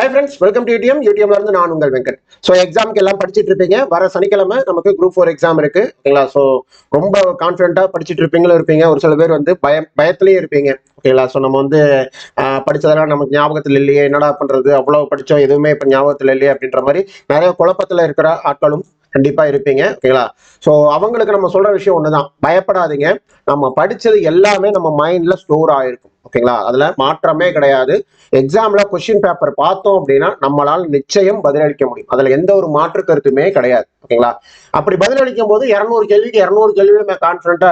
Hi friends, welcome to UTM. UTM இருந்து நான் உங்கள் வெங்கட். ஸோ எக்ஸாமுக்கு எல்லாம் படிச்சுட்டு இருப்பீங்க. வர சனிக்கிழமை நமக்கு குரூப் 4 எக்ஸாம் இருக்கு. ஓகேங்களா? ஸோ ரொம்ப கான்ஃபிடென்ட்டா படிச்சுட்டு இருப்பீங்களும் இருப்பீங்க. ஒரு சில பேர் வந்து பயத்திலேயே இருப்பீங்க. ஓகேங்களா? ஸோ நம்ம வந்து படிச்சதெல்லாம் நமக்கு ஞாபகத்தில் இல்லையே, என்னடா பண்றது, அவ்வளோ படிச்சோம் எதுவுமே இப்போ ஞாபகத்தில் இல்லையே அப்படின்ற மாதிரி நிறைய குழப்பத்தில் இருக்கிற ஆட்களும் கண்டிப்பா இருப்பீங்க. ஓகேங்களா? ஸோ அவங்களுக்கு நம்ம சொல்ற விஷயம் ஒண்ணுதான், பயப்படாதீங்க. நம்ம படிச்சது எல்லாமே நம்ம மைண்ட்ல ஸ்டோர் ஆயிருக்கும். ஓகேங்களா? அதுல மாற்றமே கிடையாது. எக்ஸாம்ல கொஸ்டின் பேப்பர் பார்த்தோம் அப்படின்னா நம்மளால் நிச்சயம் பதிலளிக்க முடியும். அதுல எந்த ஒரு மாற்று கருத்துமே கிடையாது. ஓகேங்களா? அப்படி பதிலளிக்கும் போது 200 கேள்விக்கு 200 கேள்வி நம்ம கான்பிடண்டா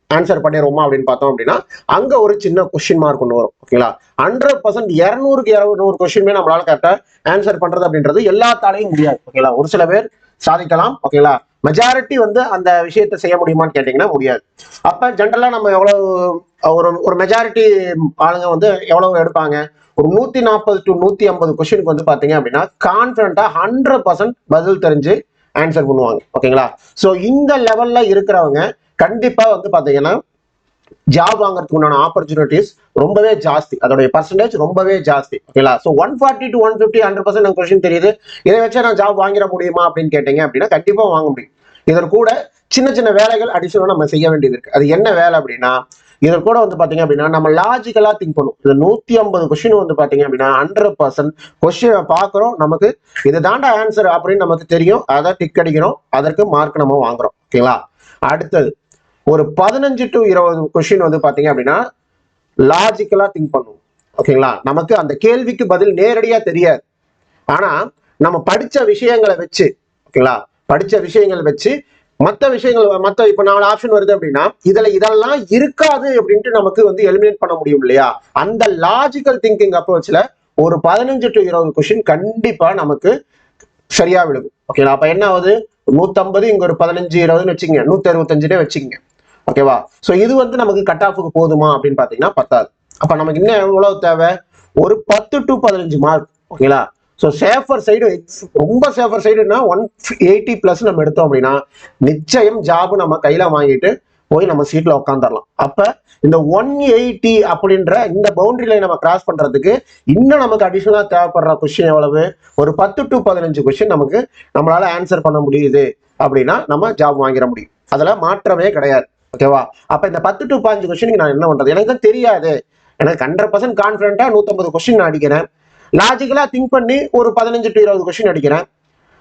ஆன்சர் பண்ணிடுவோமா அப்படின்னு பார்த்தோம் அப்படின்னா அங்க ஒரு சின்ன கொஸ்டின் மார்க் ஒன்று வரும். ஓகேங்களா? 100% 200க்கு 200 கொஸ்டினுமே நம்மளால கரெக்டா ஆன்சர் பண்றது அப்படின்றது எல்லாத்தாலையும் முடியாது. ஓகேங்களா? ஒரு சில பேர் சாதிக்கலாம். ஓகேங்களா? மெஜாரிட்டி வந்து அந்த விஷயத்தை செய்ய முடியுமான்னு கேட்டீங்கன்னா முடியாது. அப்ப ஜென்ரலா நம்ம எவ்வளவு ஒரு மெஜாரிட்டி ஆளுங்க வந்து எவ்வளவு எடுப்பாங்க, ஒரு 140 to 150 கொஸ்டினுக்கு வந்து பாத்தீங்க அப்படின்னா கான்பிடண்டா 100% பதில் தெரிஞ்சு ஆன்சர் பண்ணுவாங்க. ஓகேங்களா? சோ இந்த லெவல்ல இருக்கிறவங்க கண்டிப்பா வந்து பாத்தீங்கன்னா ஜாப் வாங்குறதுக்கு உண்டான ஆப்பர்ச்சுனிட்டிஸ் ரொம்பவே ஜாஸ்தி, அதோடைய பர்சன்டேஜ் ரொம்பவே ஜாஸ்தி. ஓகேங்களா? ஸோ 140 to 150 100% எனக்கு கொஸ்டின் தெரியுது, இதை வச்சு நான் ஜாப் வாங்கிட முடியுமா அப்படின்னு கேட்டீங்க அப்படின்னா கண்டிப்பா வாங்க முடியும். இதற்கு கூட சின்ன சின்ன வேலைகள் அடிஷனலா நம்ம செய்ய வேண்டியது இருக்கு. அது என்ன வேலை அப்படின்னா, இதற்கு கூட வந்து பாத்தீங்க அப்படின்னா நம்ம லாஜிக்கலா திங்க் பண்ணும். இந்த 150 கொஸ்டின் வந்து பாத்தீங்க அப்படின்னா 100% கொஸ்டினை பாக்குறோம், நமக்கு இது தாண்டா ஆன்சர் அப்படின்னு நமக்கு தெரியும், அதை டிக் அடிக்கிறோம், அதற்கு மார்க் நம்ம வாங்குறோம். ஓகேங்களா? அடுத்தது ஒரு 15 to 20 கொஸ்டின் வந்து பாத்தீங்க அப்படின்னா லாஜிக்கலா திங்க் பண்ணுவோம். ஓகேங்களா? நமக்கு அந்த கேள்விக்கு பதில் நேரடியா தெரியாது, ஆனா நம்ம படிச்ச விஷயங்களை வச்சு, ஓகேங்களா, படிச்ச விஷயங்களை வச்சு மற்ற விஷயங்கள் இப்ப 4 ஆப்ஷன் வருது அப்படின்னா இதுல இதெல்லாம் இருக்காது அப்படின்ட்டு நமக்கு வந்து எலிமினேட் பண்ண முடியும் இல்லையா? அந்த லாஜிக்கல் திங்கிங் அப்ரோச்ல ஒரு 15 to 20 கொஸ்டின் கண்டிப்பா நமக்கு சரியா விழுகும். ஓகேங்களா? அப்ப என்ன ஆகுது, 150 இங்க ஒரு 15 20 வச்சுக்கங்க, 165 வச்சுக்கங்க. ஓகேவா? சோ இது வந்து நமக்கு கட் ஆஃபுக்கு போதுமா அப்படின்னு பாத்தீங்கன்னா பத்தாது. அப்ப நமக்கு இன்னும் எவ்வளவு தேவை, ஒரு 10 to 15 மார்க். ஓகேங்களா? ஸோ சேஃபர் சைடு, ரொம்ப சேஃபர் சைடுனா 180+ நம்ம எடுத்தோம் அப்படின்னா நிச்சயம் ஜாப் நம்ம கையில வாங்கிட்டு போய் நம்ம சீட்ல உட்காந்துடலாம். அப்ப இந்த 180 அப்படின்ற இந்த பவுண்டரி லைன் நம்ம கிராஸ் பண்றதுக்கு இன்னும் நமக்கு அடிஷனலா தேவைப்படுற கொஸ்டின் எவ்வளவு, ஒரு 10 to 15 கொஸ்டின் நமக்கு நம்மளால ஆன்சர் பண்ண முடியுது அப்படின்னா நம்ம ஜாப் வாங்கிட முடியும். அதுல மாற்றமே கிடையாது. ஓகேவா? அப்ப இந்த 10 to 15 கொஸ்டினுக்கு நான் என்ன பண்றது, எனக்கு தான் தெரியாது, எனக்கு 100% கான்பிடண்டா 150 கொஸ்டின் நான் அடிக்கிறேன், லாஜிக்கலா திங்க் பண்ணி ஒரு 15 to 20 கொஸ்டின் அடிக்கிறேன்,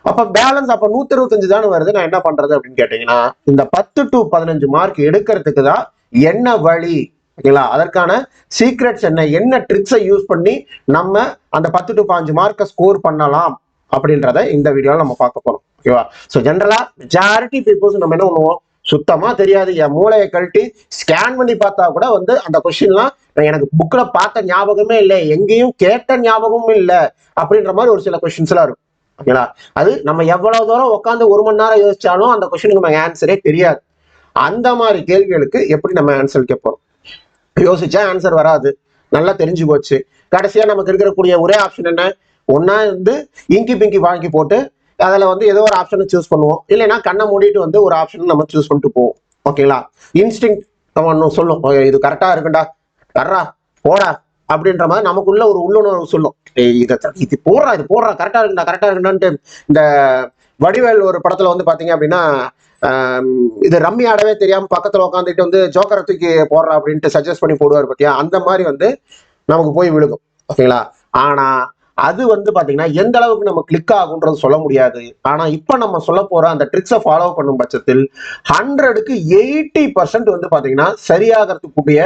அப்ப பேலன்ஸ் அப்ப 165 தானே வருது, நான் என்ன பண்றது அப்படின்னு கேட்டீங்கன்னா இந்த 10 to 15 மார்க் எடுக்கிறதுக்கு தான் என்ன வழி, ஓகேங்களா, அதற்கான சீக்ரெட்ஸ் என்ன ட்ரிக்ஸை யூஸ் பண்ணி நம்ம அந்த 10 to 15 மார்க்கை ஸ்கோர் பண்ணலாம் அப்படின்றத இந்த வீடியோல நம்ம பார்க்க போறோம். ஓகேவா? ஸோ ஜென்ரலா மெஜாரிட்டி பீப்புள்ஸ் நம்ம என்ன பண்ணுவோம், சுத்தமா தெரியாது, என் மூளையை கழட்டி ஸ்கேன் பண்ணி பார்த்தா கூட வந்து அந்த கொஸ்டின்லாம் எனக்கு புக்ல பார்த்த ஞாபகமே இல்லை, எங்கேயும் கேட்ட ஞாபகமும் இல்லை அப்படின்ற மாதிரி ஒரு சில கொஸ்டின்ஸ் எல்லாம் இருக்கும். ஓகேங்களா? அது நம்ம எவ்வளவு தூரம் உட்காந்து 1 மணி நேரம் யோசிச்சாலும் அந்த கொஸ்டினுக்கு நம்ம ஆன்சரே தெரியாது. அந்த மாதிரி கேள்விகளுக்கு எப்படி நம்ம ஆன்சர் கேட்போம், யோசிச்சா ஆன்சர் வராது, நல்லா தெரிஞ்சு போச்சு. கடைசியா நமக்கு இருக்கக்கூடிய ஒரே ஆப்ஷன் என்ன, ஒன்னா வந்து இங்கி பிங்கி வாங்கி போட்டு அதுல வந்து ஏதோ ஒரு ஆப்ஷனை சூஸ் பண்ணுவோம், இல்லைன்னா கண்ணை மூடிட்டு வந்து ஒரு ஆப்ஷன் நம்ம சூஸ் பண்ணிட்டு போவோம். ஓகேங்களா? இன்ஸ்டிங் நம்ம ஒன்னும் சொல்லும், இது கரெக்டா இருக்குண்டா, கர்றா போடா அப்படின்ற மாதிரி நமக்குள்ள ஒரு உள்ளுணர்வு சொல்லும், இது போடுறா கரெக்டா இருக்குண்டான்ட்டு. இந்த வடிவேல் ஒரு படத்துல வந்து பாத்தீங்க அப்படின்னா இது ரம்மி ஆடவே தெரியாம பக்கத்துல உட்காந்துட்டு வந்து ஜோக்கரை தூக்கி போடுறா அப்படின்ட்டு சஜஸ்ட் பண்ணி போடுவார் பத்தியா, அந்த மாதிரி வந்து நமக்கு போய் விழுகும். ஓகேங்களா? ஆனா அது வந்து பாத்தீங்கன்னா எந்த அளவுக்கு நம்ம கிளிக் ஆகுன்றது சொல்ல முடியாது. ஆனா இப்ப நம்ம சொல்ல போற அந்த ட்ரிக்ஸை ஃபாலோ பண்ணும் பட்சத்தில் 100க்கு 80% வந்து பாத்தீங்கன்னா சரியாகிறதுக்குரிய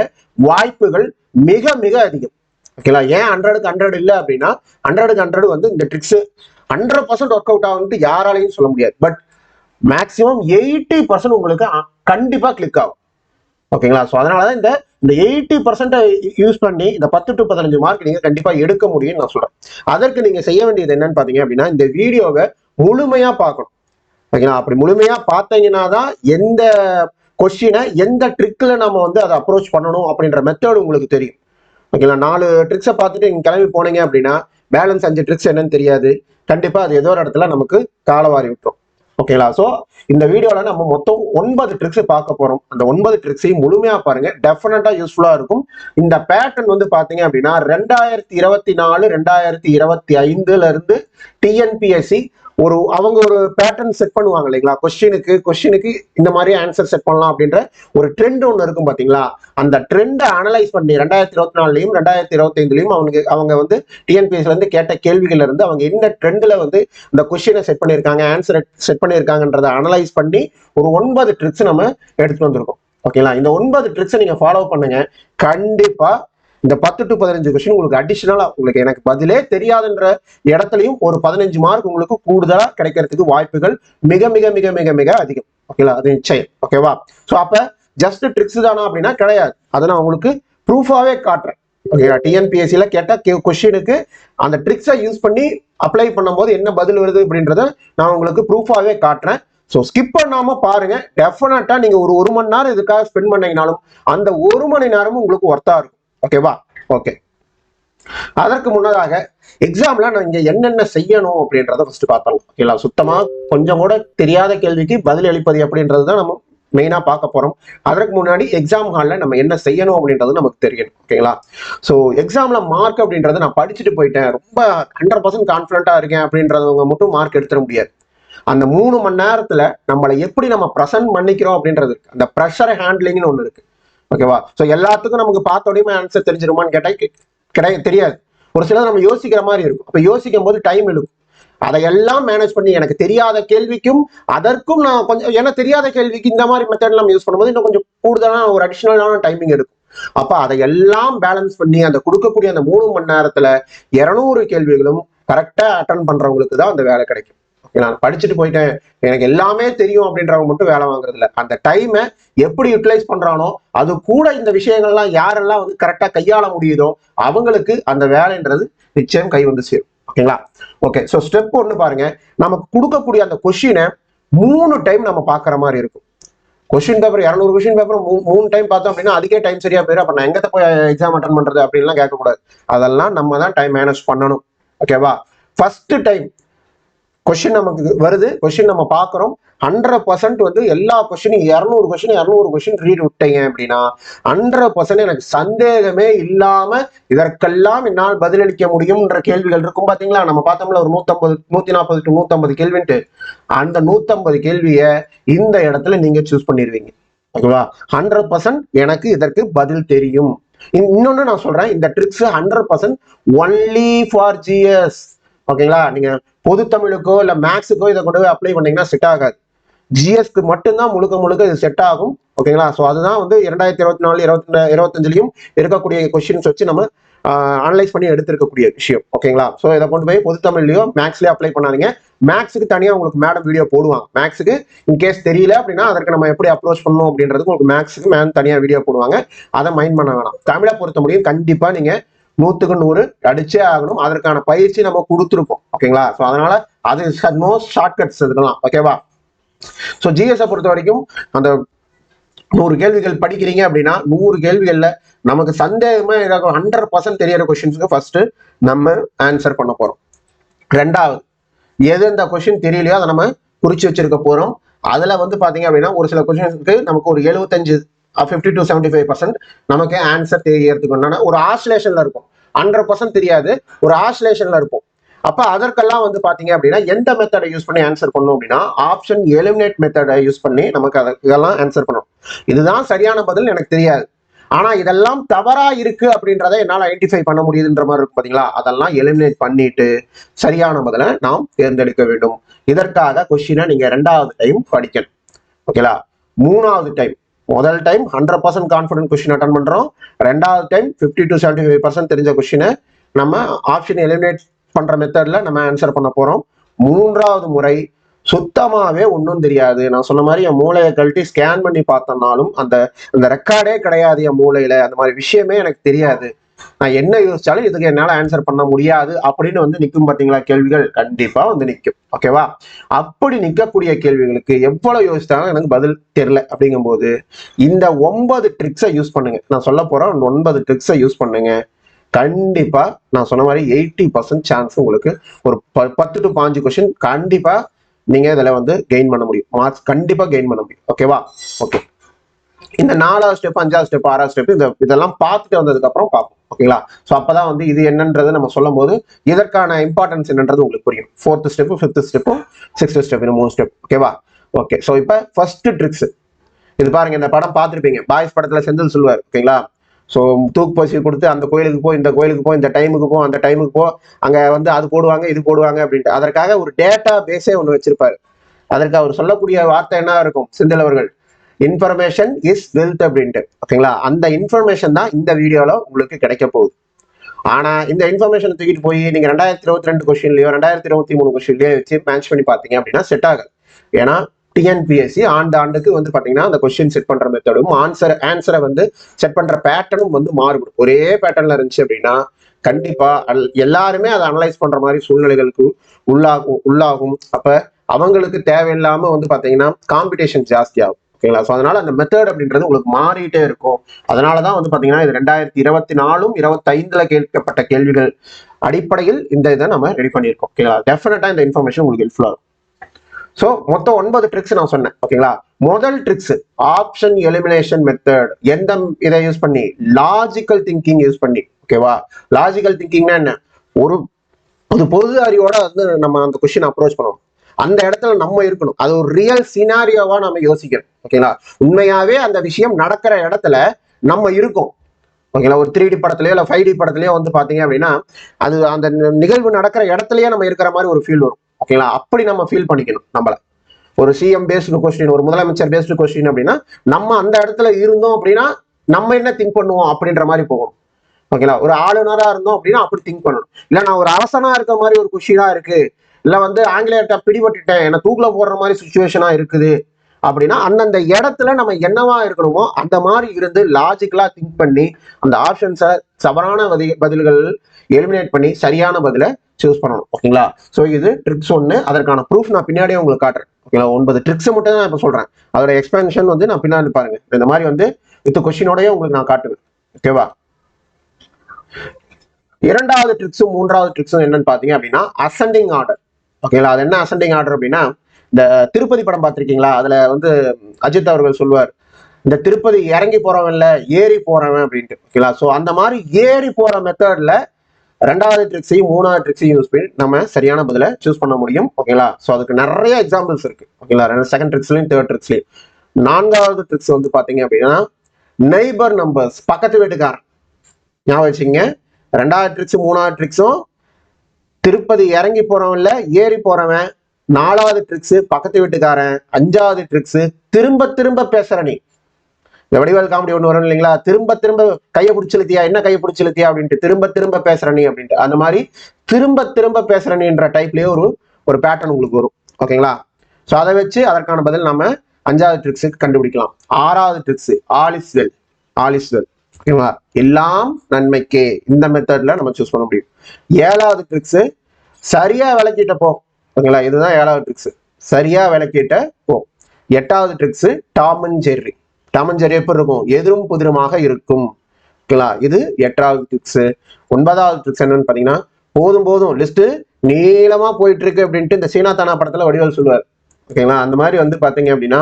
வாய்ப்புகள் மிக மிக அதிகம். ஓகேங்களா? ஏன் 100க்கு 100 இல்லை அப்படின்னா 100க்கு 100 வந்து இந்த ட்ரிக்ஸ் 100% ஒர்க் அவுட் ஆகும்னு யாராலையும் சொல்ல முடியாது. பட் மேக்சிமம் 80% உங்களுக்கு கண்டிப்பா கிளிக் ஆகும். ஓகேங்களா? ஸோ அதனாலதான் இந்த 80% யூஸ் பண்ணி இந்த 10 to 15 மார்க் நீங்க கண்டிப்பா எடுக்க முடியும்னு நான் சொல்றேன். அதற்கு நீங்க செய்ய வேண்டியது என்னன்னு பாத்தீங்க அப்படின்னா இந்த வீடியோவை முழுமையா பார்க்கணும். ஓகேங்களா? அப்படி முழுமையா பார்த்தீங்கன்னா தான் எந்த கொஸ்டினை எந்த ட்ரிக்ல நம்ம வந்து அதை அப்ரோச் பண்ணணும் அப்படின்ற மெத்தட் உங்களுக்கு தெரியும். ஓகேங்களா? 4 ட்ரிக்ஸை பார்த்துட்டு நீங்க கிளம்பி போனீங்க அப்படின்னா பேலன்ஸ் 5 ட்ரிக்ஸ் என்னன்னு தெரியாது, கண்டிப்பா அது ஏதோ ஒரு இடத்துல நமக்கு காலவாரி விட்டுரும். ஓகேங்களா? ஸோ இந்த வீடியோல நம்ம மொத்தம் 9 ட்ரிக்ஸ் பார்க்க போறோம். அந்த 9 ட்ரிக்ஸையும் முழுமையா பாருங்க, டெஃபினட்டா யூஸ்ஃபுல்லா இருக்கும். இந்த பேட்டர்ன் வந்து பாத்தீங்க அப்படின்னா 2024 2025 இருந்து டிஎன்பிஎஸ்சி அவங்க ஒரு பேட்டர்ன் செட் பண்ணுவாங்க இல்லைங்களா? கொஸ்டினுக்கு இந்த மாதிரி ஆன்சர் செட் பண்ணலாம் அப்படின்ற ஒரு ட்ரெண்ட் ஒன்று இருக்கும் பாத்தீங்களா? அந்த ட்ரெண்டை அனலைஸ் பண்ணி 2024லயும் 2025லயும் அவங்க வந்து டிஎன்பிஎஸ்ல இருந்து கேட்ட கேள்விகள்ல இருந்து அவங்க என்ன ட்ரெண்ட்ல வந்து இந்த கொஸ்டினை செட் பண்ணியிருக்காங்க, ஆன்சர் செட் பண்ணியிருக்காங்கன்றதை அனலைஸ் பண்ணி ஒரு 9 ட்ரிக்ஸ் நம்ம எடுத்துட்டு வந்திருக்கோம். ஓகேங்களா? இந்த 9 ட்ரிக்ஸை நீங்க ஃபாலோ பண்ணுங்க. கண்டிப்பா இந்த 10 to 15 கொஸ்டின் உங்களுக்கு அடிஷனலா உங்களுக்கு எனக்கு பதிலே தெரியாதுன்ற இடத்துலையும் ஒரு 15 மார்க் உங்களுக்கு கூடுதலா கிடைக்கிறதுக்கு வாய்ப்புகள் மிக மிக மிக மிக மிக அதிகம். ஓகேங்களா? அது நிச்சயம். ஓகேவா? ஸோ அப்ப ஜஸ்ட் ட்ரிக்ஸ் தானா அப்படின்னா கிடையாது. அதை நான் உங்களுக்கு ப்ரூஃபாவே காட்டுறேன். ஓகேங்களா? டிஎன்பிஎஸ்சியில கேட்ட கொஸ்டினுக்கு அந்த ட்ரிக்ஸை யூஸ் பண்ணி அப்ளை பண்ணும்போது என்ன பதில் வருது அப்படின்றத நான் உங்களுக்கு ப்ரூஃபாவே காட்டுறேன். ஸோ ஸ்கிப் பண்ணாம பாருங்க. டெஃபினட்டா நீங்க ஒரு மணி நேரம் இதுக்காக ஸ்பெண்ட் பண்ணீங்கனாலும் அந்த 1 மணி நேரமும் உங்களுக்கு ஒர்த்தா இருக்கும். ஓகேவா? ஓகே. அதற்கு முன்னதாக எக்ஸாம்ல நான் இங்க என்னென்ன செய்யணும் அப்படின்றத ஃபர்ஸ்ட் பார்த்தலாம். ஓகேங்களா? சுத்தமா கொஞ்சம் கூட தெரியாத கேள்விக்கு பதில் அளிப்பது அப்படின்றது தான் நம்ம மெயினா பார்க்க போறோம். அதற்கு முன்னாடி எக்ஸாம் ஹால்ல நம்ம என்ன செய்யணும் அப்படின்றது நமக்கு தெரியணும். ஓகேங்களா? ஸோ எக்ஸாம்ல மார்க் அப்படின்றத நான் படிச்சுட்டு போயிட்டேன், ரொம்ப 100% கான்ஃபிடண்டா இருக்கேன் அப்படின்றவங்க மட்டும் மார்க் எடுத்துட முடியாது. அந்த 3 மணி நேரத்துல நம்மளை எப்படி நம்ம ப்ரெசென்ட் பண்ணிக்கிறோம் அப்படின்றது இருக்கு. அந்த ப்ரெஷர் ஹேண்ட்லிங்னு ஒன்று இருக்கு. ஓகேவா? ஸோ எல்லாத்துக்கும் நமக்கு பார்த்த உடனே ஆன்சர் தெரிஞ்சிருமான்னு கேட்டா தெரியாது. ஒரு சிலர் நம்ம யோசிக்கிற மாதிரி இருக்கும். அப்ப யோசிக்கும் போது டைம் எடுக்கும். அதையெல்லாம் மேனேஜ் பண்ணி எனக்கு தெரியாத கேள்விக்கும் அதற்கும் நான் கொஞ்சம் ஏன்னா தெரியாத கேள்விக்கு இந்த மாதிரி மெத்தட் நம்ம யூஸ் பண்ணும்போது இன்னும் கொஞ்சம் கூடுதலான ஒரு அடிஷனலான டைமிங் எடுக்கும். அப்ப அதையெல்லாம் பேலன்ஸ் பண்ணி அந்த கொடுக்கக்கூடிய அந்த 3 மணி நேரத்துல 200 கேள்விகளும் கரெக்டா அட்டன் பண்றவங்களுக்கு தான் அந்த வேலை கிடைக்கும். நான் படிச்சுட்டு போயிட்டேன், எனக்கு எல்லாமே தெரியும் அப்படின்றவங்க மட்டும் வேலை வாங்குறது இல்லை. அந்த டைமை எப்படி யூட்டிலைஸ் பண்றானோ அது கூட இந்த விஷயங்கள்லாம் யாரெல்லாம் வந்து கரெக்டா கையாள முடியுதோ அவங்களுக்கு அந்த வேலைன்றது நிச்சயம் கை வந்து சேரும். ஓகேங்களா? ஓகே. ஸோ ஸ்டெப் 1 பாருங்க. நமக்கு கொடுக்கக்கூடிய அந்த கொஸ்டினை 3 டைம் நம்ம பாக்குற மாதிரி இருக்கும். Question paper 200 question paper 3 time பார்த்தோம் அப்படின்னா அதுக்கே டைம் சரியா போயிடும். அப்ப நான் எங்க போய் எக்ஸாம் அட்டன் பண்றது அப்படின்லாம் கேட்கக்கூடாது. அதெல்லாம் நம்ம தான் டைம் மேனேஜ் பண்ணணும். ஓகேவா? ஃபர்ஸ்ட் டைம் கொஸ்டின் நமக்கு வருது, கொஸ்டின் நம்ம பார்க்குறோம். 100% வந்து எல்லா கொஸ்டினும் 200 கொஸ்டின் ரீட் விட்டீங்க அப்படின்னா 100% எனக்கு சந்தேகமே இல்லாம இதற்கெல்லாம் என்னால் பதிலளிக்க முடியும்ன்ற கேள்விகள் இருக்கும் பாத்தீங்களா? நம்ம பார்த்தோம்ல ஒரு 140 to 150 கேள்வின்ட்டு, அந்த 150 கேள்வியை இந்த இடத்துல நீங்க சூஸ் பண்ணிடுவீங்க. ஓகேவா? 100% எனக்கு இதற்கு பதில் தெரியும். இன்னொன்னு நான் சொல்றேன், இந்த ட்ரிக்ஸ் 100% ஒன்லி ஃபார் ஜிஎஸ். ஓகேங்களா? நீங்க பொது தமிழுக்கோ இல்ல மேக்ஸுக்கோ இதை கொண்டு போய் அப்ளை பண்ணீங்கன்னா செட் ஆகாது. ஜிஎஸ்க்கு மட்டும்தான் முழுக்க இது செட் ஆகும். ஓகேங்களா? ஸோ அதுதான் வந்து 2024 25லயும் இருக்கக்கூடிய கொஸ்டின்ஸ் வச்சு நம்ம அனலைஸ் பண்ணி எடுத்திருக்கக்கூடிய விஷயம். ஓகேங்களா? ஸோ இதை கொண்டு போய் பொது தமிழ்லயோ மேக்ஸ்லயோ அப்ளை பண்ணாதீங்க. மேக்ஸுக்கு தனியாக உங்களுக்கு மேடம் வீடியோ போடுவாங்க. மேக்ஸுக்கு இன்கேஸ் தெரியல அப்படின்னா அதற்கு நம்ம எப்படி அப்ரோச் பண்ணணும் அப்படின்றது உங்களுக்கு மேக்ஸுக்கு மேம் தனியாக வீடியோ போடுவாங்க. அதை மைண்ட் பண்ண வேணாம். தமிழை பொறுத்த முடியும் கண்டிப்பா நீங்க 100க்கு 100 அடிச்சே ஆகணும். அதற்கான பயிற்சி நம்ம கொடுத்துருக்கோம். ஓகேங்களா? ஸோ அதனால அது நோ ஷார்ட்கட்ஸ் இருக்கலாம். ஓகேவா? ஸோ ஜிஎஸ் பொறுத்த வரைக்கும் அந்த 100 கேள்விகள் படிக்கிறீங்க அப்படின்னா 100 கேள்விகள்ல நமக்கு சந்தேகமா 100% தெரியற கொஸ்டின்ஸ்க்கு ஃபர்ஸ்ட் நம்ம ஆன்சர் பண்ண போறோம். ரெண்டாவது எது இந்த கொஸ்டின் தெரியலையோ அதை நம்ம குறிச்சு வச்சிருக்க போறோம். அதுல வந்து பாத்தீங்க அப்படின்னா ஒரு சில கொஸ்டின்ஸ்க்கு நமக்கு ஒரு 50 to 75% நமக்கு ஆன்சர் தெரியறதுக்கு ஒரு ஆசிலேஷன்ல இருக்கும். 100% தெரியாது, ஒரு ஆசிலேஷன்ல இருக்கும். அப்ப அதற்கெல்லாம் வந்து பாத்தீங்க அப்படின்னா எந்த மெத்தடை யூஸ் பண்ணி ஆன்சர் பண்ணணும் அப்படின்னா ஆப்ஷன் எலிமினேட் மெத்தடை யூஸ் பண்ணி நமக்கு இதெல்லாம் ஆன்சர் பண்ணணும். இதுதான் சரியான பதில் எனக்கு தெரியாது, ஆனா இதெல்லாம் தவறா இருக்கு அப்படின்றத என்னால் ஐடென்டிஃபை பண்ண முடியுதுன்ற மாதிரி இருக்கும் பாத்தீங்களா? அதெல்லாம் எலிமினேட் பண்ணிட்டு சரியான பதிலை நாம் தேர்ந்தெடுக்க வேண்டும். இதற்காக கொஸ்டினை நீங்க 2வது டைம் படிக்கணும். ஓகேங்களா? 3வது டைம், முதல் டைம் 100% கான்ஃபிடன்ட் கொஸ்டின் அட்டன் பண்றோம். 2வது டைம் 50 to 75% தெரிஞ்ச கொஸ்டினை நம்ம ஆப்ஷன் எலிமினேட் பண்ற மெத்தட்ல நம்ம ஆன்சர் பண்ண போறோம். 3வது முறை சுத்தமாவே ஒன்றும் தெரியாது. நான் சொன்ன மாதிரி என் மூளையை கழட்டி ஸ்கேன் பண்ணி பார்த்தோம்னாலும் அந்த ரெக்கார்டே கிடையாது என் மூளையில. அந்த மாதிரி விஷயமே எனக்கு தெரியாது. நான் என்ன யோசிச்சாலும் இதுக்கு என்னால ஆன்சர் பண்ண முடியாது அப்படின்னு வந்து நிற்கும் பார்த்தீங்களா கேள்விகள்? கண்டிப்பா வந்து நிற்கும். ஓகேவா? அப்படி நிற்கக்கூடிய கேள்விகளுக்கு எவ்வளவு யோசிச்சாலும் எனக்கு பதில் தெரியல அப்படிங்கும் போது இந்த 9 ட்ரிக்ஸை யூஸ் பண்ணுங்க. நான் சொல்ல போறேன், 9 ட்ரிக்ஸை யூஸ் பண்ணுங்க. கண்டிப்பா நான் சொன்ன மாதிரி 80% சான்ஸ் உங்களுக்கு ஒரு 10 to 15 கொஸ்டின் கண்டிப்பா நீங்க இதுல வந்து கெயின் பண்ண முடியும், மார்க்ஸ் கண்டிப்பா கெயின் பண்ண முடியும். ஓகேவா? ஓகே, இந்த 4வது ஸ்டெப், 5வது ஸ்டெப், 6வது ஸ்டெப் இதெல்லாம் பார்த்துட்டு வந்ததுக்கு அப்புறம் பார்ப்போம். ஓகேங்களா? ஸோ அப்பதான் வந்து இது என்னன்றது நம்ம சொல்லும் போது இதற்கான இம்பார்ட்டன்ஸ் என்னன்றது உங்களுக்கு புரியும். 4th step, 5th step, 6th step, இந்த 3 ஸ்டெப். ஓகேவா? ஓகே, ஸோ இப்போ ஃபர்ஸ்ட் ட்ரிக்ஸ் இது பாருங்க. இந்த படம் பார்த்துருப்பீங்க, பாய்ஸ் படத்துல செந்தில் சொல்லுவார். ஓகேங்களா? ஸோ தூக்கு பசி கொடுத்து அந்த கோயிலுக்கு போ, இந்த கோயிலுக்கு போ, இந்த டைமுக்கு போ, அந்த டைமுக்கு போ, அங்க வந்து அது போடுவாங்க, இது போடுவாங்க அப்படின்ட்டு. அதற்காக ஒரு டேட்டா பேஸே ஒன்று வச்சிருப்பாரு. அதற்கு அவர் சொல்லக்கூடிய வார்த்தை என்ன இருக்கும், செந்தில் அவர்கள், இன்ஃபர்மேஷன் இஸ் வெல்த் அப்படின்ட்டு. ஓகேங்களா? அந்த இன்ஃபர்மேஷன் தான் இந்த வீடியோல உங்களுக்கு கிடைக்க போகுது. ஆனா இந்த இன்ஃபர்மேஷன் தூக்கிட்டு போய் நீங்க 2022 கொஸ்டின்லயோ 2023 கொஸ்டின்லயோ வச்சு மேட்ச் பண்ணி பாத்தீங்க அப்படின்னா செட் ஆகாது. ஏன்னா டிஎன்பிஎஸ்சி ஆண்டுக்கு வந்து பாத்தீங்கன்னா அந்த கொஸ்டின் செட் பண்ற மெத்தடும் ஆன்சரை வந்து செட் பண்ற பேட்டர்னும் வந்து மாறுபடும். ஒரே பேட்டர்ன்ல இருந்துச்சு அப்படின்னா கண்டிப்பா எல்லாருமே அதை அனலைஸ் பண்ற மாதிரி சூழ்நிலைகளுக்கு உள்ளாகும். அப்ப அவங்களுக்கு தேவையில்லாம வந்து பாத்தீங்கன்னா காம்படிஷன் ஜாஸ்தி ஆகும். ஓகேங்களா? ஸோ அதனால அந்த மெத்தட் அப்படின்றது உங்களுக்கு மாறிட்டே இருக்கும். அதனாலதான் வந்து பாத்தீங்கன்னா இது 2024, 2025 கேட்கப்பட்ட கேள்விகள் அடிப்படையில் இந்த இதை நம்ம ரெடி பண்ணியிருக்கோம். ஓகேங்களா? டெஃபினட்டா இந்த இன்ஃபர்மேஷன் உங்களுக்கு ஹெல்ப்ஃபுல்லா இருக்கும். ஸோ மொத்தம் 9 ட்ரிக்ஸ் நான் சொன்னேன். ஓகேங்களா? முதல் ட்ரிக்ஸ் ஆப்ஷன் எலிமினேஷன் மெத்தட். எந்த இதை யூஸ் பண்ணி, லாஜிக்கல் திங்கிங் யூஸ் பண்ணி. ஓகேவா? லாஜிக்கல் திங்கிங்னா என்ன, ஒரு பொது அறிவோட வந்து நம்ம அந்த கொஸ்டின் அப்ரோச் பண்ணணும். அந்த இடத்துல நம்ம இருக்கணும். அது ஒரு ரியல் சினாரியோவா நம்ம யோசிக்கணும். ஓகேங்களா? உண்மையாவே அந்த விஷயம் நடக்கிற இடத்துல நம்ம இருக்கோம். ஓகேங்களா? ஒரு 3D படத்துலயோ இல்ல 5D படத்துலயோ வந்து பாத்தீங்க அப்படின்னா அது அந்த நிகழ்வு நடக்கிற இடத்துலயே நம்ம இருக்கிற மாதிரி ஒரு ஃபீல் வரும். ஓகேங்களா? அப்படி நம்ம ஃபீல் பண்ணிக்கணும். நம்மள ஒரு சிஎம் பேஸ்டு கொஸ்டின், ஒரு முதலமைச்சர் பேஸ்டு கொஸ்டின் அப்படின்னா நம்ம அந்த இடத்துல இருந்தோம் அப்படின்னா நம்ம என்ன திங்க் பண்ணுவோம் அப்படின்ற மாதிரி போகணும். ஓகேங்களா? ஒரு ஆளுநரா இருந்தோம் அப்படின்னா அப்படி திங்க் பண்ணணும். இல்ல நான் ஒரு அரசனா இருக்க மாதிரி ஒரு கொஸ்டினா இருக்கு, இல்ல வந்து ஆங்கிலேயர்கிட்ட பிடிபட்டுட்டேன், என்ன தூக்குல போடுற மாதிரி சுச்சுவேஷனா இருக்குது அப்படின்னா அந்தந்த இடத்துல நம்ம என்னவா இருக்கணுமோ அந்த மாதிரி இருந்து லாஜிக்கலா திங்க் பண்ணி அந்த ஆப்ஷன்ஸை தவறான பதில்கள் எலிமினேட் பண்ணி சரியான பதிலை சூஸ் பண்ணணும். ஓகேங்களா? ஸோ இது ட்ரிக்ஸ் 1. அதற்கான ப்ரூஃப் நான் பின்னாடியே உங்களுக்கு காட்டுறேன். ஓகேங்களா? 9 ட்ரிக்ஸ் மட்டும் தான் நான் இப்போ சொல்றேன். அதோட எக்ஸ்பென்ஷன் வந்து நான் பின்னாடி பாருங்க. இந்த மாதிரி வந்து வித் கொஸ்டினோடய உங்களுக்கு நான் காட்டுவேன். ஓகேவா? 2வது ட்ரிக்ஸும் 3வது ட்ரிக்ஸும் என்னன்னு பாத்தீங்க அப்படின்னா அசெண்டிங் ஆர்டர். ஓகேங்களா? அது என்ன அசெண்டிங் ஆர்டர் அப்படின்னா, இந்த திருப்பதி படம் பார்த்திருக்கீங்களா? அதுல வந்து அஜித் அவர்கள் சொல்லுவார், இந்த திருப்பதி இறங்கி போறவன் இல்ல ஏறி போறவன் அப்படின்ட்டு. ஓகேங்களா? ஸோ அந்த மாதிரி ஏறி போற மெத்தட்ல 2வது ட்ரிக்ஸையும் 3வது ட்ரிக்ஸையும் யூஸ் பண்ணி நம்ம சரியான பதில சூஸ் பண்ண முடியும். ஓகேங்களா? ஸோ அதுக்கு நிறைய எக்ஸாம்பிள்ஸ் இருக்கு. ஓகேங்களா? 2nd ட்ரிக்ஸ்லயும் 3rd ட்ரிக்ஸ்லயும். 4வது ட்ரிக்ஸ் வந்து பாத்தீங்க அப்படின்னா நெய்பர் நம்பர்ஸ், பக்கத்து வீட்டுக்காரன். ஞாபகம் வச்சுங்க. 2வது ட்ரிக்ஸ் 3வது ட்ரிக்ஸும் திருப்பதி இறங்கி போறவன் இல்ல ஏறி போறவன். 4வது ட்ரிக்ஸ் பக்கத்து வீட்டுக்காரன். 5வது ட்ரிக்ஸ் திரும்ப திரும்ப பேசுற நீ. இந்த வடிவேல் காமெடி ஒன்று வரும் இல்லைங்களா, திரும்ப திரும்ப கையை பிடிச்சிருத்தியா, என்ன கையை பிடிச்சிருத்தியா அப்படின்ட்டு திரும்ப திரும்ப பேசுற நீ அப்படின்ட்டு. அந்த மாதிரி திரும்ப திரும்ப பேசுற நீன்ற டைப்லயே ஒரு பேட்டர்ன் உங்களுக்கு வரும். ஓகேங்களா? ஸோ அதை வச்சு அதற்கான பதில் நம்ம 5வது ட்ரிக்ஸுக்கு கண்டுபிடிக்கலாம். 6வது tricks all is well. All is well. ஓகேவா? எல்லாம் நன்மைக்கே. இந்த மெத்தட்ல நம்ம சூஸ் பண்ண முடியும். 7வது ட்ரிக்ஸ் சரியா விளக்கிட்ட போ. ஓகேங்களா? இதுதான் 7வது ட்ரிக்ஸ், சரியா விளக்கிட்ட போ. 8வது tricks Tom and Jerry. Tom and Jerry எப்படி இருக்கும், எதிரும் புதிருமாக இருக்கும். ஓகேங்களா? இது 8வது ட்ரிக்ஸ். 9வது ட்ரிக்ஸ் என்னன்னு பாத்தீங்கன்னா போதும் போதும் லிஸ்ட் நீளமா போயிட்டு இருக்கு அப்படின்ட்டு இந்த சீனா தானா படத்துல வடிவேல் சொல்லுவார். ஓகேங்களா? அந்த மாதிரி வந்து பாத்தீங்க அப்படின்னா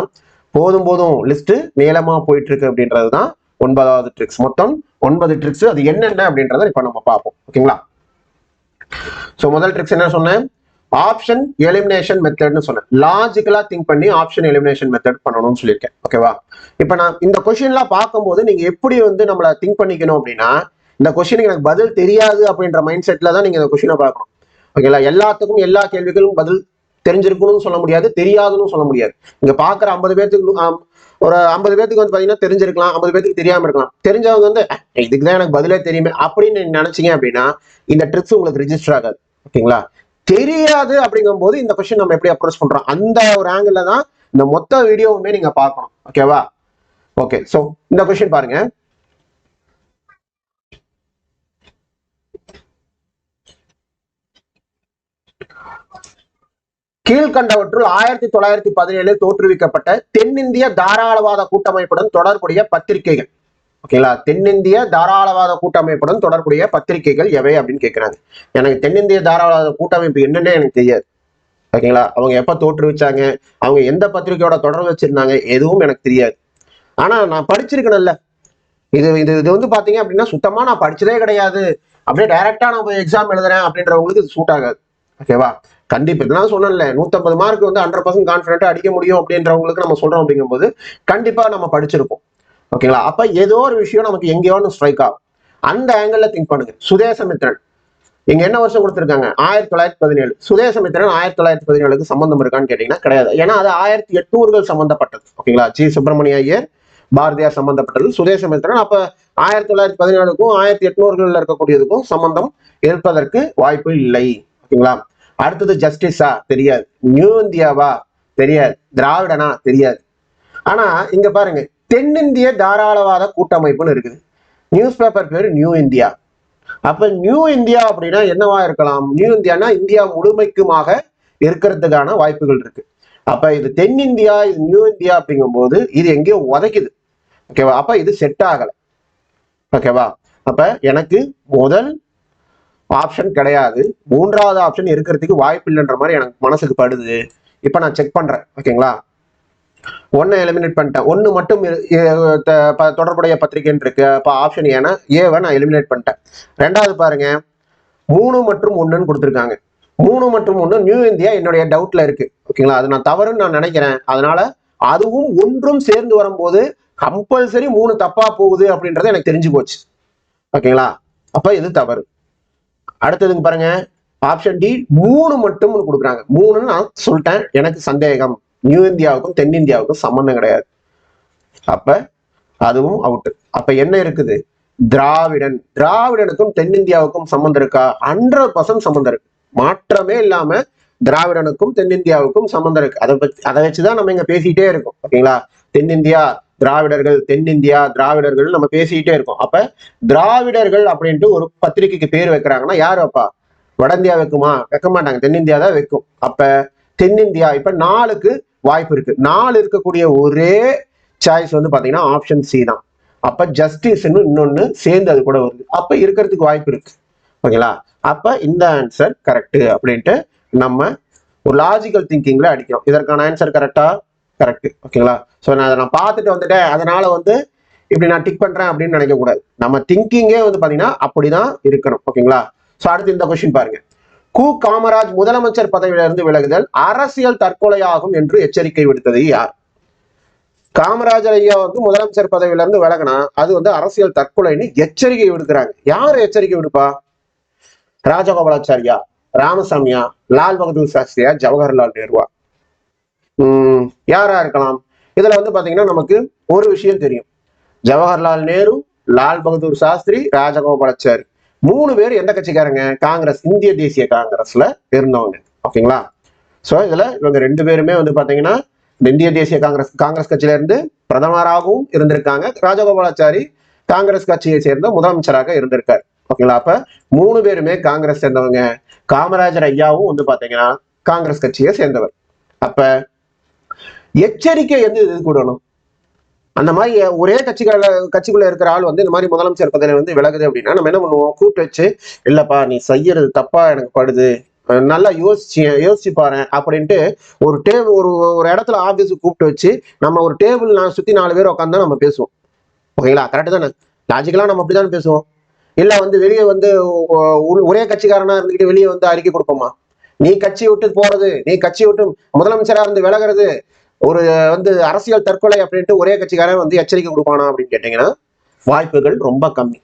போதும் போதும் லிஸ்ட் நீளமா போயிட்டு இருக்கு அப்படின்றதுதான் 9வது ட்ரிக்ஸ். மொத்தம் 9 ட்ரிக்ஸ். அது என்னென்ன அப்படின்றத இப்ப நம்ம பார்ப்போம். ஓகேங்களா? சோ முதல் ட்ரிக்ஸ் என்ன சொன்னேன், ஆப்ஷன் எலிமினேஷன் மெத்தட்னு சொன்னேன். லாஜிக்கலா திங்க் பண்ணி ஆப்ஷன் எலிமினேஷன் மெத்தட் பண்ணணும்னு சொல்லியிருக்கேன். ஓகேவா? இப்ப நான் இந்த கொஸ்டின்லாம் பார்க்கும்போது நீங்க எப்படி வந்து நம்மள திங்க் பண்ணிக்கணும் அப்படின்னா, இந்த கொஸ்டினுக்கு எனக்கு பதில் தெரியாது அப்படின்ற மைண்ட் செட்ல தான் நீங்க இந்த கொஸ்டினை பார்க்கணும். ஓகேங்களா? எல்லாத்துக்கும் எல்லா கேள்விகளும் பதில் தெரிஞ்சிருக்கணும்னு சொல்ல முடியாது, தெரியாதுன்னு சொல்ல முடியாது. இங்க பாக்குற 50 பேத்துக்கு ஒரு 50 பேத்துக்கு வந்து பாத்தீங்கன்னா தெரிஞ்சிருக்கலாம், 50 பேத்துக்கு தெரியாம இருக்கலாம். தெரிஞ்சவங்க வந்து இதுக்குதான் எனக்கு பதிலே தெரியுமே அப்படின்னு நினைச்சீங்க அப்படின்னா இந்த ட்ரிக்ஸ் உங்களுக்கு ரிஜிஸ்டர் ஆகாது. ஓகேங்களா? தெரியாது அப்படிங்கும் போது இந்த கொஸ்டின் நம்ம எப்படி அப்ரோச் பண்றோம் அந்த ஒரு ஆங்கிள் தான் இந்த மொத்த வீடியோவுமே நீங்க பார்க்கணும். ஓகேவா? ஓகே, சோ இந்த கொஸ்டின் பாருங்க. கீழ்கண்டவற்றுள் 1917 தோற்றுவிக்கப்பட்ட தென்னிந்திய தாராளவாத கூட்டமைப்புடன் தொடர்புடைய பத்திரிகைகள். ஓகேங்களா? தென்னிந்திய தாராளவாத கூட்டமைப்புடன் தொடர்புடைய பத்திரிகைகள் எவை அப்படின்னு கேட்கிறாங்க. எனக்கு தென்னிந்திய தாராளவாத கூட்டமைப்பு என்னன்னே எனக்கு தெரியாது. ஓகேங்களா. அவங்க எப்ப தோற்றுவிச்சாங்க, அவங்க எந்த பத்திரிகையோட தொடர்பு வச்சிருந்தாங்க, எதுவும் எனக்கு தெரியாது. ஆனா நான் படிச்சிருக்கணும்ல. இது இது இது வந்து பாத்தீங்க அப்படின்னா சுத்தமா நான் படிச்சதே கிடையாது, அப்படியே டைரக்டா நான் போய் எக்ஸாம் எழுதுறேன் அப்படின்றவங்களுக்கு இது சூட் ஆகாது. ஓகேவா. கண்டிப்பா இதெல்லாம் சொன்னேன்ல, 150 மார்க் வந்து 100% கான்பிடென்ட்டா அடிக்க முடியும் அப்படின்றவங்களுக்கு நம்ம சொல்றோம் அப்படிங்கும்போது கண்டிப்பா நம்ம படிச்சிருப்போம். ஓகேங்களா. அப்ப ஏதோ ஒரு விஷயம் நமக்கு எங்கேயோ ஸ்ட்ரைக் ஆகும். அந்த ஆங்கிள் திங்க் பண்ணுங்க. சுதேசமித்ரன் இங்க என்ன வருஷம் கொடுத்திருக்காங்க, 1917. சுதேசமித்ரன் 1917க்கு சம்பந்தம் இருக்கான்னு கேட்டீங்கன்னா கிடையாது. ஏன்னா அது 1800கள் சம்பந்தப்பட்டது. ஓகேங்களா. ஜி சுப்பிரமணிய ஐயர், பாரதியார் சம்பந்தப்பட்டது. சுதேசமித்ரன் அப்ப 1917க்கும் 1800கள்ல இருக்கக்கூடியதுக்கும் சம்பந்தம் இருப்பதற்கு வாய்ப்பு இல்லை. ஓகேங்களா. அடுத்தது ஜஸ்டிஸா தெரியாது, நியூ இந்தியாவா தெரியாது, திராவிடனா தெரியாது. ஆனா இங்க பாருங்க, தென்னிந்திய தாராளவாத கூட்டமைப்புன்னு இருக்குது. நியூஸ் பேப்பர் பேரு நியூ இந்தியா. அப்ப நியூ இந்தியா அப்படின்னா என்னவா இருக்கலாம், நியூ இந்தியானா இந்தியா முழுமைக்குமாக இருக்கிறதுக்கான வாய்ப்புகள் இருக்கு. அப்ப இது தென்னிந்தியா, இது நியூ இந்தியா அப்படிங்கும் போது இது எங்கேயோ உதைக்குது. ஓகேவா. அப்ப இது செட் ஆகல. ஓகேவா. அப்ப எனக்கு முதல் ஆப்ஷன் கிடையாது, மூன்றாவது ஆப்ஷன் இருக்கிறதுக்கு வாய்ப்பு இல்லைன்ற மாதிரி எனக்கு மனசுக்கு படுது. இப்ப நான் செக் பண்றேன். ஓகேங்களா. ஒன்னு எலிமினேட் பண்ணிட்டேன், ஒன்னு மட்டும் தொடர்புடைய பத்திரிகைன்னு இருக்கு. அப்ப ஆப்ஷன் ஏன்னா ஏவை நான் எலிமினேட் பண்ணிட்டேன். ரெண்டாவது பாருங்க, 3 மற்றும் 1ன்னு கொடுத்துருக்காங்க. 3 மற்றும் 1 நியூ இந்தியா என்னுடைய டவுட்ல இருக்கு. ஓகேங்களா. அது நான் தவறுன்னு நான் நினைக்கிறேன். அதனால அதுவும் ஒன்றும் சேர்ந்து வரும்போது கம்பல்சரி 3 தப்பா போகுது அப்படின்றது எனக்கு தெரிஞ்சு போச்சு. ஓகேங்களா. அப்ப இது தவறு. அடுத்ததுங்க பாருங்க, ஆப்ஷன் டி 3 மட்டும் கொடுக்குறாங்க. 3ன்னு நான் சொல்லிட்டேன், எனக்கு சந்தேகம். நியூ இந்தியாவுக்கும் தென்னிந்தியாவுக்கும் சம்பந்தம் கிடையாது. அப்ப அதுவும் அவுட். அப்ப என்ன இருக்குது, திராவிடனுக்கும் தென்னிந்தியாவுக்கும் சம்பந்தம் இருக்கா? 100% சம்பந்தம் இருக்கு. மாற்றமே இல்லாம திராவிடனுக்கும் தென்னிந்தியாவுக்கும் சம்பந்தம் இருக்கு. அதை வச்சுதான் நம்ம இங்க பேசிட்டே இருக்கோம். ஓகேங்களா. தென்னிந்தியா திராவிடர்கள், தென்னிந்தியா திராவிடர்கள் நம்ம பேசிக்கிட்டே இருக்கோம். அப்ப திராவிடர்கள் அப்படின்ட்டு ஒரு பத்திரிகைக்கு பேர் வைக்கிறாங்கன்னா யாரு வைப்பா? வட இந்தியா வைக்குமா? வைக்க மாட்டாங்க, தென்னிந்தியா தான் வைக்கும். அப்ப தென்னிந்தியா இப்ப 4க்கு வாய்ப்பு இருக்கு. 4 இருக்கக்கூடிய ஒரே சாய்ஸ் வந்து பாத்தீங்கன்னா ஆப்ஷன் சி தான். அப்ப ஜஸ்டிஸ் இன்னொன்னு சேர்ந்து அது கூட வருது. அப்ப இருக்கிறதுக்கு வாய்ப்பு இருக்கு. ஓகேங்களா. அப்ப இந்த ஆன்சர் கரெக்ட் அப்படின்ட்டு நம்ம ஒரு லாஜிக்கல் திங்கிங்ல அடிக்கிறோம். இதற்கான ஆன்சர் கரெக்டா? கரெக்ட். ஓகேங்களா. ஸோ நான் பார்த்துட்டு வந்துட்டேன், அதனால வந்து இப்படி நான் டிக் பண்றேன் அப்படின்னு நினைக்க கூடாது. நம்ம திங்கிங்கே வந்து பாத்தீங்கன்னா அப்படிதான் இருக்கணும். ஓகேங்களா. ஸோ அடுத்து இந்த கொஸ்டின் பாருங்க. கு காமராஜ் முதலமைச்சர் பதவியிலிருந்து விலகுதல் அரசியல் தற்கொலையாகும் என்று எச்சரிக்கை விடுத்தது யார்? காமராஜர் ஐயா வந்து முதலமைச்சர் பதவியிலிருந்து விலகினா அது வந்து அரசியல் தற்கொலைன்னு எச்சரிக்கை விடுக்கிறாங்க. யார் எச்சரிக்கை விடுப்பா? ராஜகோபாலாச்சாரியா, ராமசாமியா, லால் பகதூர் சாஸ்திரியா, ஜவஹர்லால் நேருவா? யாரா இருக்கலாம்? இதுல வந்து பாத்தீங்கன்னா நமக்கு ஒரு விஷயம் தெரியும். ஜவஹர்லால் நேரு, லால் பகதூர் சாஸ்திரி, ராஜகோபாலாச்சாரி 3 பேர் எந்த கட்சிக்காரங்க? காங்கிரஸ், இந்திய தேசிய காங்கிரஸ்ல இருந்தவங்க. ஓகேங்களா. சோ இதுல இவங்க 2 பேருமே வந்து பாத்தீங்கன்னா இந்திய தேசிய காங்கிரஸ் கட்சியில இருந்து பிரதமராகவும் இருந்திருக்காங்க. ராஜகோபாலாச்சாரி காங்கிரஸ் கட்சியை சேர்ந்த முதலமைச்சராக இருந்திருக்காரு. ஓகேங்களா. அப்ப 3 பேருமே காங்கிரஸ் சேர்ந்தவங்க. காமராஜர் ஐயாவும் வந்து பாத்தீங்கன்னா காங்கிரஸ் கட்சியை சேர்ந்தவர். அப்ப எச்சரிக்கை எது கூடணும்? அந்த மாதிரி ஒரே கட்சிக்குள்ள இருக்கிற ஆள் வந்து இந்த மாதிரி முதலமைச்சர் பதவியில வந்து விலகுது அப்படின்னா நம்ம என்ன பண்ணுவோம்? கூப்பிட்டு வச்சு, இல்லப்பா நீ செய்யறது தப்பா எனக்கு படுது, நல்லா யோசிச்சு பாரு அப்படின்ட்டு ஒரு இடத்துல ஆபீஸுக்கு கூப்பிட்டு வச்சு நம்ம ஒரு டேபிள் சுத்தி 4 பேர் உட்காந்து நம்ம பேசுவோம். ஓகேங்களா. கரெக்ட் தானே? லாஜிக்கலா நம்ம அப்படித்தானே பேசுவோம். இல்ல வந்து வெளியே வந்து ஒரே கட்சிக்காரனா இருந்துகிட்டு வெளியே வந்து அறிக்கை கொடுப்போமா? நீ கட்சி விட்டு போறது, நீ கட்சி விட்டு முதலமைச்சரா இருந்து விலகிறது ஒரு வந்து அரசியல் தற்கொலை அப்படின்ட்டு ஒரே கட்சிக்காரன் வந்து எச்சரிக்கை கொடுப்பானா அப்படின்னு கேட்டீங்கன்னா வாய்ப்புகள் ரொம்ப கம்மி.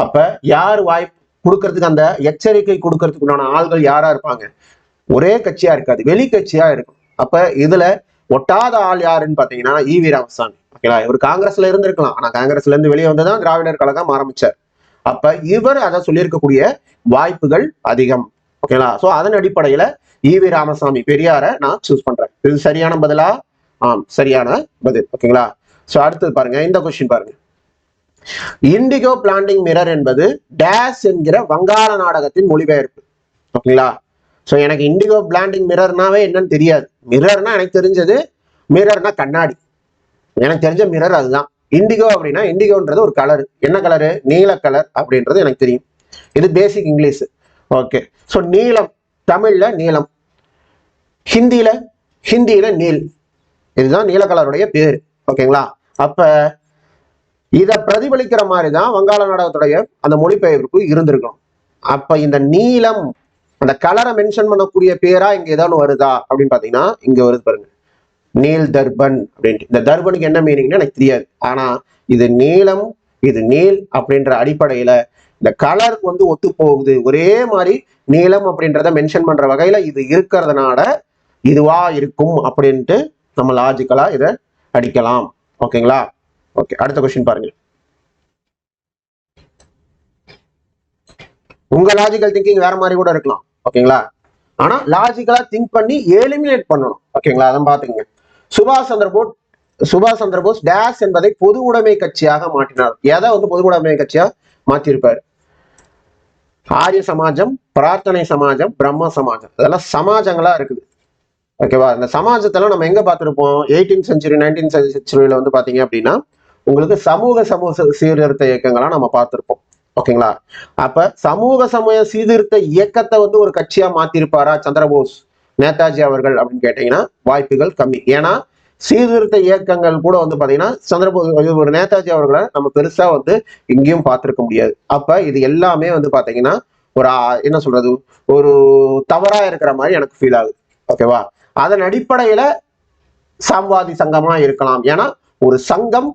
அப்ப யார் வாய்ப்பு கொடுக்கறதுக்கு, அந்த எச்சரிக்கை கொடுக்கறதுக்குண்டான ஆள்கள் யாரா இருப்பாங்க? ஒரே கட்சியா இருக்காது, வெளி கட்சியா இருக்கும். அப்ப இதுல ஒட்டாத ஆள் யாருன்னு பாத்தீங்கன்னா ஈவி ராமசாமி. ஓகேங்களா. இவர் காங்கிரஸ்ல இருந்திருக்கலாம், ஆனா காங்கிரஸ்ல இருந்து வெளியே வந்துதான் திராவிடர் கழகம் ஆரம்பிச்சார். அப்ப இவர் அதை சொல்லியிருக்கக்கூடிய வாய்ப்புகள் அதிகம். ஓகேங்களா. சோ அதன் அடிப்படையில ஈவி ராமசாமி பெரியார நான் சூஸ் பண்றேன். இது சரியான பதிலா? சரியான பதில். ஓகேங்களா. சோ அடுத்தது பாருங்க, இந்த கொஸ்டின் பாருங்க. இண்டிகோ பிளாண்டிங் மிரர் என்பது டேஷ் என்கிற வங்காள நாடகத்தின் மொழிபெயர்ப்பு. ஓகேங்களா. சோ எனக்கு இண்டிகோ பிளாண்டிங் மிரர்னாவே என்னன்னு தெரியாது. மிரர்னா எனக்கு தெரிஞ்சது, மிரர்னா கண்ணாடி. எனக்கு தெரிஞ்ச மிரர் அதுதான். இண்டிகோ அப்படின்னா இண்டிகோன்றது ஒரு கலர். என்ன கலரு? நீல கலர் அப்படின்றது எனக்கு தெரியும். இது பேசிக் இங்கிலீஷ். ஓகே. சோ நீலம், தமிழ்ல நீலம். ஹிந்தியில ஹிந்தியில நீல், இதுதான் நீல கலருடைய பேர். ஓகேங்களா? அப்ப இதை பிரதிபலிக்கிற மாதிரி தான் வங்காள நாடகத்துடைய அந்த மொழிபெயர்ப்பு இருந்திருக்கும். அப்ப இந்த நீலம் அந்த கலரை மென்ஷன் பண்ணக்கூடிய பேரா இங்க ஏதாவது வருதா அப்படின்னு பாத்தீங்கன்னா இங்க வருது பாருங்க, நீல் தர்பன் அப்படின்ட்டு. இந்த தர்பனுக்கு என்ன மீனிங்னு எனக்கு தெரியாது, ஆனா இது நீலம் இது நீல் அப்படின்ற அடிப்படையில இந்த கலர் வந்து ஒத்து போகுது, ஒரே மாதிரி நீலம் அப்படின்றத மென்ஷன் பண்ற வகையில இது இருக்கிறதுனால இதுவா இருக்கும் அப்படின்ட்டு நம்ம லாஜிக்கலா இதை அடிக்கலாம். ஓகேங்களா? ஓகே, அடுத்த கொஸ்டின் பாருங்க. உங்க லாஜிக்கல் திங்கிங் வேற மாதிரி கூட இருக்கலாம். ஓகேங்களா? ஆனா லாஜிக்கலா திங்க் பண்ணி எலிமினேட் பண்ணணும். ஓகேங்களா? அதான் பாத்துக்கங்க. சுபாஷ் சந்திர போஸ் டேஷ் என்பதை பொது உடைமை கட்சியாக மாற்றினார். எதை வந்து பொது உடைமை கட்சியா மாற்றிருப்பாரு? ஆரிய சமாஜம், பிரார்த்தனை சமாஜம், பிரம்ம சமாஜம், இதெல்லாம் சமாஜங்களா இருக்குது. ஓகேவா? இந்த சமாஜத்தெல்லாம் நம்ம எங்க பார்த்திருப்போம்? 18th century 19th centuryல வந்து பாத்தீங்க அப்படின்னா உங்களுக்கு சமூக சீர்திருத்த இயக்கங்களா நம்ம பார்த்திருப்போம். ஓகேங்களா? அப்ப சமூக சீர்திருத்த இயக்கத்தை வந்து ஒரு கட்சியா மாத்திருப்பாரா சந்திரபோஸ், நேதாஜி அவர்கள் அப்படின்னு கேட்டீங்கன்னா வாய்ப்புகள் கம்மி. ஏன்னா சீர்திருத்த இயக்கங்கள் கூட வந்து பாத்தீங்கன்னா சந்திரபோஸ் ஒரு நேதாஜி அவர்களை நம்ம பெருசா வந்து எங்கேயும் பார்த்திருக்க முடியாது. அப்ப இது எல்லாமே வந்து பாத்தீங்கன்னா ஒரு என்ன சொல்றது, ஒரு தவறா இருக்கிற மாதிரி எனக்கு ஃபீல் ஆகுது. ஓகேவா? அதன் அடிப்படையில சாம்வாதி சங்கமா இருக்கலாம். ஏன்னா ஒரு சங்கம்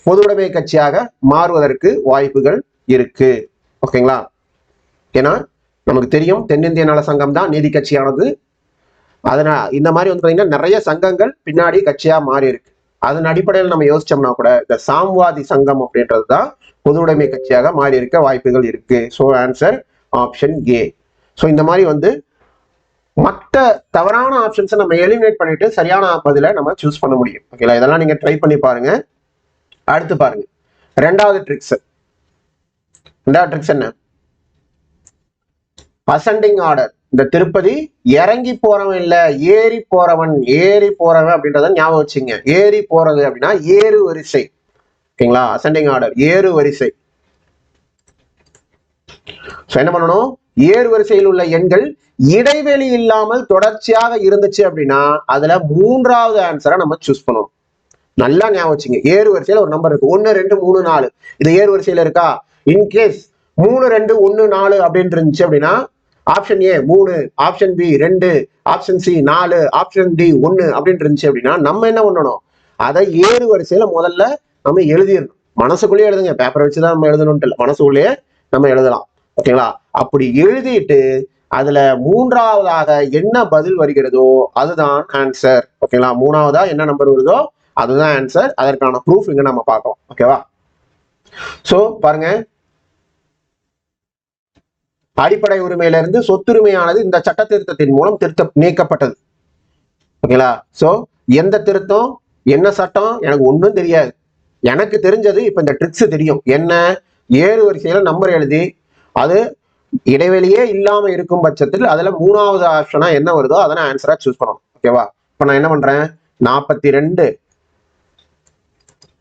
பொதுவுடைமை கட்சியாக மாறுவதற்கு வாய்ப்புகள் இருக்கு. ஓகேங்களா? ஏன்னா நமக்கு தெரியும் தென்னிந்திய நல சங்கம் தான் நீதி கட்சியானது. அதனால இந்த மாதிரி வந்து பாத்தீங்கன்னா நிறைய சங்கங்கள் பின்னாடி கட்சியா மாறி இருக்கு. அதன் அடிப்படையில் நம்ம யோசிச்சோம்னா கூட இந்த சாம்வாதி சங்கம் அப்படின்றது தான் பொதுவுடைமை கட்சியாக மாறி இருக்க வாய்ப்புகள் இருக்கு. So answer option A. So இந்த மாதிரி வந்து மற்ற தவறான ஆப்ஷன்ஸை நம்ம எலிமினேட் பண்ணிட்டு சரியான பதிலை நம்ம சூஸ் பண்ண முடியும். ஓகேங்களா? இதெல்லாம் நீங்க ட்ரை பண்ணி பாருங்க. அடுத்து பாருங்க ரெண்டாவது ட்ரிக்ஸ் என்ன? Ascending order. இந்த திருப்பதி இறங்கி போறவன் இல்ல, ஏறி போறவன் அப்படின்றத ஞாபகம் வச்சுங்க. ஏறி போறது அப்படின்னா ஏறு வரிசை. ஓகேங்களா? அசெண்டிங் ஆர்டர் ஏறு வரிசை. என்ன பண்ணணும்? ஏறு வரிசையில் உள்ள எண்கள் இடைவெளி இல்லாமல் தொடர்ச்சியாக இருந்துச்சு அப்படின்னா அதுல மூன்றாவது ஆன்சரை நம்ம சூஸ் பண்ணணும். நல்லா ஞாபகம் வச்சுங்க. ஏறு வரிசையில ஒரு நம்பர் இருக்கு, 1 2 3 4. இது ஏறு வரிசையில இருக்கா? இன்கேஸ் 3 2 1 4 அப்படின்னு இருந்துச்சு அப்படின்னா option A 3, option B 2, option C 4, option D 1 அப்படின்னு இருந்துச்சு அப்படின்னா நம்ம என்ன பண்ணணும்? அதை ஏறு வரிசையில முதல்ல நம்ம எழுதிடணும். மனசுக்குள்ளேயே எழுதுங்க, பேப்பரை வச்சுதான் நம்ம எழுதணும்ட்டு இல்லை, மனசுக்குள்ளேயே நம்ம எழுதலாம். ஓகேங்களா? அப்படி எழுதிட்டு அதுல மூன்றாவதாக என்ன பதில் வருகிறதோ அதுதான் ஆன்சர். ஓகேங்களா? மூணாவதா என்ன நம்பர் வருதோ அதுதான் ஆன்சர். அதற்கான ப்ரூஃப் இங்க நம்ம பார்க்கலாம். ஓகேவா? சோ பாருங்க, அடிப்படை உரிமையிலிருந்து சொத்துரிமையானது இந்த சட்ட திருத்தத்தின் மூலம் நீக்கப்பட்டது. ஓகேங்களா? சோ எந்த திருத்தம் என்ன சட்டம் எனக்கு ஒன்றும் தெரியாது. எனக்கு தெரிஞ்சது இப்ப இந்த ட்ரிக்ஸ் தெரியும். என்ன? ஏறு வரிசையில நம்பர் எழுதி அது இடைவெளியே இல்லாம இருக்கும் பட்சத்தில் அதுல மூணாவது ஆப்ஷனா என்ன வருதோ அதை ஆன்சரா சூஸ் பண்ணணும். ஓகேவா? இப்ப நான் என்ன பண்றேன்? 42,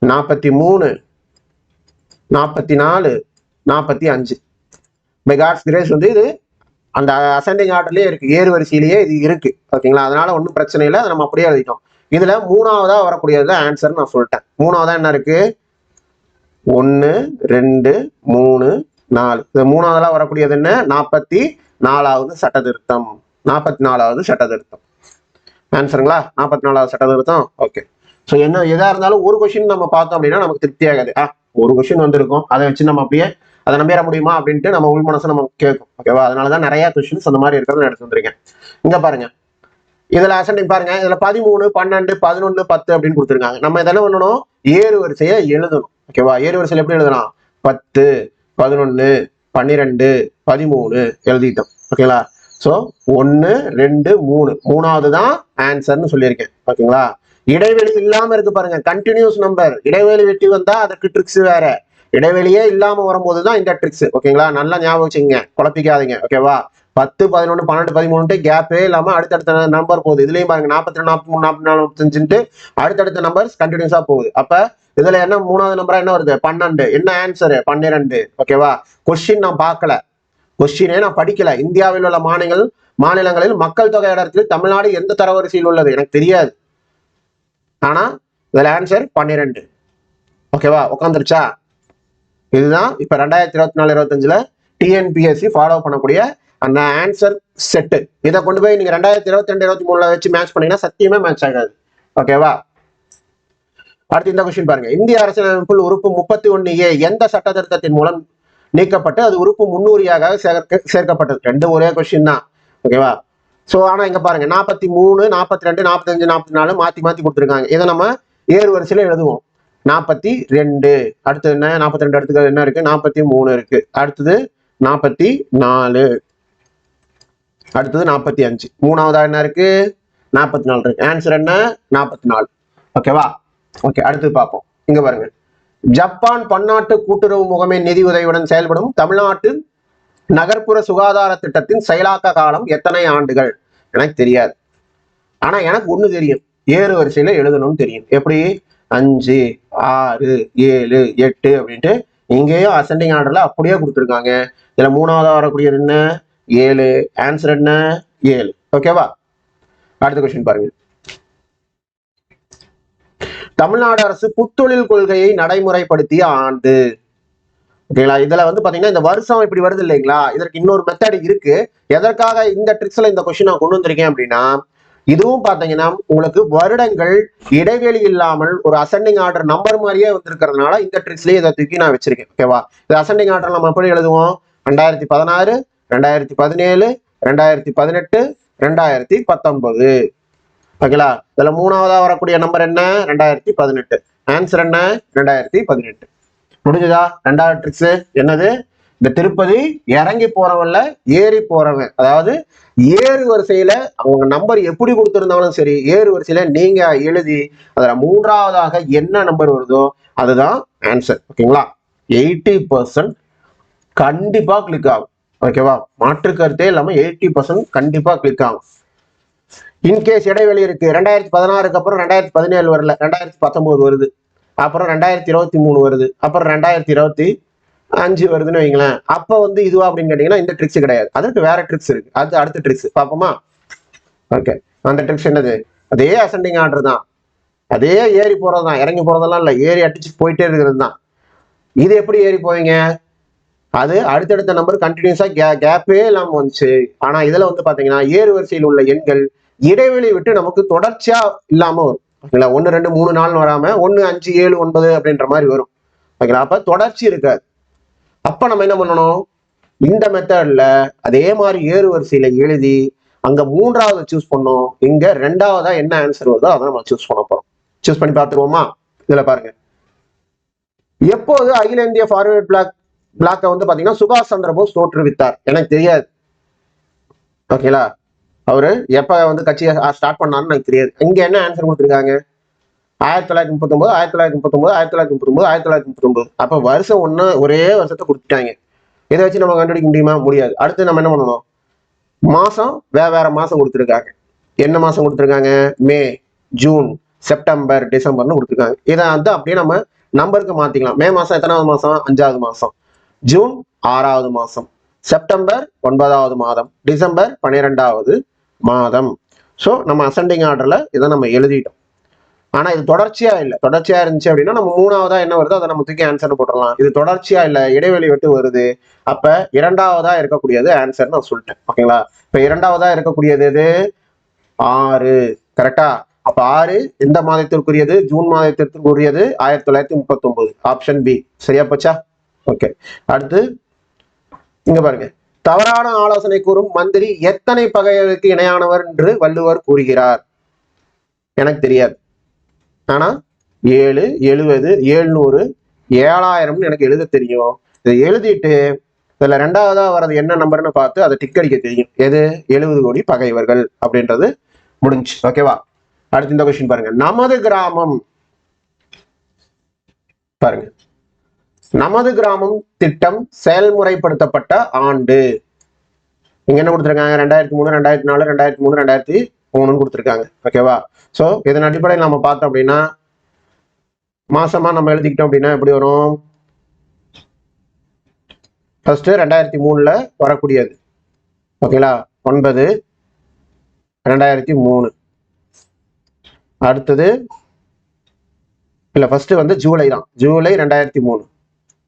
43, 44, 45. பை காட்ஸ் கிரேஸ் வந்து இது அந்த அசெண்டிங் ஆர்டர்லயே இருக்கு, ஏறு வரிசையிலேயே இது இருக்கு. ஓகேங்களா? அதனால ஒன்றும் பிரச்சனை இல்லை, அதை நம்ம அப்படியே எழுதிட்டோம். இதுல மூணாவதா வரக்கூடியது ஆன்சர் நான் சொல்லிட்டேன். மூணாவதா என்ன இருக்கு? 1 2 3 4. இது மூணாவதா வரக்கூடியது என்ன? 44வது சட்ட திருத்தம். 44வது சட்ட திருத்தம் ஆன்சருங்களா? 44வது சட்ட திருத்தம். ஓகே. ஸோ என்ன எதா இருந்தாலும் ஒரு கொஸ்டின் நம்ம பார்த்தோம் அப்படின்னா நமக்கு திருப்தி ஆகாது. ஒரு கொஸ்டின் வந்திருக்கும், அதை வச்சு நம்ம அப்படியே அதை நம்பிட முடியுமா அப்படின்ட்டு நம்ம உள் மனசை நம்ம கேட்கும். ஓகேவா? அதனாலதான் நிறைய கொஸ்டின்ஸ் அந்த மாதிரி இருக்கிறத எடுத்து வந்திருக்கேன். இங்க பாருங்க, இதுல அசெண்டிங் பாருங்க, இதுல 13 12 11 10 அப்படின்னு கொடுத்துருக்காங்க. நம்ம இதெல்லாம் பண்ணணும், ஏறு வரிசையை எழுதணும். ஓகேவா? ஏறு வரிசையில் எப்படி எழுதலாம்? 10 11 12 13 எழுதிட்டோம். ஓகேங்களா? ஸோ 1 2 3 மூணாவது தான் ஆன்சர்னு சொல்லியிருக்கேன். ஓகேங்களா? இடைவெளி இல்லாம இருக்கு பாருங்க, கண்டினியூஸ் நம்பர். இடைவெளி வெட்டி வந்தா அதுக்கு ட்ரிக்ஸ் வேற, இடைவெளியே இல்லாம வரும்போதுதான் இந்த ட்ரிக்ஸ். ஓகேங்களா? நல்லா ஞாபகம் வச்சுங்க, குழப்பிக்காதீங்க. ஓகேவா? 10 11 12 13 கேப்பே இல்லாம அடுத்தடுத்த நம்பர் போகுது. இதுலயும் பாருங்க 42 43 44 45 அடுத்தடுத்த நம்பர்ஸ் கண்டினியூஸா போகுது. அப்ப இதுல என்ன மூணாவது நம்பரா என்ன வருது? 12. என்ன ஆன்சர்? 12. ஓகேவா? கொஸ்டின் நான் பார்க்கல, கொஸ்டினே நான் படிக்கல. இந்தியாவில் உள்ள மாநிலங்களில் மக்கள் தொகை இடத்தில் தமிழ்நாடு எந்த தரவரிசையில் உள்ளது? எனக்கு தெரியாது. ஆனா இதுல ஆன்சர் 12. ஓகேவா, உட்காந்துருச்சா? இதுதான் இப்ப 2024-25ல டிஎன்பிஎஸ்சி ஃபாலோ பண்ணக்கூடிய அந்த ஆன்சர் செட்டு. இதை கொண்டு போய் நீங்க 2022-23ல வச்சு மேட்ச் பண்ணீங்கன்னா சத்தியமே மேட்ச் ஆகாது. ஓகேவா, அடுத்து இந்த கொஸ்டின் பாருங்க. இந்திய அரசியலமைப்பில் உறுப்பு 31A எந்த சட்ட திருத்தத்தின் மூலம் நீக்கப்பட்டு அது உறுப்பு 300யாக சேர்க்கப்பட்டது? ரெண்டு ஒரே கொஸ்டின் தான். ஓகேவா, ஸோ ஆனா இங்க பாருங்க 43, 42, 45, 44 மாத்தி மாத்தி கொடுத்துருக்காங்க. இதை நம்ம ஏறு வரிசையில எழுதுவோம். 42 அடுத்தது என்ன? 42 அடுத்தது என்ன இருக்கு? 43 இருக்கு. அடுத்தது 44, அடுத்தது 45, மூணாவதா என்ன இருக்கு? 44 இருக்கு. ஆன்சர் என்ன? 44. ஓகேவா, ஓகே, அடுத்து பார்ப்போம். இங்க பாருங்க. ஜப்பான் பன்னாட்டு கூட்டுறவு முகமை நிதி உதவியுடன் செயல்படும் தமிழ்நாட்டு நகர்ப்புற சுகாதார திட்டத்தின் செயலாக்க காலம் எத்தனை ஆண்டுகள்? எனக்கு தெரியாது. ஆனா எனக்கு ஒண்ணு தெரியும், ஏறு வரிசையில எழுதணும்னு தெரியும். எப்படி? 5, 6, 7, 8 அப்படின்ட்டு இங்கேயும் அசெண்டிங் ஆர்டர்ல அப்படியே கொடுத்துருக்காங்க. இதுல மூணாவதா வரக்கூடியது என்ன? 7. ஆன்சர் என்ன? 7. ஓகேவா, அடுத்த கொஸ்டின் பாருங்க. தமிழ்நாடு அரசு புத்தொழில் கொள்கையை நடைமுறைப்படுத்திய ஆண்டு. ஓகேங்களா, இதுல வந்து பாத்தீங்கன்னா இந்த வருஷம் இப்படி வருது இல்லைங்களா, இதற்கு இன்னொரு மெத்தட் இருக்கு. எதற்காக இந்த ட்ரிக்ஸ்ல இந்த கொஸ்டின் நான் கொண்டு வந்திருக்கேன் அப்படின்னா, இதுவும் பாத்தீங்கன்னா உங்களுக்கு வருடங்கள் இடைவெளி இல்லாமல் ஒரு அசெண்டிங் ஆர்டர் நம்பர் மாதிரியே வந்திருக்கிறதுனால இந்த ட்ரிக்ஸ்லயே இதை தூக்கி நான் வச்சிருக்கேன். ஓகேவா, இது அசெண்டிங் ஆர்டர் நம்ம எப்படி எழுதுவோம்? 2016, 2017, 2018, 2019. ஓகேங்களா, இதுல மூணாவதா வரக்கூடிய நம்பர் என்ன? 2018. ஆன்சர் என்ன? 2018. முடிஞ்சதா? ரெண்டாவது ட்ரிக்ஸ் என்னது? இந்த திருப்பதி இறங்கி போறவன்ல ஏறி போறவன், அதாவது ஏறு வரிசையில அவங்க நம்பர் எப்படி கொடுத்திருந்தாலும் சரி, ஏறு வரிசையில நீங்க எழுதி அதுல மூன்றாவதாக என்ன நம்பர் வருதோ அதுதான் ஆன்சர். ஓகேங்களா, 80% கண்டிப்பா கிளிக் ஆகும். ஓகேவா, மாற்று கருத்தே இல்லாம 80% கண்டிப்பா கிளிக் ஆகும். இன்கேஸ் இடைவெளி இருக்கு, 2016க்கு அப்புறம் 2017 வரல, 2019 வருது, அப்புறம் 2023 வருது, அப்புறம் 2025 வருதுன்னு வைங்களேன். அப்ப வந்து இதுவா அப்படின்னு கேட்டீங்கன்னா இந்த ட்ரிக்ஸ் கிடையாது, அதற்கு வேற ட்ரிக்ஸ் இருக்கு. அது அடுத்த ட்ரிக்ஸ் பார்ப்போமா? ஓகே, அந்த ட்ரிக்ஸ் என்னது? அதே அசெண்டிங் ஆர்டர் தான், அதே ஏறி போறதுதான், இறங்கி போறதெல்லாம் இல்லை, ஏறி அடிச்சு போயிட்டே இருக்கிறது தான். இது எப்படி ஏறி போவீங்க? அது அடுத்தடுத்த நம்பர் கண்டினியூஸா கேப்பே இல்லாம வந்துச்சு. ஆனா இதுல வந்து பாத்தீங்கன்னா ஏறு வரிசையில் உள்ள எண்கள் இடைவெளி விட்டு நமக்கு தொடர்ச்சியா இல்லாம வரும். ஓகேங்களா, 1, 2, 3, 4 வராம 1, 5, 7, 9 அப்படின்ற மாதிரி வரும். ஓகேங்களா, அப்ப தொடர்ச்சி இருக்காது. அப்ப நம்ம என்ன பண்ணணும்? இந்த மெத்தட்ல அதே மாதிரி ஏறு வரிசையில எழுதி அங்க மூன்றாவது சூஸ் பண்ணோம், இங்க ரெண்டாவதா என்ன ஆன்சர் வருதோ அதை நம்ம சூஸ் பண்ண போறோம். சூஸ் பண்ணி பார்த்துருவோமா? இதுல பாருங்க. எப்போது அகில இந்திய ஃபார்வர்ட் பிளாக்கை வந்து பாத்தீங்கன்னா சுபாஷ் சந்திர போஸ் தோற்றுவித்தார்? எனக்கு தெரியாது. ஓகேங்களா, அவரு எப்ப வந்து கட்சியை ஸ்டார்ட் பண்ணாருன்னு எனக்கு தெரியாது. இங்க என்ன ஆன்சர் கொடுத்துருக்காங்க? 1939, 1939, 1939, 1939. அப்ப வருஷம் ஒண்ணு ஒரே வருஷத்தை கொடுத்துட்டாங்க. இதை வச்சு நம்ம கண்டுபிடிக்க முடியுமா? முடியாது. அடுத்து நம்ம என்ன பண்ணணும்? மாசம் வேற மாசம் கொடுத்துருக்காங்க. என்ன மாசம் கொடுத்துருக்காங்க? மே, ஜூன், செப்டம்பர், டிசம்பர்னு கொடுத்துருக்காங்க. இதை வந்து அப்படியே நம்ம நம்பருக்கு மாத்திக்கலாம். மே மாசம் எத்தனாவது மாசம்? 5வது மாசம். ஜூன் 6வது மாசம். செப்டம்பர் 9வது மாதம். டிசம்பர் 12வது மாதம். ஸோ நம்ம அசெண்டிங் ஆர்டர்ல இதை நம்ம எழுதிட்டோம். ஆனா இது தொடர்ச்சியா இல்லை. தொடர்ச்சியா இருந்துச்சு அப்படின்னா நம்ம மூணாவதா என்ன வருதோ அதை நம்ம தூக்கி ஆன்சர் போட்டுடலாம். இது தொடர்ச்சியா இல்லை, இடைவெளி விட்டு வருது. அப்ப இரண்டாவதா இருக்கக்கூடியது ஆன்சர் நான் சொல்லிட்டேன். ஓகேங்களா, இப்ப இரண்டாவதா இருக்கக்கூடியது எது? 6. கரெக்டா? அப்ப 6 எந்த மாதத்திற்குரியது? ஜூன் மாதத்திற்குரியது 1939. Option B. சரியா போச்சா? ஓகே, அடுத்து இங்க பாருங்க. தவறான ஆலோசனை கூறும் மந்திரி எத்தனை பகைகளுக்கு இணையானவர் என்று வள்ளுவர் கூறுகிறார்? எனக்கு தெரியாது. ஆனா 7, 70, 700, 7000 எனக்கு எழுத தெரியும். இதை எழுதிட்டு இதுல ரெண்டாவதா வர்றது என்ன நம்பர்னு பார்த்து அதை டிக் அடிக்க தெரியும். எது? 70 கோடி பகைவர்கள் அப்படின்றது முடிஞ்சு. ஓகேவா, அடுத்து இந்த கொஸ்டின் பாருங்க. நமது கிராமம் பாருங்க. நமது கிராமம் திட்டம் செயல்முறைப்படுத்தப்பட்ட ஆண்டு. இங்க என்ன கொடுத்துருக்காங்க? 2003, 2004, 2003, 2003 கொடுத்துருக்காங்க. ஓகேவா, சோ இதன் அடிப்படையில் நம்ம பார்த்தோம் அப்படின்னா மாசமா நம்ம எழுதிக்கிட்டோம் அப்படின்னா எப்படி வரும்? ஃபர்ஸ்ட் 2003ல வரக்கூடியது. ஓகேங்களா, 9, 2003. அடுத்தது இல்ல ஃபர்ஸ்ட் வந்து ஜூலை தான், ஜூலை 2003.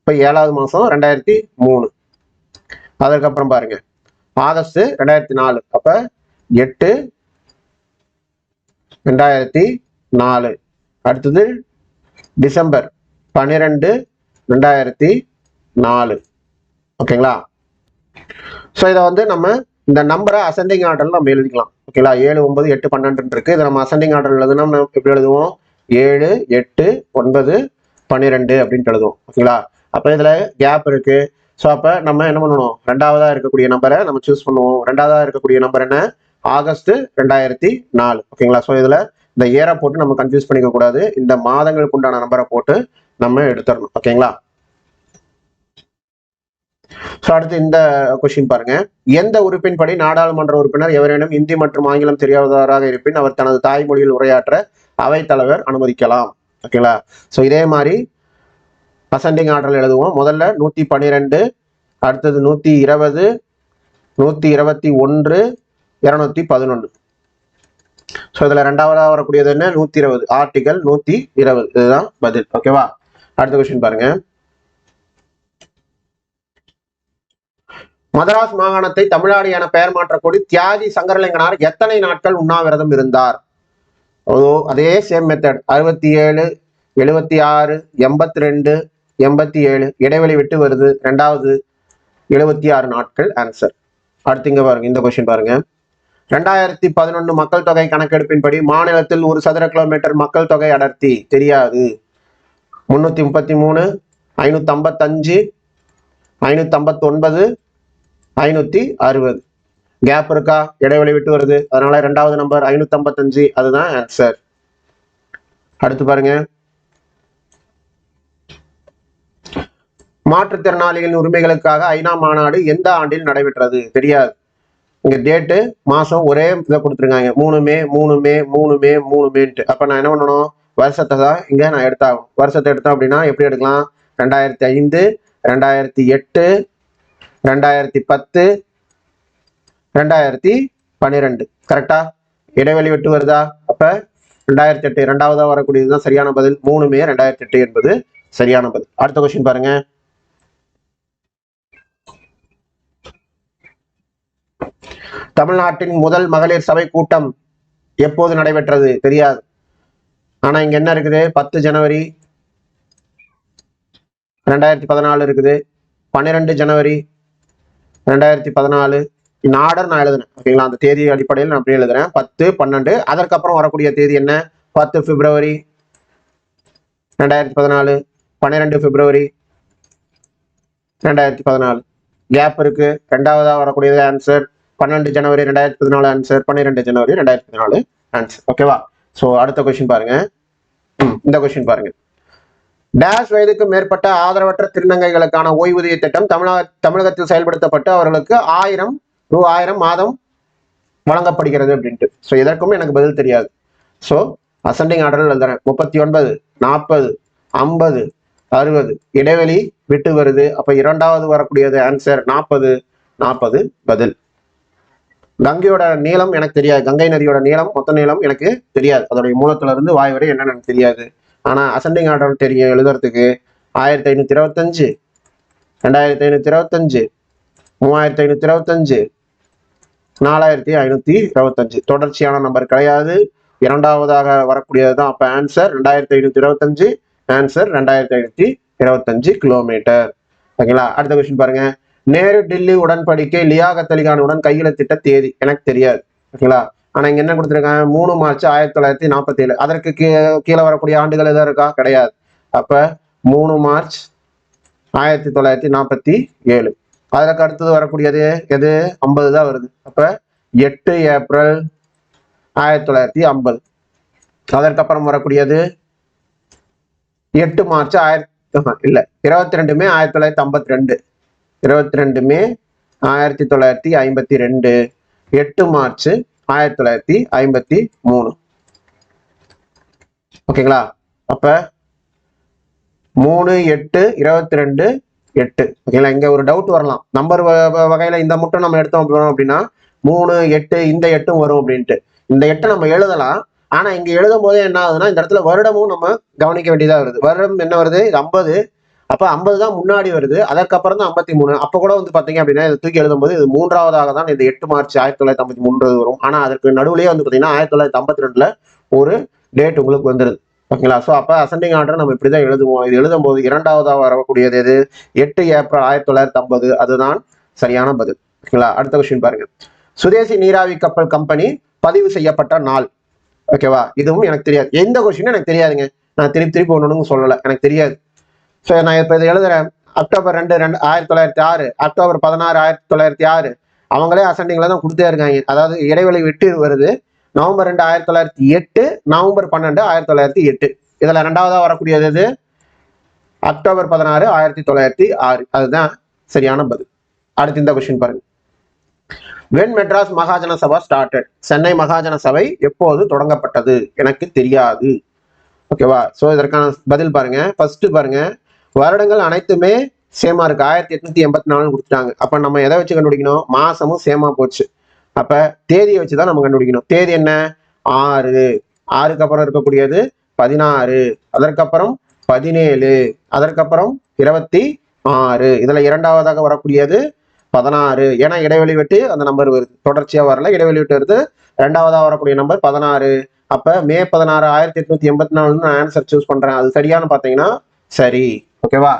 இப்போ 7வது மாசம் 2003. அதுக்கப்புறம் பாருங்க ஆகஸ்ட் 2004. அப்ப 8/2004. அடுத்தது டிசம்பர் 12/2004. ஓகேங்களா? ஸோ இதை வந்து நம்ம இந்த நம்பரை அசெண்டிங் ஆர்டர்ல நம்ம எழுதிக்கலாம். ஓகேங்களா? 7, 9, 8, 12 இருக்கு. இதை நம்ம அசெண்டிங் ஆர்டர் எழுதுனா நம்ம எப்படி எழுதுவோம்? 7, 8, 9, 12 அப்படின்ட்டு எழுதுவோம். ஓகேங்களா? அப்போ இதுல கேப் இருக்கு. ஸோ அப்போ நம்ம என்ன பண்ணணும்? 2வதா இருக்கக்கூடிய நம்பரை நம்ம சூஸ் பண்ணுவோம். 2வதா இருக்கக்கூடிய நம்பர் என்ன? ஆகஸ்ட் 2004. ஓகேங்களா? ஸோ இதுல இந்த இயரை போட்டு நம்ம கன்ஃபியூஸ் பண்ணிக்க கூடாது. இந்த மாதங்களுக்கு உண்டான நம்பரை போட்டு நம்ம எடுத்துடணும். ஓகேங்களா? ஸோ அடுத்து இந்த கொஸ்டின் பாருங்க. எந்த உறுப்பின்படி நாடாளுமன்ற உறுப்பினர் எவரேனும் இந்தி மற்றும் ஆங்கிலம் தெரியாதவராக இருப்பின் அவர் தனது தாய்மொழியில் உரையாற்ற அவைத்தலைவர் அனுமதிக்கலாம். ஓகேங்களா? ஸோ இதே மாதிரி அசெண்டிங் ஆர்டரில் எழுதுவோம். முதல்ல 112, அடுத்தது 120, 121, 211. ஸோ இதுல 2வதா வரக்கூடியது என்ன? 120. ஆர்டிகல் 120. இதுதான் பதில். ஓகேவா? அடுத்த கொஸ்டின் பாருங்க. மதராஸ் மாகாணத்தை தமிழ்நாடு என பெயர் மாற்றக்கூடி தியாகி சங்கரலிங்கனார் எத்தனை நாட்கள் உண்ணாவிரதம் இருந்தார்? அதே சேம் மெத்தட். 67, 76, 82, 87 இடைவெளி விட்டு வருது. 2வது 76 நாட்கள் ஆன்சர். அடுத்து இங்க பாருங்க, இந்த கொஸ்டின் பாருங்க. 2011 மக்கள் தொகை கணக்கெடுப்பின்படி மாநிலத்தில் 1 சதுர கிலோமீட்டர் மக்கள் தொகை அடர்த்தி தெரியாது. 333, 555, 559, 560. கேப் இருக்கா? இடைவெளி விட்டு வருது. அதனால 2வது நம்பர் 555 அதுதான் ஆன்சர். அடுத்து பாருங்க. மாற்றுத்திறனாளிகளின் உரிமைகளுக்காக ஐநா மாநாடு எந்த ஆண்டில் நடைபெற்றது? தெரியாது. இங்க டேட்டு மாசம் ஒரே இதை கொடுத்துருக்காங்க. 3 மே 3 மே 3 மே 3 மேன்ட்டு. அப்ப நான் என்ன பண்ணணும்? வருஷத்தை தான் இங்க நான் எடுத்தாகும். வருஷத்தை எடுத்தோம் அப்படின்னா எப்படி எடுக்கலாம்? 2005, 2008, 2010, 2012. கரெக்டா? இடைவெளி விட்டு வருதா? அப்ப 2008 2வதா வரக்கூடியதுதான் சரியான பதில். 3 மே 2008 என்பது சரியான பதில். அடுத்த கொஸ்டின் பாருங்க. தமிழ்நாட்டின் முதல் மகளிர் சபை கூட்டம் எப்போது நடைபெற்றது? தெரியாது. ஆனா இங்க என்ன இருக்குது? 10 ஜனவரி 2014 இருக்குது. 12 ஜனவரி 2014. இந்த ஆர்டர் நான் எழுதுனேன். ஓகேங்களா? அந்த தேதி அடிப்படையில் நான் அப்படியே எழுதுறேன். 10, 12. அதற்கப்புறம் வரக்கூடிய தேதி என்ன? 10 பிப்ரவரி 2014, 12 பிப்ரவரி 2014. கேப் இருக்கு. 2வதா வரக்கூடியது ஆன்சர் 12 ஜனவரி 2014 ஆன்சர், 12 ஜனவரி 2014 ஆன்சர். ஓகேவா? ஸோ அடுத்த கொஸ்டின் பாருங்க. இந்த கொஸ்டின் பாருங்க. டேஷ் வயதுக்கு மேற்பட்ட ஆதரவற்ற திருநங்கைகளுக்கான ஓய்வூதிய திட்டம் தமிழகத்தில் செயல்படுத்தப்பட்டு அவர்களுக்கு 1000 மாதம் வழங்கப்படுகிறது அப்படின்ட்டு. ஸோ இதற்கும் எனக்கு பதில் தெரியாது. ஸோ அசெண்டிங் ஆர்டரில் எழுதுறேன். 39, 40, 50, 60 இடைவெளி விட்டு வருது. அப்ப 2வது வரக்கூடியது ஆன்சர் 40, 40 பதில். கங்கையோட நீளம் எனக்கு தெரியாது. கங்கை நதியோட நீளம், மொத்த நீளம் எனக்கு தெரியாது. அதோடைய மூலத்துல இருந்து வாய் வரை என்னன்னு எனக்கு தெரியாது. ஆனா அசெண்டிங் ஆர்டர் தெரியும் எழுதுறதுக்கு. 1525, 2525, 3525, 4525. தொடர்ச்சியான நம்பர் கிடையாது. 2வதாக வரக்கூடியதுதான் அப்ப ஆன்சர் 2525. Answer 2525 kilometre. ஓகேங்களா? அடுத்த கொஸ்டின் பாருங்க. நேரு டில்லி உடன்படிக்கை லியாகத் அலி கானுடன் கையெழுத்திட்ட தேதி எனக்கு தெரியாது. ஓகேங்களா? ஆனா இங்க என்ன கொடுத்துருக்காங்க? 3 மார்ச் 1947. அதற்கு கீழே வரக்கூடிய ஆண்டுகள் எதாவது இருக்கா? கிடையாது. அப்ப 3 மார்ச் 1947. அதற்கு அடுத்தது வரக்கூடியது எது? 50 தான் வருது. அப்ப 8 ஏப்ரல் 1950. அதற்கப்புறம் வரக்கூடியது 8 மார்ச் 22 மே 1952. 22 மே 1952. 8 மார்ச் 1953. ஓகேங்களா? அப்ப 3, 8, 22, 8. ஓகேங்களா? இங்க ஒரு டவுட் வரலாம். நம்பர் வகையில இந்த மட்டும் நம்ம எடுத்தோம் அப்படின்னா 3 8 இந்த 8 வரும் அப்படின்ட்டு. இந்த 8 நம்ம எழுதலாம். ஆனா இங்க எழுதும் போதே என்ன ஆகுதுன்னா இந்த இடத்துல வருடமும் நம்ம கவனிக்க வேண்டியதா வருது. வருடம் என்ன வருது? இது 50. அப்ப 50 தான் முன்னாடி வருது. அதற்கப்புறம் தான் 53. அப்ப கூட வந்து பாத்தீங்க அப்படின்னா இதை தூக்கி எழுதும்போது இது மூன்றாவதாக தான் இந்த 8 மார்ச் 1953 வரும். ஆனா அதற்கு நடுவுலயே வந்து பாத்தீங்கன்னா 1952ல ஒரு டேட் உங்களுக்கு வந்துருது. ஓகேங்களா? ஸோ அப்ப அசெண்டிங் ஆர்டர் நம்ம இப்படிதான் எழுதுவோம். இது எழுதும் போது இரண்டாவதாக வரக்கூடியது எது? 8 ஏப்ரல் 1950. அதுதான் சரியான பதில். ஓகேங்களா? அடுத்த கொஸ்டின் பாருங்க. சுதேசி நீராவி கப்பல் கம்பெனி பதிவு செய்யப்பட்ட நாள். ஓகேவா? இதுவும் எனக்கு தெரியாது. எந்த கொஸ்டினும் எனக்கு தெரியாதுங்க. நான் திருப்பி ஒண்ணு சொல்லல, எனக்கு தெரியாது. ஸோ நான் இப்ப இதை எழுதுறேன். October 2 1906, October 16 1906. அவங்களே அசெண்டிங்ல தான் கொடுத்தே இருக்காங்க. அதாவது இடைவெளி விட்டு வருது. November 2 1908, November 12 1908. இதுல ரெண்டாவதா வரக்கூடியது எது? அக்டோபர் 16 1906. அதுதான் சரியான பதில். அடுத்து இந்த கொஸ்டின் பாருங்க. When Madras Mahajana Sabha started. சென்னை மகாஜன சபை எப்போது தொடங்கப்பட்டது? எனக்கு தெரியாது. ஓகேவா? சோ இதற்கான பதில் பாருங்க. ஃபர்ஸ்ட் பாருங்க, வருடங்கள் அனைத்துமே சேமா இருக்கு. 1884 கொடுத்துட்டாங்க. அப்ப நம்ம எதை வச்சு கண்டுபிடிக்கணும்? மாசமும் சேமா போச்சு. அப்ப தேதியை வச்சுதான் நம்ம கண்டுபிடிக்கணும். தேதி என்ன? 6. 6க்கு அப்புறம் இருக்கக்கூடியது 16, அதற்கப்புறம் 17, அதற்கப்புறம் 26. இதுல இரண்டாவதாக வரக்கூடியது 16. ஏன்னா இடைவெளி விட்டு அந்த நம்பர் வருது, தொடர்ச்சியா வரல, இடைவெளி விட்டு வருது. இரண்டாவதாக வரக்கூடிய நம்பர் 16. அப்ப மே 16 1884 ஆன்சர் சூஸ் பண்றேன். அது சரியானு பாத்தீங்கன்னா சரி. ஓகேவா?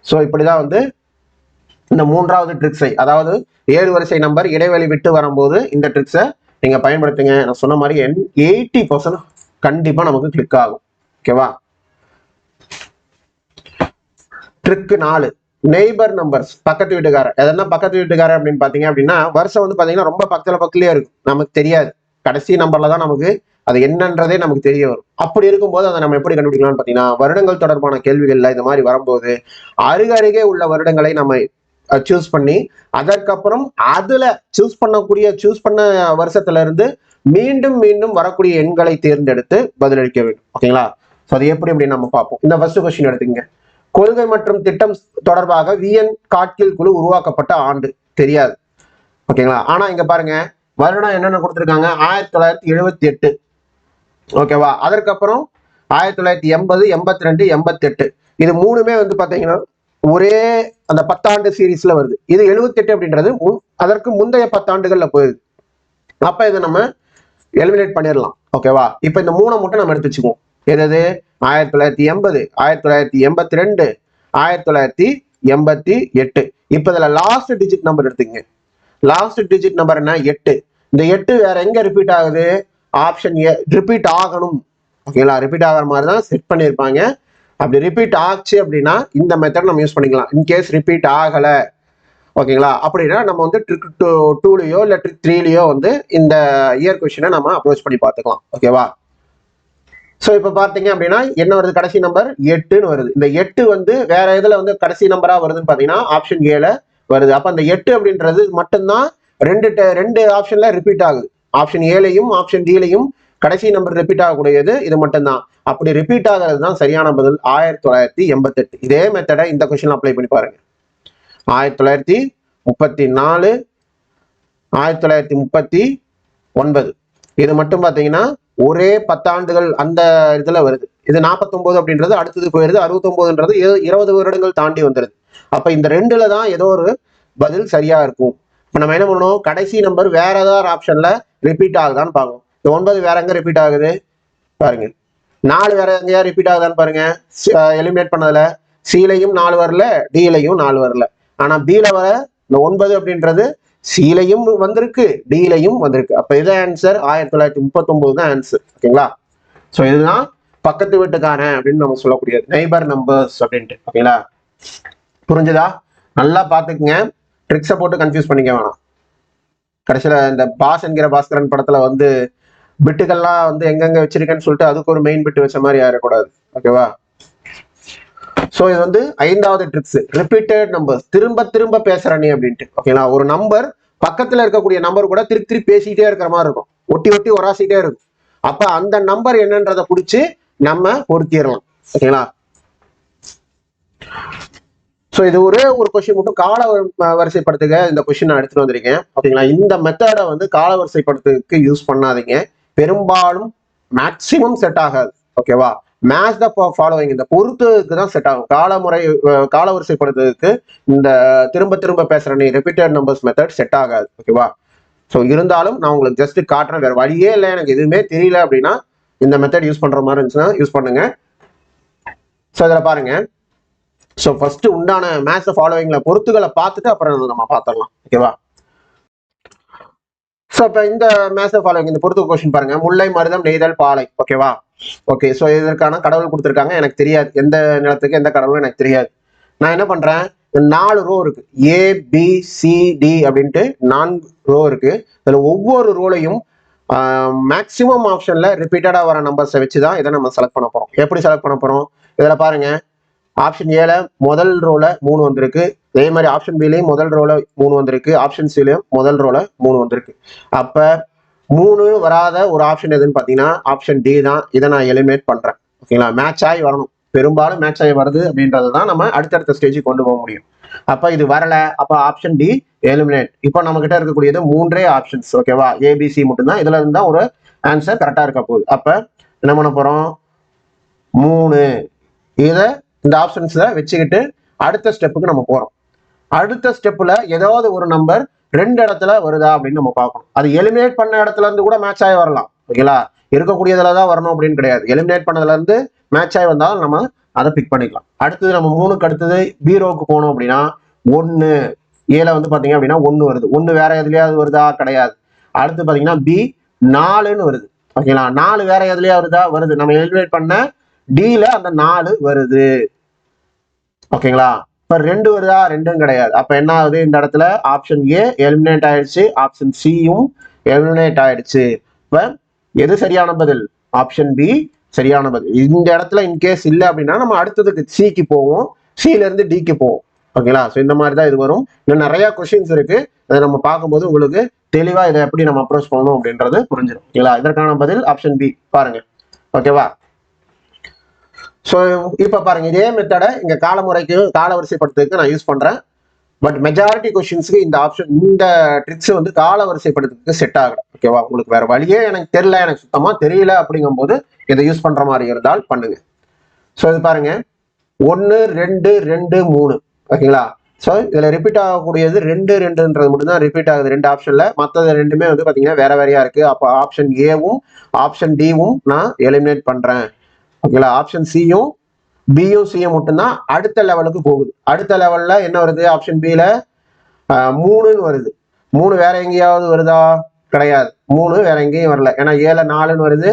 சோ இப்படிதான் வந்து இந்த மூன்றாவது ட்ரிக்ஸை, அதாவது ஏறு வரிசை நம்பர் இடைவெளி விட்டு வரும்போது இந்த ட்ரிக்ஸை நீங்க பயன்படுத்துங்க. நான் சொன்ன மாதிரி 80% கண்டிப்பா நமக்கு கிளிக் ஆகும். ஓகேவா? Trick 4, neighbour numbers. பக்கத்து வீட்டுக்காரர். எதனா பக்கத்து வீட்டுக்காரர் அப்படின்னு பாத்தீங்க அப்படின்னா வருஷம் வந்து பாத்தீங்கன்னா ரொம்ப பக்கத்துலயே இருக்கும், நமக்கு தெரியாது. கடைசி நம்பர்ல தான் நமக்கு அது என்னன்றதே நமக்கு தெரிய வரும். அப்படி இருக்கும்போது அதை நம்ம எப்படி கண்டுபிடிக்கலாம்னு பாத்தீங்கன்னா, வருடங்கள் தொடர்பான கேள்விகள்ல இந்த மாதிரி வரும்போது அருகருகே உள்ள வருடங்களை நம்ம சூஸ் பண்ணி அதற்கப்புறம் அதுல சூஸ் பண்ண வருஷத்துல இருந்து மீண்டும் மீண்டும் வரக்கூடிய எண்களை தேர்ந்தெடுத்து பதிலளிக்க வேண்டும். ஓகேங்களா? சோ அது எப்படி அப்படின்னு நம்ம பார்ப்போம். இந்த ஃபர்ஸ்ட் கொஸ்டின் எடுத்துங்க. கொள்கை மற்றும் திட்டம் தொடர்பாக விஎன் காட்கில் குழு உருவாக்கப்பட்ட ஆண்டு தெரியாது. ஓகேங்களா? ஆனா இங்க பாருங்க, வருடம் என்னென்ன கொடுத்திருக்காங்க? 1978. ஓகேவா? அதற்கப்புறம் 1980, 82, 88. இது மூணுமே வந்து பாத்தீங்கன்னா ஒரே அந்த 10 ஆண்டு சீரீஸ்ல வருது. இது 78 அப்படின்றது அதற்கு முந்தைய 10 ஆண்டுகள்ல போயிருது. அப்ப இதை நம்ம எலிமினேட் பண்ணிடலாம். ஓகேவா? இப்ப இந்த மூணை மட்டும் நம்ம எடுத்து வச்சுக்குவோம். எது? 1980, 1982, 1988. இப்ப இதுல லாஸ்ட் டிஜிட் நம்பர் எடுத்துங்க. லாஸ்ட் டிஜிட் நம்பர் என்ன? 8. இந்த 8 வேற எங்க ரிப்பீட் ஆகுது? ஆப்ஷன் ஏ ரிப்பீட் ஆகணும். ஓகேங்களா? ரிப்பீட் ஆகிற மாதிரி தான் செட் பண்ணியிருப்பாங்க. அப்படி ரிப்பீட் ஆச்சு அப்படின்னா இந்த மெத்தட் நம்ம யூஸ் பண்ணிக்கலாம். இன்கேஸ் ரிப்பீட் ஆகல, ஓகேங்களா, அப்படின்னா நம்ம வந்து ட்ரிக் 2லயோ இல்ல ட்ரிக் 3லயோ வந்து இந்த இயர் கொஸ்டினை நம்ம அப்ரோச் பண்ணி பார்த்துக்கலாம். ஓகேவா? சோ இப்ப பாத்தீங்க அப்படின்னா என்ன வருது? கடைசி நம்பர் 8ன்னு வருது. இந்த 8 வந்து வேற இதுல வந்து கடைசி நம்பரா வருதுன்னு பாத்தீங்கன்னா ஆப்ஷன் ஏல வருது. அப்ப அந்த 8 அப்படின்றது மட்டும்தான் ரெண்டு ஆப்ஷன்ல ரிப்பீட் ஆகுது. ஆப்ஷன் ஏலையும் ஆப்ஷன் டிலையும் கடைசி நம்பர் ரிப்பீட் ஆகக்கூடியது இது மட்டும்தான். அப்படி ரிப்பீட் ஆகிறது தான் சரியான பதில் 1988. இதே மெத்தடை இந்த கொஸ்டின் அப்ளை பண்ணி பாருங்க. 1934, 1939. இது மட்டும் பாத்தீங்கன்னா ஒரே 10 ஆண்டுகள் அந்த இதுல வருது. இது 49 அப்படின்றது அடுத்தது போயிருது. 69ன்றது 20 வருடங்கள் தாண்டி வந்துருது. அப்ப இந்த ரெண்டுல தான் ஏதோ ஒரு பதில் சரியா இருக்கும். இப்ப நம்ம என்ன பண்ணணும்? கடைசி நம்பர் வேற ஏதாவது ஆப்ஷன்ல ரிப்பீட் ஆகுதான்னு பார்க்கணும். 9 வேற எங்க ரிப்பீட் ஆகுது பாருங்க. 4 வேற எங்கேயா ரிப்பீட் ஆகுதான்னு பாருங்க. எலிமினேட் பண்ணதுல சிலையும் 4 வரல, டிலையும் 4 வரல. ஆனா பில வர இந்த 9 அப்படின்றது சிலையும் வந்திருக்கு, டிலையும் வந்திருக்கு. அப்ப இது ஆன்சர் 1939 தான் ஆன்சர். ஓகேங்களா? சோ இதுதான் பக்கத்து வீட்டுக்காரன் அப்படின்னு நம்ம சொல்லக்கூடியது, நெய்பர் நம்பர்ஸ் அப்படின்ட்டு. ஓகேங்களா? புரிஞ்சுதா? நல்லா பாத்துக்குங்க. ட்ரிக்ஸை போட்டு கன்ஃபியூஸ் பண்ணிக்க வேணாம். கடைசியில இந்த பாஸ் என்கிற பாஸ்கரன் படத்துல வந்து பிட்டுகள்லாம் வந்து எங்கெங்க வச்சிருக்கேன்னு சொல்லிட்டு அதுக்கு ஒரு மெயின் பிட்டு வச்ச மாதிரி ஆயிடக்கூடாது. ஓகேவா? சோ இது வந்து 5வது ட்ரிக்ஸ், ரிப்பீட்டட் நம்பர்ஸ். திரும்ப திரும்ப பேசுற நீ அப்படின்ட்டு. ஓகேங்களா? ஒரு நம்பர் பக்கத்துல இருக்கக்கூடிய நம்பர் கூட திருப்பி பேசிட்டே இருக்கிற மாதிரி இருக்கும், ஒட்டி ஒட்டி ஒராசிட்டே இருக்கும். அப்ப அந்த நம்பர் என்னன்றதை பிடிச்சி நம்ம பொருத்திடலாம். ஓகேங்களா? ஸோ இது ஒரே ஒரு கொஸ்டின் மட்டும் கால வரிசைப்படுத்துக இந்த கொஸ்டின் நான் எடுத்துட்டு வந்திருக்கேன். ஓகேங்களா, இந்த மெத்தடை வந்து கால வரிசைப்படுத்துக்கு யூஸ் பண்ணாதீங்க, பெரும்பாலும் மேக்சிமம் செட் ஆகாது. ஓகேவா, மேட்ச் த ஃபாலோவிங் இந்த பொறுத்துக்கு தான் செட் ஆகும். கால வரிசைப்படுத்துறதுக்கு இந்த திரும்ப திரும்ப பேசுற நீ ரிப்பீட்டட் நம்பர்ஸ் மெத்தட் செட் ஆகாது. ஓகேவா, ஸோ இருந்தாலும் நான் உங்களுக்கு ஜஸ்ட் காட்டுறேன், வேற வழியே இல்லை, எனக்கு எதுவுமே தெரியல அப்படின்னா இந்த மெத்தட் யூஸ் பண்ற மாதிரி இருந்துச்சுன்னா யூஸ் பண்ணுங்க. ஸோ இதில் பாருங்க, ஸோ ஃபர்ஸ்ட் உண்டான மேட்ச் ஃபாலோவிங்ல பொறுத்துகளை பார்த்துட்டு அப்புறம் நம்ம பார்த்துடலாம். ஓகேவா, ஸோ இப்போ இந்த மேட்ச் ஃபாலோவிங் இந்த பொறுத்து கொஸ்டின் பாருங்க, முல்லை மருதம் நெய்தல் பாலை. ஓகேவா, ஓகே, ஸோ இதற்கான கடவுள் கொடுத்துருக்காங்க, எனக்கு தெரியாது எந்த நிலத்துக்கு எந்த கடவுளும் எனக்கு தெரியாது. நான் என்ன பண்றேன், 4 ரோ இருக்கு, ABCD அப்படின்ட்டு 4 ரோ இருக்கு. இதுல ஒவ்வொரு ரோலையும் மேக்சிமம் ஆப்ஷன்ல ரிப்பீட்டடா வர நம்பர்ஸை வச்சு தான் இதை நம்ம செலக்ட் பண்ண போறோம். எப்படி செலக்ட் பண்ண போறோம், இதுல பாருங்க, ஆப்ஷன் ஏல முதல் ரோல 3 வந்திருக்கு, அதே மாதிரி ஆப்ஷன் பிலையும் முதல் ரோல 3 வந்திருக்கு, ஆப்ஷன் சிலையும் முதல் ரோல 3 வந்திருக்கு. அப்ப 3 வராத ஒரு ஆப்ஷன் எதுன்னு பாத்தீங்கன்னா ஆப்ஷன் டி தான். இதை நான் எலிமினேட் பண்றேன். ஓகேங்களா, மேட்ச் ஆகி வரணும், பெரும்பாலும் மேட்ச் ஆகி வருது அப்படின்றது தான் நம்ம அடுத்தடுத்த ஸ்டேஜுக்கு கொண்டு போக முடியும். அப்ப இது வரல, அப்ப ஆப்ஷன் டி எலிமினேட். இப்போ நம்ம கிட்ட இருக்கக்கூடியது 3 ஆப்ஷன்ஸ். ஓகேவா, ABC மட்டும்தான், இதுல இருந்தா ஒரு ஆன்சர் கரெக்டா இருக்க போகுது. அப்ப என்ன பண்ண போறோம், 3 இதை இந்த ஆப்ஷன்ஸ்ல வச்சுக்கிட்டு அடுத்த ஸ்டெப்புக்கு நம்ம போறோம். அடுத்த ஸ்டெப்ல ஏதாவது ஒரு நம்பர் 2 இடத்துல வருதா அப்படின்னு நம்ம பார்க்கணும். அது எலிமினேட் பண்ண இடத்துல இருந்து கூட மேட்ச் ஆகி வரலாம். ஓகேங்களா, இருக்கக்கூடியதுல தான் வரணும் அப்படின்னு கிடையாது, எலிமினேட் பண்ணதுல இருந்து மேட்ச் ஆகி வந்தாலும் நம்ம அதை பிக் பண்ணிக்கலாம். அடுத்தது நம்ம 3க்கு அடுத்தது பீரோவுக்கு போனோம் அப்படின்னா 1 ஏல வந்து பாத்தீங்க அப்படின்னா 1 வருது. 1 வேற எதுலயாவது வருதா, கிடையாது. அடுத்து பாத்தீங்கன்னா B 4ன்னு வருது. ஓகேங்களா, 4 வேற எதுலயா வருதா, வருது. நம்ம எலிமினேட் பண்ண Dல அந்த 4 வருது. ஓகேங்களா, இப்ப 2 வருதா, 2ம் கிடையாது. அப்ப என்ன ஆகுது, இந்த இடத்துல ஆப்ஷன் ஏ எலிமினேட் ஆயிடுச்சு, ஆப்ஷன் சியும் எலிமினேட் ஆயிடுச்சு. இப்ப எது சரியான பதில், ஆப்ஷன் பி சரியான பதில். இந்த இடத்துல இன்கேஸ் இல்லை அப்படின்னா நம்ம அடுத்ததுக்கு சிக்கு போவோம், சில இருந்து டிக்கு போவோம். ஓகேங்களா, ஸோ இந்த மாதிரி தான் இது வரும். இன்னும் நிறைய கொஸ்டின்ஸ் இருக்கு, அதை நம்ம பார்க்கும்போது உங்களுக்கு தெளிவா இதை எப்படி நம்ம அப்ரோச் பண்ணணும் அப்படின்றது புரிஞ்சிடும். ஓகேங்களா, இதற்கான பதில் ஆப்ஷன் பி பாருங்க. ஓகேவா, ஸோ இப்போ பாருங்க, இதே மெத்தடை இங்க கால வரிசைப்படுத்துறதுக்கு நான் யூஸ் பண்றேன். பட் மெஜாரிட்டி கொஸ்டின்ஸ்க்கு இந்த ஆப்ஷன் இந்த ட்ரிக்ஸ் வந்து கால வரிசைப்படுத்துறதுக்கு செட் ஆகல. ஓகேவா, உங்களுக்கு வேற வழியே எனக்கு தெரியல, எனக்கு சுத்தமா தெரியல அப்படிங்கும் போது இதை யூஸ் பண்ற மாதிரி இருந்தால் பண்ணுங்க. ஸோ இது பாருங்க, 1 2 2 3. ஓகேங்களா, ஸோ இதுல ரிப்பீட் ஆகக்கூடியது 2 2ன்றது மட்டும் தான் ரிப்பீட் ஆகுது 2 ஆப்ஷன்ல. மற்றது ரெண்டுமே வந்து பாத்தீங்கன்னா வேற வேறையா இருக்கு. அப்போ ஆப்ஷன் ஏவும் ஆப்ஷன் டிவும் நான் எலிமினேட் பண்றேன். ஓகேங்களா, ஆப்ஷன் சியும் பியும் சியும் மட்டும்தான் அடுத்த லெவலுக்கு போகுது. அடுத்த லெவல்ல என்ன வருது, ஆப்ஷன் பில 3ன்னு வருது. 3 வேற எங்கேயாவது வருதா, கிடையாது. 3 வேற எங்கேயும் வரல, ஏன்னா ஏல 4ன்னு வருது,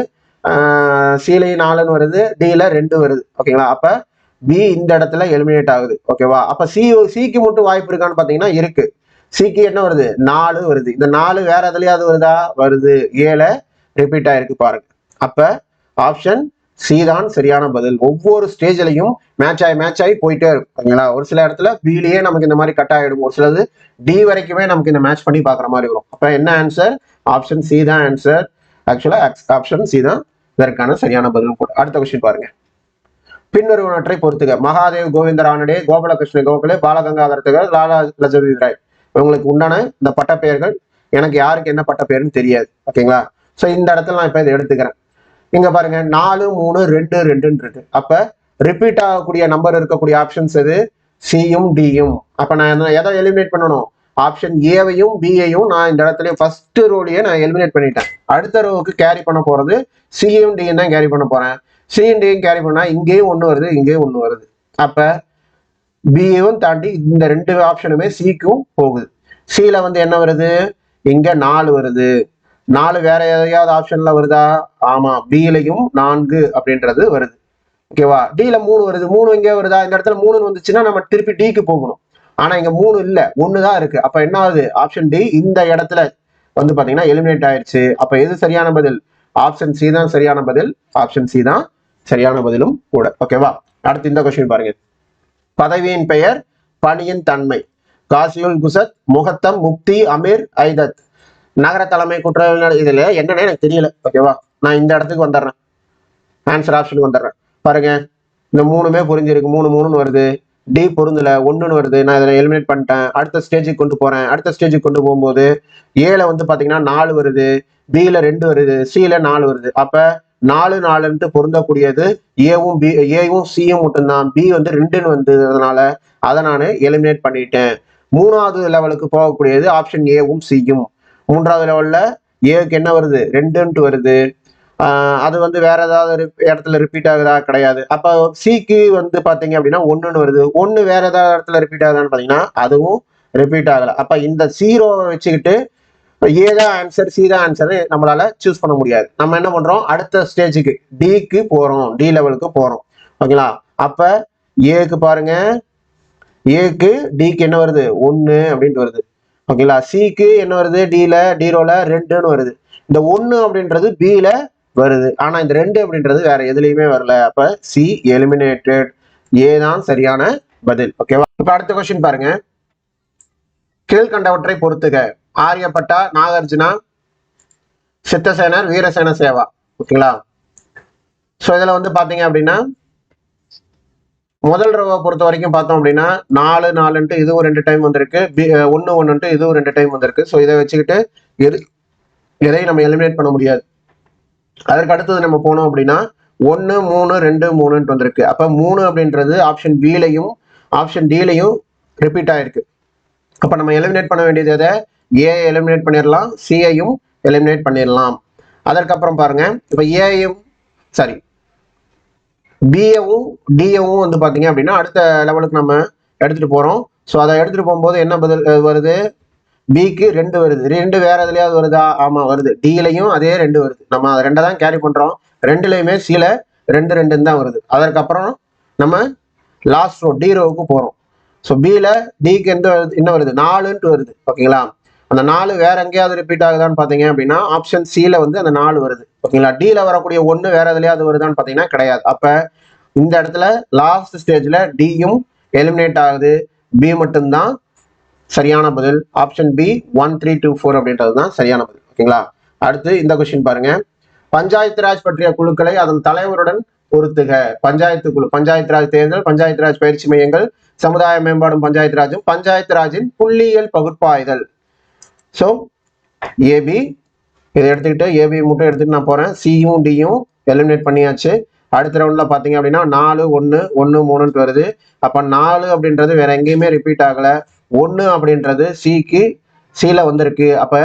சிலையும் 4ன்னு வருது, டில 2 வருது. ஓகேங்களா, அப்ப பி இந்த இடத்துல எலிமினேட் ஆகுது. ஓகேவா, அப்ப சிக்கு மட்டும் வாய்ப்பு இருக்கான்னு பாத்தீங்கன்னா இருக்கு. சிக்கு என்ன வருது, 4 வருது. இந்த 4 வேற எதுலயாவது வருதா, வருது. ஏல ரிப்பீட் ஆயிருக்கு பாருங்க. அப்ப ஆப்ஷன் சி தான் சரியான பதில். ஒவ்வொரு ஸ்டேஜ்லையும் மேட்ச் ஆகி போயிட்டே இருக்கும். ஓகேங்களா, ஒரு சில இடத்துல பிலேயே நமக்கு இந்த மாதிரி கட் ஆகிடும், ஒரு சிலது டி வரைக்குமே நமக்கு இந்த மேட்ச் பண்ணி பாக்குற மாதிரி வரும். அப்ப என்ன ஆன்சர், ஆப்ஷன் சி தான் ஆன்சர். ஆக்சுவலா ஆப்ஷன் சி தான் இதற்கான சரியான பதில். அடுத்த கொஸ்டின் பாருங்க, பின்வருவனவற்றை பொறுத்துக. மகாதேவ், கோவிந்த ரானடே, கோபாலகிருஷ்ண கோகலே, பாலகங்காதரத்துகள், லாலா லஜபதி ராய். இவங்களுக்கு உண்டான இந்த பட்டப்பெயர்கள் எனக்கு யாருக்கு என்ன பட்டப்பெயர்னு தெரியாது. ஓகேங்களா, ஸோ இந்த இடத்துல நான் இப்ப இதை எடுத்துக்கிறேன். இங்க பாருங்க, 4 3 2 2ன்னு இருக்கு. அப்ப ரிப்பீட் ஆகக்கூடிய நம்பர் இருக்கக்கூடிய ஆப்ஷன்ஸ் எது, சியும் டியும். அப்ப நான் எதை எலிமினேட் பண்ணணும், ஆப்ஷன் ஏவையும் பியையும் நான் இந்த இடத்துல ஃபர்ஸ்ட் ரோலையே நான் எலிமினேட் பண்ணிட்டேன். அடுத்த ரோவுக்கு கேரி பண்ண போறது சியும் டியும் தான் கேரி பண்ண போறேன். சியும் டியும் கேரி பண்ணா இங்கேயும் 1 வருது, இங்கேயும் 1 வருது. அப்ப பியும் தாண்டி இந்த 2 ஆப்ஷனுமே சிக்கும் போகுது. சில வந்து என்ன வருது, இங்க 4 வருது. 4 வேற எதையாவது ஆப்ஷன்ல வருதா, ஆமா, பிலையும் 4 அப்படின்றது வருது. ஓகேவா, டில 3 வருது. 3 இங்கே வருதா, இந்த இடத்துல 3 வந்துச்சுன்னா நம்ம திருப்பி டிக்கு போகணும். ஆனா இங்க 3 இல்ல, 1 தான் இருக்கு. அப்ப என்ன ஆகுது, ஆப்ஷன் டி இந்த இடத்துல வந்து பாத்தீங்கன்னா எலிமினேட் ஆயிடுச்சு. அப்ப எது சரியான பதில், ஆப்ஷன் சி தான் சரியான பதில். ஆப்ஷன் சி தான் சரியான பதிலும் கூட. ஓகேவா, அடுத்து இந்த கொஸ்டின் பாருங்க, பதவியின் பெயர், பணியின் தன்மை. காசியுல் குசத், முகத்தம், முக்தி, அமீர், ஐதத். நகர தலைமை குற்றவியல், இதுல என்னன்னு எனக்கு தெரியல. ஓகேவா, நான் இந்த இடத்துக்கு வந்துடுறேன், ஆன்சர் ஆப்ஷனுக்கு வந்துடுறேன். பாருங்க, இந்த 3மே புரிஞ்சிருக்கு, 3 3ன்னு வருது. டி பொருந்தல, ஒன்றுன்னு வருது, நான் இதை எலிமினேட் பண்ணிட்டேன், அடுத்த ஸ்டேஜுக்கு கொண்டு போறேன். அடுத்த ஸ்டேஜுக்கு கொண்டு போகும்போது ஏல வந்து பாத்தீங்கன்னா 4 வருது, பில 2 வருது, சில 4 வருது. அப்ப 4 4ன்ட்டு பொருந்தக்கூடியது ஏவும் சியும் மட்டும்தான். பி வந்து 2ன்னு வந்ததுனால அதை நான் எலிமினேட் பண்ணிட்டேன். மூணாவது லெவலுக்கு போகக்கூடியது ஆப்ஷன் ஏவும் சியும். மூன்றாவது லெவல்ல ஏவுக்கு என்ன வருது, 2ன்ட்டு வருது. அது வந்து வேற ஏதாவது இடத்துல ரிப்பீட் ஆகுதா, கிடையாது. அப்ப சிக்கு வந்து பாத்தீங்க அப்படின்னா 1ன்னு வருது. 1 வேற ஏதாவது இடத்துல ரிப்பீட் ஆகுதான்னு பாத்தீங்கன்னா அதுவும் ரிப்பீட் ஆகல. அப்ப இந்த 0 வச்சுக்கிட்டு ஏ தான் ஆன்சர், சி தான் ஆன்சர் நம்மளால சூஸ் பண்ண முடியாது. நம்ம என்ன பண்றோம், அடுத்த ஸ்டேஜுக்கு டிக்கு போறோம், டி லெவலுக்கு போறோம். ஓகேங்களா? அப்ப ஏக்கு பாருங்க, ஏக்கு டிக்கு என்ன வருது, 1 அப்படின்ட்டு வருது. ஓகேங்களா? சிக்கு என்ன வருது, டிரோல 2ன்னு வருது. இந்த 1 அப்படின்றது பில வருது, ஆனா இந்த 2 அப்படின்றது வேற எதுலையுமே வரல. அப்ப சி எலிமினேட்டட். ஏ தான் சரியான பதில். ஓகேவா? இப்ப அடுத்த கொஸ்டின் பாருங்க. கீழ்கண்டவற்றை பொறுத்துக. ஆரியப்பட்டா, நாகார்ஜுனா, சித்தசேனர், வீரசேன சேவா. ஓகேங்களா? சோ இதுல வந்து பாத்தீங்க அப்படின்னா முதல் ரவை பொறுத்த வரைக்கும் பார்த்தோம் அப்படின்னா 4 4ன்ட்டு இதுவும் 2 டைம் வந்திருக்கு, 1 1ன்ட்டு இதுவும் 2 டைம் வந்திருக்கு. ஸோ இதை வச்சுக்கிட்டு எதையும் நம்ம எலிமினேட் பண்ண முடியாது. அதற்கு அடுத்தது நம்ம போனோம் அப்படின்னா 1 3 2 3ன்ட்டு வந்திருக்கு. அப்ப 3 அப்படின்றது ஆப்ஷன் பிலையும் ஆப்ஷன் டிலையும் ரிப்பீட் ஆயிருக்கு. அப்ப நம்ம எலிமினேட் பண்ண வேண்டியது எதை, ஏ எலிமினேட் பண்ணிடலாம், சிஐயும் எலிமினேட் பண்ணிடலாம். அதற்கப்புறம் பாருங்க, இப்ப ஏயும் சாரி பிஏவும் டிஏவும் வந்து பாத்தீங்க அப்படின்னா அடுத்த லெவலுக்கு நம்ம எடுத்துட்டு போறோம். ஸோ அதை எடுத்துட்டு போகும்போது என்ன பதில் வருது, பிக்கு 2 வருது. 2 வேற எதுலயாவது வருதா, ஆமா வருது. டிலையும் அதே 2 வருது. நம்ம அதை 2 தான் கேரி பண்றோம். 2லயுமே சில 2 2 தான் வருது. அதற்கப்புறம் நம்ம லாஸ்ட் ரோ டி ரோவுக்கு போறோம். ஸோ பில டிக்கு என்ன வருது, 4ன்ட்டு வருது. ஓகேங்களா? அந்த 4 வேற எங்கேயாவது ரிப்பீட் ஆகுதான்னு பாத்தீங்க அப்படின்னா ஆப்ஷன் சில வந்து அந்த 4 வருது. ஓகேங்களா? டில வரக்கூடிய 1 வேற எதுலயாவது வருதான்னு பாத்தீங்கன்னா கிடையாது. அப்ப இந்த இடத்துல லாஸ்ட் ஸ்டேஜ்ல டியும் எலிமினேட் ஆகுது, பி மட்டும்தான் சரியான பதில். ஆப்ஷன் பி 1 3 2 4 அப்படின்றது தான் சரியான பதில். ஓகேங்களா? அடுத்து இந்த கொஸ்டின் பாருங்க. பஞ்சாயத்து ராஜ் பற்றிய குழுக்களை அதன் தலைவருடன் பொறுத்துக. பஞ்சாயத்து குழு, பஞ்சாயத்து ராஜ் தேர்தல், பஞ்சாயத்து ராஜ் பயிற்சி மையங்கள், சமுதாய மேம்பாடும் பஞ்சாயத்து ராஜும், பஞ்சாயத்து ராஜின் புள்ளியியல் பகுப்பாய்தல். ஸோ ஏபி இதை எடுத்துக்கிட்டு ஏபி மட்டும் எடுத்துட்டு நான் போறேன். சியும் டியும் எலிமினேட் பண்ணியாச்சு. அடுத்த ரவுண்ட்ல பாத்தீங்க அப்படின்னா 4 1 1 3ன்ட்டு வருது. அப்ப 4 அப்படின்றது வேற எங்கேயுமே ரிப்பீட் ஆகல. 1 அப்படின்றது சிக்கு சில வந்திருக்கு. அப்ப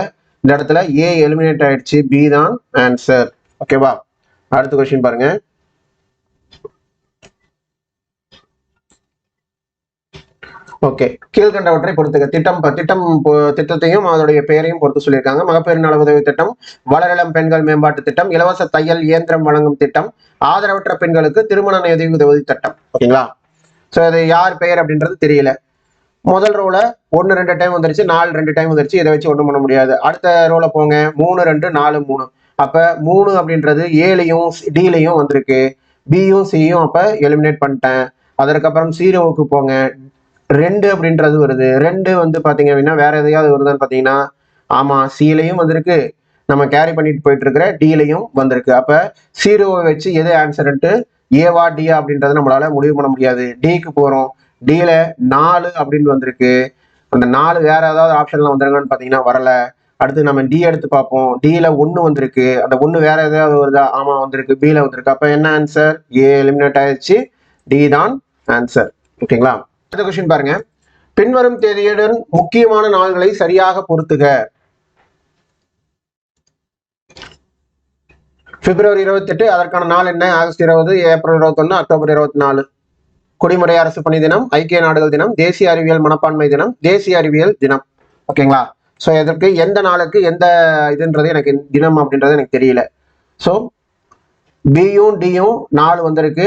இந்த இடத்துல ஏ எலிமினேட் ஆயிடுச்சு, பி தான் ஆன்சர். ஓகேவா? அடுத்த கொஸ்டின் பாருங்க. ஓகே, கீழ்கண்டவற்றை பொறுத்துக்க. திட்டத்தையும் அதோடைய பெயரையும் பொறுத்து சொல்லியிருக்காங்க. மகப்பேறு நல உதவி திட்டம், வளரிளம் பெண்கள் மேம்பாட்டு திட்டம், இலவச தையல் இயந்திரம் வழங்கும் திட்டம், ஆதரவற்ற பெண்களுக்கு திருமண நிதி உதவி திட்டம். ஓகேங்களா? ஸோ இது யார் பெயர் அப்படின்றது தெரியல. முதல் ரோல 1 2 டைம் வந்துருச்சு, 4 2 டைம் வந்துருச்சு. இதை வச்சு ஒன்றும் பண்ண முடியாது. அடுத்த ரோல போங்க, 3 2 4 3. அப்ப 3 அப்படின்றது ஏலையும் டிலையும் வந்திருக்கு, பியும் சியும் அப்ப எலிமினேட் பண்ணிட்டேன். அதற்கப்புறம் சீரோவுக்கு போங்க, 2 அப்படின்றது வருது. 2 வந்து பாத்தீங்க அப்படின்னா வேற எதையாவது வருதான்னு பாத்தீங்கன்னா ஆமா, சிலையும் வந்திருக்கு, நம்ம கேரி பண்ணிட்டு போயிட்டு இருக்கிற டிலையும் வந்திருக்கு. அப்ப சீரோவை வச்சு எது ஆன்சர்ன்ட்டு ஏவா டியா அப்படின்றத நம்மளால முடிவு பண்ண முடியாது. டிக்கு போறோம். டில 4 அப்படின்னு வந்திருக்கு. அந்த 4 வேற ஏதாவது ஆப்ஷன்ல வந்துருங்கன்னு பாத்தீங்கன்னா வரல. அடுத்து நம்ம டி எடுத்து பார்ப்போம். டில 1 வந்திருக்கு. அந்த 1 வேற ஏதாவது வருதா, ஆமா வந்திருக்கு, பில வந்திருக்கு. அப்ப என்ன ஆன்சர், ஏ எலிமினேட் ஆயிடுச்சு, டி தான் ஆன்சர். ஓகேங்களா? அடுத்த கொஸ்டின் பாருங்க. பின்வரும் தேதியுடன் முக்கியமான நாள்களை சரியாக பொறுத்துக. பிப்ரவரி 28, அதற்கான நாள் என்ன, ஆகஸ்ட் 20, ஏப்ரல் 21, அக்டோபர் 24. குடிமுறை அரசு பணி தினம், ஐக்கிய நாடுகள் தினம், தேசிய அறிவியல் மனப்பான்மை தினம், தேசிய அறிவியல் தினம். ஓகேங்களா? ஸோ இதற்கு எந்த நாளுக்கு எந்த இதுன்றது எனக்கு தினம் அப்படின்றது எனக்கு தெரியல. ஸோ பியும் டியும் 4 வந்திருக்கு,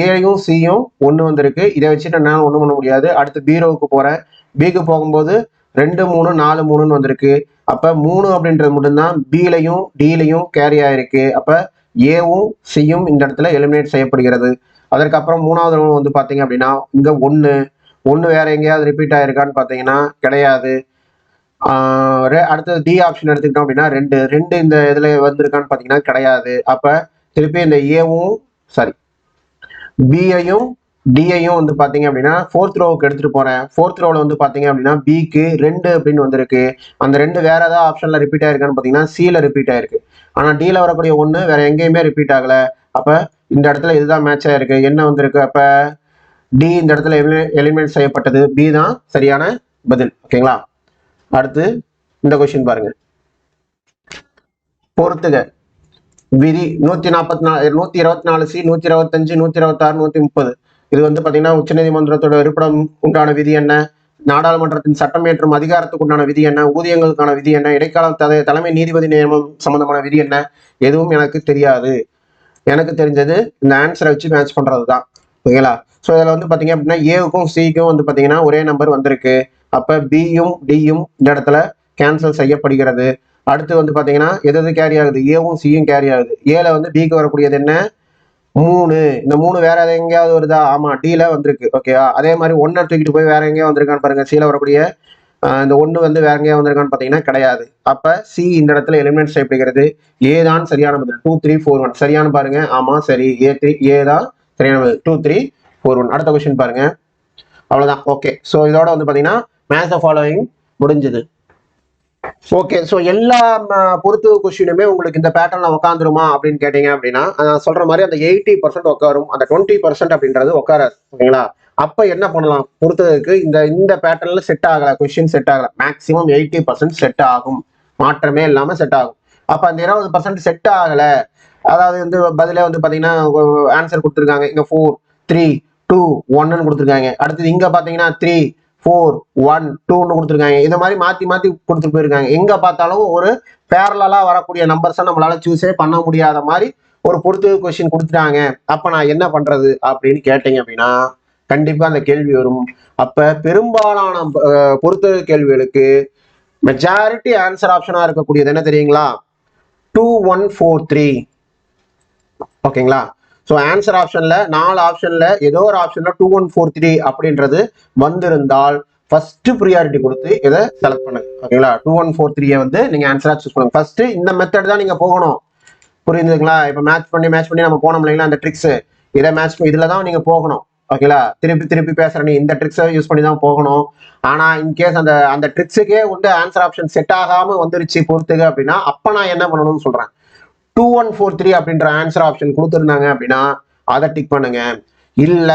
ஏயும் சியும் 1 வந்திருக்கு. இதை வச்சுட்டு என்னால் ஒன்றும் பண்ண முடியாது. அடுத்து பீரோவுக்கு போறேன். பிக்கு போகும்போது 2 3 4 3ன்னு வந்திருக்கு. அப்ப 3 அப்படின்றது மட்டும்தான் பிலையும் டிலையும் கேரி ஆயிருக்கு. அப்ப ஏவும் சியும் இந்த இடத்துல எலிமினேட் செய்யப்படுகிறது. அதற்கப்புறம் மூணாவது வந்து பாத்தீங்க அப்படின்னா இங்க 1 வேற எங்கேயாவது ரிப்பீட் ஆயிருக்கான்னு பாத்தீங்கன்னா கிடையாது. அடுத்தது டி ஆப்ஷன் எடுத்துக்கிட்டோம் அப்படின்னா 2 இந்த இதுல வந்திருக்கான்னு பாத்தீங்கன்னா கிடையாது. அப்ப திருப்பி இந்த ஏவும் சாரி பியையும் டிஐயும் வந்து பாத்தீங்க அப்படின்னா ஃபோர்த் ரோவுக்கு எடுத்துட்டு போறேன். ஃபோர்த் ரோல வந்து பாத்தீங்க அப்படின்னா பிக்கு 2 அப்படின்னு வந்திருக்கு. அந்த 2 வேற ஏதாவது ஆப்ஷன்ல ரிப்பீட் ஆயிருக்கான்னு பாத்தீங்கன்னா சில ரிப்பீட் ஆயிருக்கு. ஆனா டில வரக்கூடிய 1 வேற எங்கேயுமே ரிப்பீட் ஆகல. அப்ப இந்த இடத்துல இதுதான் மேட்ச் ஆயிருக்கு. என்ன வந்திருக்கு? அப்ப டி இந்த இடத்துல எலிமினேட் செய்யப்பட்டது. பி தான் சரியான பதில். ஓகேங்களா? அடுத்து இந்த கொஸ்டின் பாருங்க. பொறுத்துக விதி 144 124 சி 125 126 130. இது வந்து பாத்தீங்கன்னா உச்சநீதிமன்றத்தோட இருப்பிடம் உண்டான விதி என்ன, நாடாளுமன்றத்தின் சட்டம் இயற்றும் அதிகாரத்துக்கு உண்டான விதி என்ன, ஊதியங்களுக்கான விதி என்ன, இடைக்கால தலைமை நீதிபதி நியமனம் சம்பந்தமான விதி என்ன, எதுவும் எனக்கு தெரியாது. எனக்கு தெரிஞ்சது இந்த ஆன்சரை வச்சு மேட்ச் பண்றது தான். ஓகேங்களா? ஸோ இதில் வந்து பாத்தீங்க அப்படின்னா ஏவுக்கும் சிக்கும் வந்து பாத்தீங்கன்னா ஒரே நம்பர் வந்திருக்கு. அப்ப பியும் டியும் இந்த இடத்துல கேன்சல் செய்யப்படுகிறது. அடுத்து வந்து பாத்தீங்கன்னா எது கேரி ஆகுது? ஏவும் சியும் கேரி ஆகுது. ஏல வந்து பிக்கு வரக்கூடியது என்ன? 3. இந்த 3 வேற எங்கேயாவது வருதா? ஆமா, டில வந்திருக்கு. ஓகேவா? அதே மாதிரி 1 தூக்கிட்டு போய் வேற எங்கேயா வந்திருக்கான்னு பாருங்க. சில வரக்கூடிய இந்த 1 வந்து வேற எங்கேயா வந்திருக்கான்னு பாத்தீங்கன்னா கிடையாது. அப்ப சி இந்த இடத்துல எலிமினேட் செய்யப்படுகிறது. ஏ தான் சரியான பதில். 2 3 4 1 சரியான பாருங்க. ஆமா சரி, ஏ தான் சரியான பதில். 2 3 4 1. அடுத்த கொஸ்டின் பாருங்க. அவ்வளவுதான். ஓகே, ஸோ இதோட வந்து பாத்தீங்கன்னா மேட்ச் த ஃபாலோயிங் முடிஞ்சது. ஓகே, ஸோ எல்லா பொறுத்து கொஸ்டினுமே உங்களுக்கு இந்த பேட்டர்ல உட்காந்துருமா அப்படின்னு கேட்டீங்க அப்படின்னா நான் சொல்ற மாதிரி அந்த 80% உட்காரும். அந்த 20% அப்படின்றது உட்காராது. ஓகேங்களா? அப்ப என்ன பண்ணலாம்? பொறுத்ததுக்கு இந்த பேட்டர்ல செட் ஆகல, கொஸ்டின் செட் ஆகல. மேக்சிமம் 80% செட் ஆகும், மாற்றமே இல்லாம செட் ஆகும். அப்ப அந்த 20% செட் ஆகல, அதாவது வந்து பதிலே வந்து பாத்தீங்கன்னா ஆன்சர் கொடுத்துருக்காங்க. இங்க 4 3 2 1 கொடுத்துருக்காங்க. அடுத்தது இங்க பாத்தீங்கன்னா 3 4 1 2 கொடுத்துருக்காங்க. இந்த மாதிரி மாத்தி மாத்தி கொடுத்துட்டு போயிருக்காங்க. எங்க பார்த்தாலும் ஒரு பேரலா வரக்கூடிய நம்பர்ஸை நம்மளால சூஸே பண்ண முடியாத மாதிரி ஒரு பொறுத்து கொஸ்டின் கொடுத்துட்டாங்க. அப்ப நான் என்ன பண்றது அப்படின்னு கேட்டீங்க அப்படின்னா கண்டிப்பா அந்த கேள்வி வரும். அப்ப பெரும்பாலான பொறுத்து கேள்விகளுக்கு மெஜாரிட்டி ஆன்சர் ஆப்ஷனா இருக்கக்கூடியது என்ன தெரியுங்களா? 2 1 4 3. ஓகேங்களா? ஸோ ஆன்சர் ஆப்ஷன்ல 4 ஆப்ஷன்ல ஏதோ ஒரு ஆப்ஷன்ல 2 1 4 3 அப்படின்றது வந்திருந்தால் ஃபர்ஸ்ட் ப்ரியாரிட்டி கொடுத்து இதை செலக்ட் பண்ணுங்க. ஓகேங்களா? 2 1 4 3 வந்து நீங்க ஆன்சரா சூஸ் பண்ணுங்க. ஃபர்ஸ்ட் இந்த மெத்தட் தான் நீங்க போகணும். புரியுதுங்களா? இப்போ மேட்ச் பண்ணி நம்ம போனோம் இல்லைங்களா? அந்த ட்ரிக்ஸ் இதை இதுல தான் நீங்க போகணும். ஓகேங்களா? திருப்பி பேசுற நீ இந்த ட்ரிக்ஸை யூஸ் பண்ணி தான் போகணும். ஆனா இன்கேஸ் அந்த ட்ரிக்ஸுக்கே வந்து ஆன்சர் ஆப்ஷன் செட் ஆகாம வந்துருச்சு பொறுத்துக்கு அப்படின்னா அப்ப நான் என்ன பண்ணணும்னு சொல்றேன். 2 1 4 3 அப்படின்ற ஆன்சர் ஆப்ஷன் கொடுத்துருந்தாங்க அப்படின்னா அதை டிக் பண்ணுங்க. இல்ல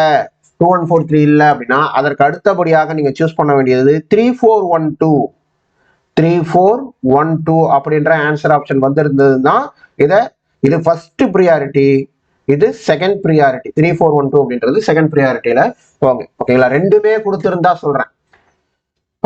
2 1 4 3 இல்ல அப்படின்னா அதற்கு அடுத்தபடியாக நீங்க சூஸ் பண்ண வேண்டியது 3 4 1 2 3 4 1 2 அப்படின்ற ஆன்சர் ஆப்ஷன் வந்திருந்ததுன்னா இது ஃபர்ஸ்ட் ப்ரியாரிட்டி, இது செகண்ட் ப்ரியாரிட்டி. 3 4 1 2 அப்படின்றது செகண்ட் ப்ரியாரிட்டியில போங்க. ஓகேங்களா? ரெண்டுமே கொடுத்துருந்தா சொல்றேன்.